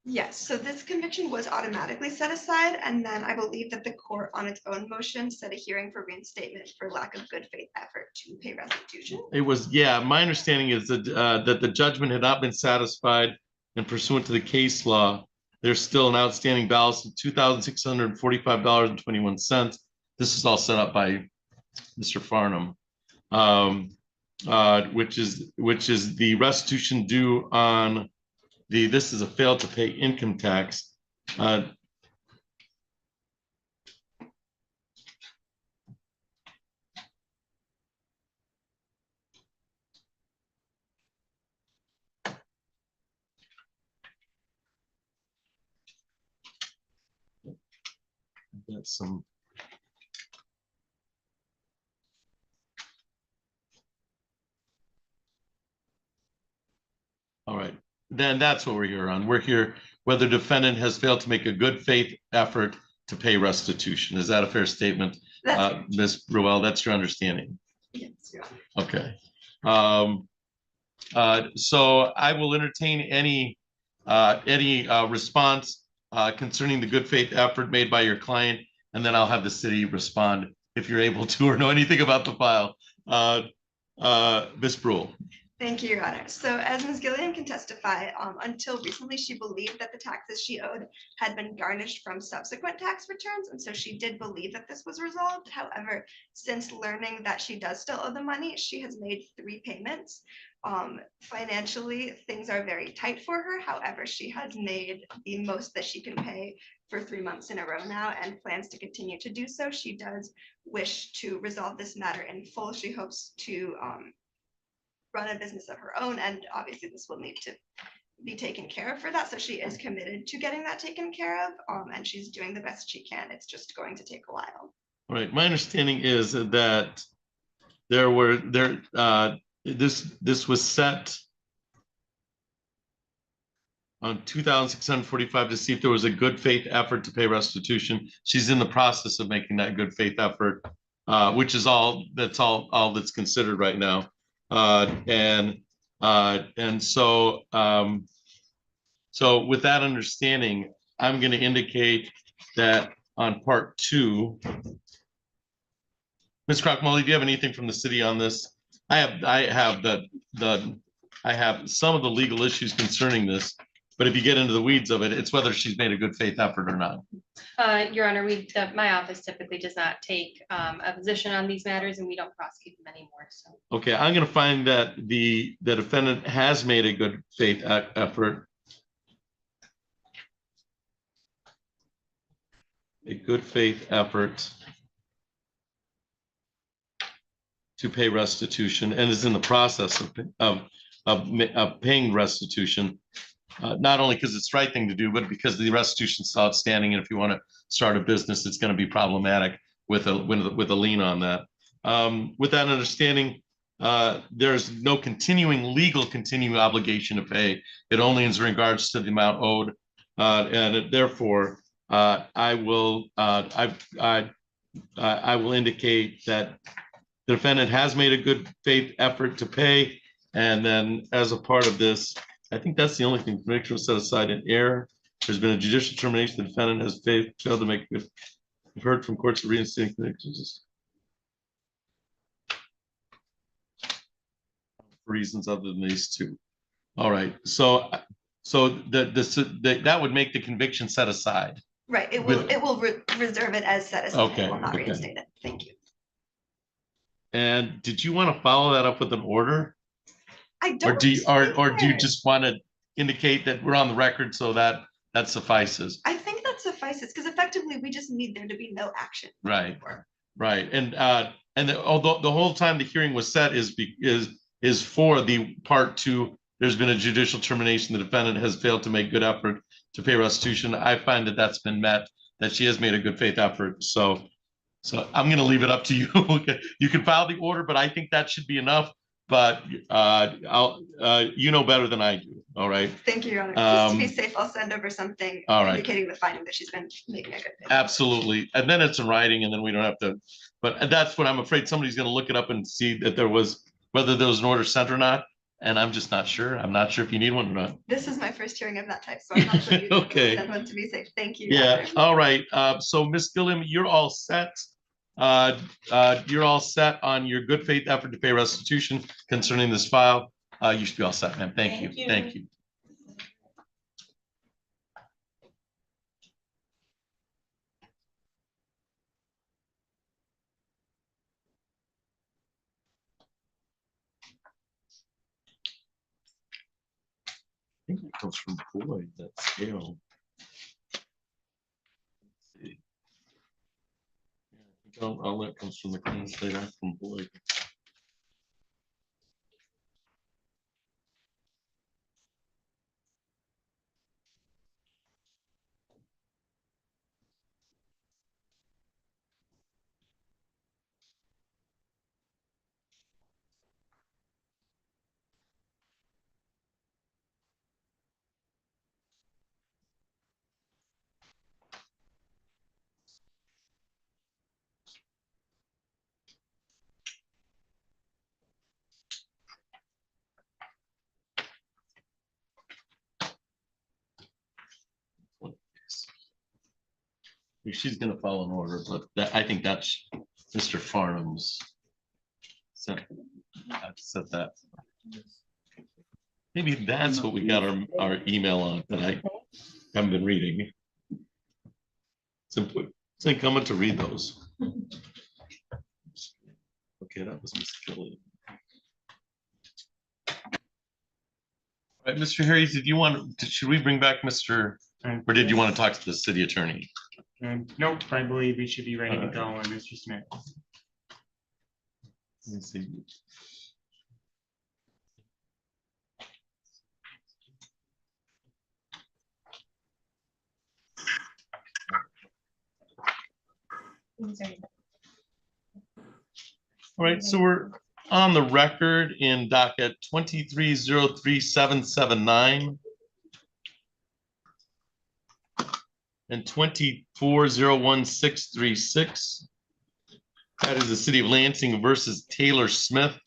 Yes, so this conviction was automatically set aside, and then I believe that the court on its own motion set a hearing for reinstatement for lack of good faith effort to pay restitution. It was, yeah, my understanding is that that the judgment had not been satisfied, and pursuant to the case law, there's still an outstanding balance of $2,645.21. This is all set up by Mr. Farnham, which is the restitution due on this is a fail to pay income tax. That's some. All right, then that's what we're here on. We're here whether defendant has failed to make a good faith effort to pay restitution. Is that a fair statement, Ms. Ruel? That's your understanding? Yes. Okay. So I will entertain any response concerning the good faith effort made by your client, and then I'll have the city respond if you're able to or know anything about the file. Ms. Brule. Thank you, Your Honor. So as Ms. Gillian can testify, until recently, she believed that the taxes she owed had been garnished from subsequent tax returns. And so she did believe that this was resolved. However, since learning that she does still owe the money, she has made 3 payments. Financially, things are very tight for her. However, she has made the most that she can pay for 3 months in a row now and plans to continue to do so. She does wish to resolve this matter in full. She hopes to run a business of her own, and obviously this will need to be taken care of for that. So she is committed to getting that taken care of, and she's doing the best she can. It's just going to take a while. All right, my understanding is that this was set on 2,645 to see if there was a good faith effort to pay restitution. She's in the process of making that good faith effort, which is all that's considered right now. And so with that understanding, I'm going to indicate that on part 2, Ms. Crockmolly, do you have anything from the city on this? I have some of the legal issues concerning this, but if you get into the weeds of it, it's whether she's made a good faith effort or not. Your Honor, my office typically does not take a position on these matters, and we don't prosecute them anymore. So. Okay, I'm going to find that the defendant has made a good faith effort. A good faith effort to pay restitution and is in the process of paying restitution. Not only because it's the right thing to do, but because the restitution is outstanding, and if you want to start a business, it's going to be problematic with a lien on that. With that understanding, there's no continuing obligation to pay. It only is in regards to the amount owed, and therefore I will indicate that the defendant has made a good faith effort to pay, and then as a part of this, I think that's the only thing. Conviction was set aside in error. There's been a judicial determination. The defendant has failed to make good. We've heard from courts of reinstating convictions for reasons other than these 2. All right. So that would make the conviction set aside. Right. It will reserve it as set aside. Okay. It will not reinstate it. Thank you. And did you want to follow that up with an order? I don't. Or do you just want to indicate that we're on the record so that suffices? I think that suffices because effectively we just need there to be no action. Right. And although the whole time the hearing was set is for the part 2. There's been a judicial termination. The defendant has failed to make good effort to pay restitution. I find that that's been met. That she has made a good faith effort. So I'm going to leave it up to you. You can file the order, but I think that should be enough. But you know better than I do. All right. Thank you, Your Honor. Just to be safe, I'll send over something indicating the finding that she's been making a good faith. Absolutely. And then it's in writing, and then we don't have to. But that's what I'm afraid somebody's going to look it up and see that whether there was an order sent or not. and I'm just not sure. I'm not sure if you need one or not. This is my first hearing of that type, so I'm not sure you Okay. said one to be safe. Thank you. Yeah, all right. So Ms. Gilliam, you're all set. You're all set on your good faith effort to pay restitution concerning this file. You should be all set, ma'am. Thank you. Thank you. I think it comes from Boyd, that scale. Let's see. Yeah, all that comes from the clean slate act from Boyd. She's gonna follow an order, but I think that's Mr. Farnham's. Set that. Maybe that's what we got our email on that I haven't been reading. It's incumbent to read those. Okay, that was Mr. Gilliam. All right, Mr. Harris, should we bring back Mr. or did you want to talk to the city attorney? Nope, I believe we should be ready to go on Mr. Smith. Let me see. All right, so we're on the record in docket 23033779 and 24016636. That is the city of Lansing versus Taylor Smith.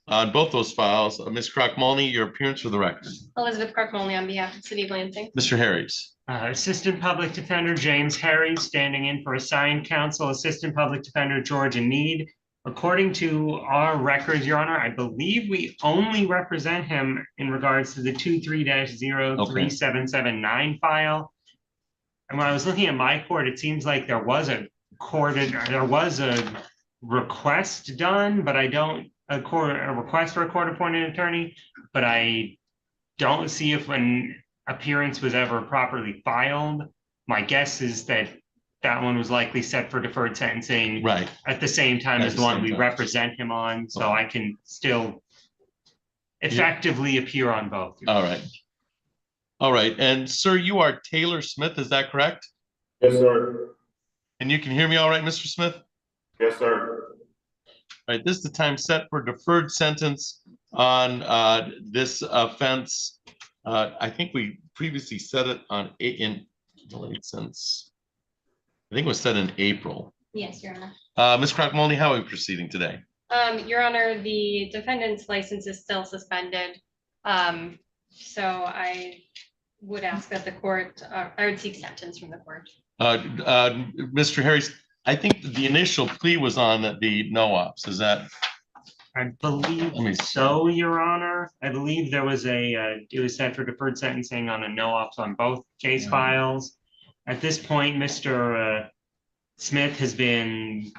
On both those files, Ms. Crock-Mulney, your appearance for the record. Elizabeth Crock-Mulney on behalf of the city of Lansing. Mr. Harris. Assistant Public Defender James Harry, standing in for assigned counsel, Assistant Public Defender Georgia Need. According to our records, Your Honor, I believe we only represent him in regards to the 23-03779 file. And when I was looking at my court, it seems like there was a request done, but I don't a request for a court-appointed attorney, but I don't see if an appearance was ever properly filed. My guess is that that one was likely set for deferred sentencing right at the same time as the one we represent him on, so I can still effectively appear on both. All right. All right. And sir, you are Taylor Smith, is that correct? Yes, sir. And you can hear me all right, Mr. Smith? Yes, sir. All right, this is the time set for deferred sentence on this offense. I think we previously set it on in delayed since I think it was set in April. Yes, Your Honor. Ms. Crock-Mulney, how are we proceeding today? Your Honor, the defendant's license is still suspended. So I would ask that the court, I would seek sentence from the court. Mr. Harris, I think the initial plea was on the no-ops. Is that? I believe so, Your Honor. I believe there was it was set for deferred sentencing on a no-ops on both case files. At this point, Mr. Smith has been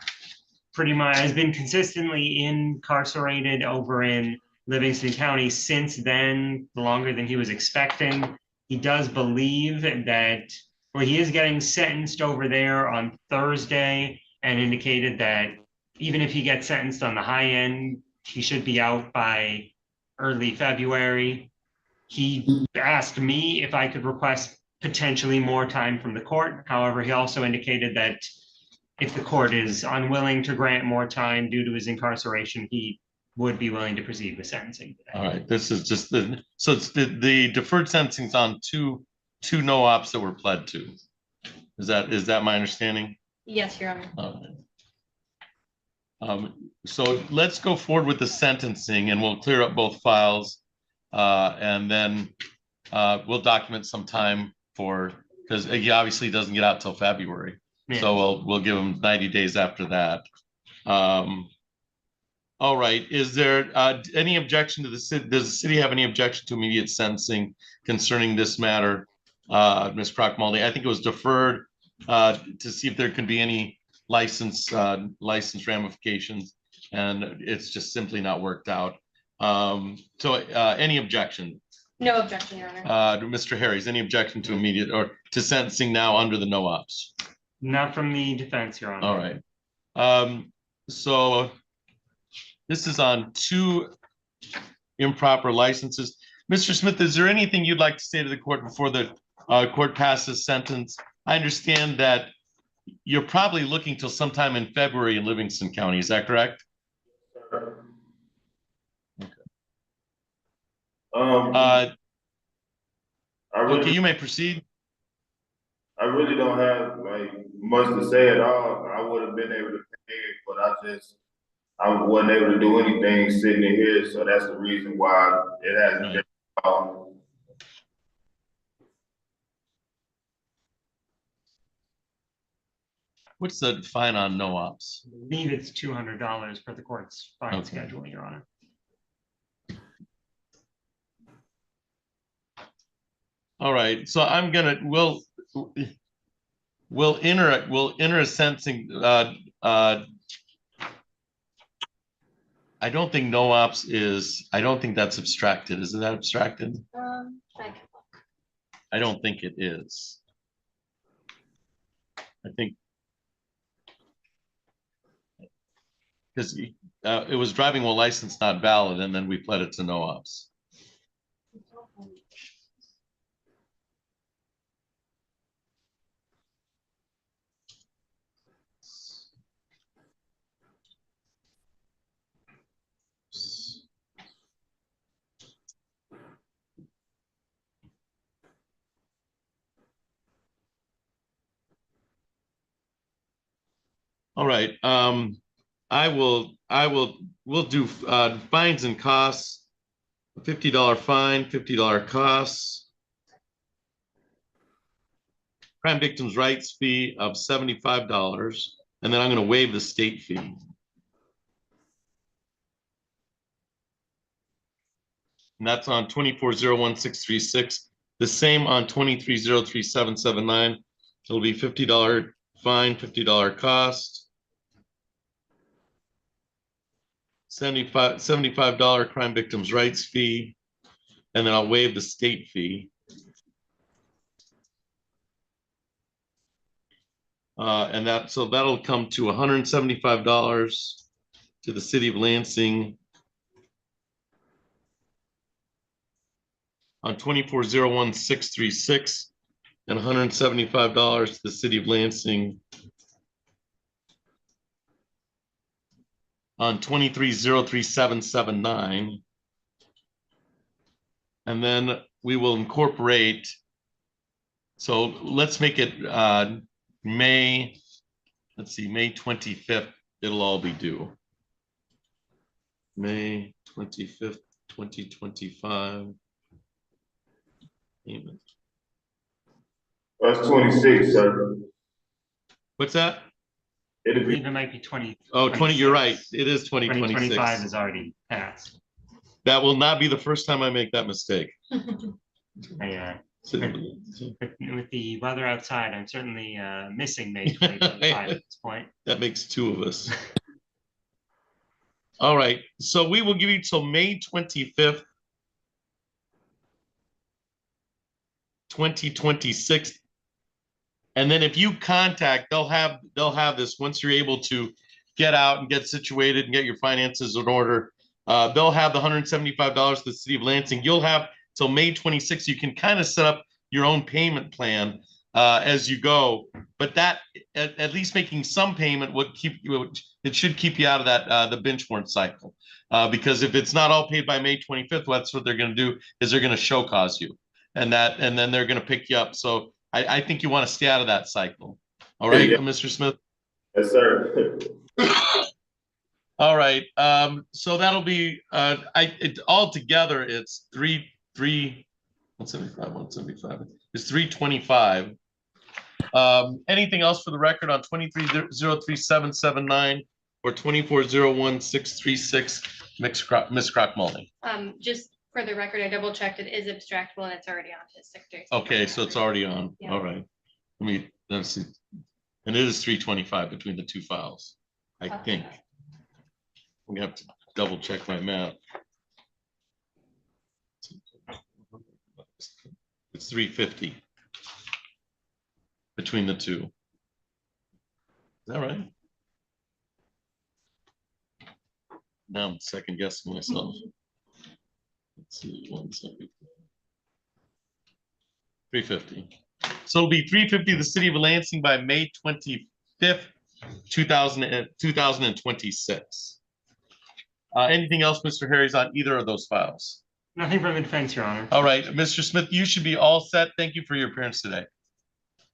consistently incarcerated over in Livingston County since then, longer than he was expecting. He does believe that, well, he is getting sentenced over there on Thursday and indicated that even if he gets sentenced on the high end, he should be out by early February. He asked me if I could request potentially more time from the court. However, he also indicated that if the court is unwilling to grant more time due to his incarceration, he would be willing to proceed with sentencing. All right, this is just so it's the deferred sentencing is on two no-ops that were pled to. Is that my understanding? Yes, Your Honor. So let's go forward with the sentencing and we'll clear up both files. And then we'll document some time because he obviously doesn't get out till February. Yeah. So we'll give him 90 days after that. All right, is there any objection to the city? Does the city have any objection to immediate sentencing concerning this matter? Ms. Crockmulty, I think it was deferred to see if there could be any license ramifications, and it's just simply not worked out. So any objection? No objection, Your Honor. Mr. Harries, any objection to immediate or to sentencing now under the no ops? Not from the defense, Your Honor. All right. So this is on 2 improper licenses. Mr. Smith, is there anything you'd like to say to the court before the court passes sentence? I understand that you're probably looking till sometime in February in Livingston County. Is that correct? Okay, you may proceed. I really don't have like much to say at all. I would have been able to pay it, but I wasn't able to do anything sitting in here, so that's the reason why it hasn't been. What's the fine on no ops? I believe it's $200 per the court's fine schedule, Your Honor. All right, so we'll enter a sentencing. I don't think no ops is. I don't think that's abstracted. Is that abstracted? I don't think it is. I think because it was driving while license not valid, and then we pled it to no ops. All right. We'll do fines and costs. $50 fine, $50 costs. Crime victims' rights fee of $75, and then I'm going to waive the state fee. And that's on 2401-636. The same on 2303-779. It'll be $50 fine, $50 cost. $75 crime victims' rights fee, and then I'll waive the state fee. And that'll come to $175 to the city of Lansing on 2401-636, and $175 to the city of Lansing on 2303-779. And then we will incorporate, so let's make it May 25th, it'll all be due. May 25th, 2025. Payment. That's 26, sir. What's that? I believe it might be 20. Oh, 20, you're right. It is 2026. 2025 is already passed. That will not be the first time I make that mistake. With the weather outside, I'm certainly missing May 2025 at this point. That makes 2 of us. All right, so we will give you till May 25th, 2026. And then if you contact, they'll have this once you're able to get out and get situated and get your finances in order. They'll have the $175 to the city of Lansing. You'll have till May 26th. You can kind of set up your own payment plan as you go. But that at least making some payment would it should keep you out of that the bench warrant cycle. Because if it's not all paid by May 25th, that's what they're going to do is they're going to show cause you, and then they're going to pick you up. So I think you want to stay out of that cycle. All right, Mr. Smith? Yes, sir. All right, so that'll be, altogether, it's 175, it's 325. Anything else for the record on 2303-779 or 2401-636, Ms. Crock-Mulney? Just for the record, I double checked, it is abstractable and it's already on his secretary. Okay, so it's already on, Yeah. all right. Let's see, and it is 325 between the two files, I think. We have to double check my math. It's 350 between the two. Is that right? Now I'm second guessing myself. Let's see, 170. 350. So it'll be 350 the city of Lansing by May 25th, 2026. Anything else, Mr. Harry's, on either of those files? Nothing from the defense, Your Honor. All right, Mr. Smith, you should be all set. Thank you for your appearance today.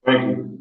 Thank you.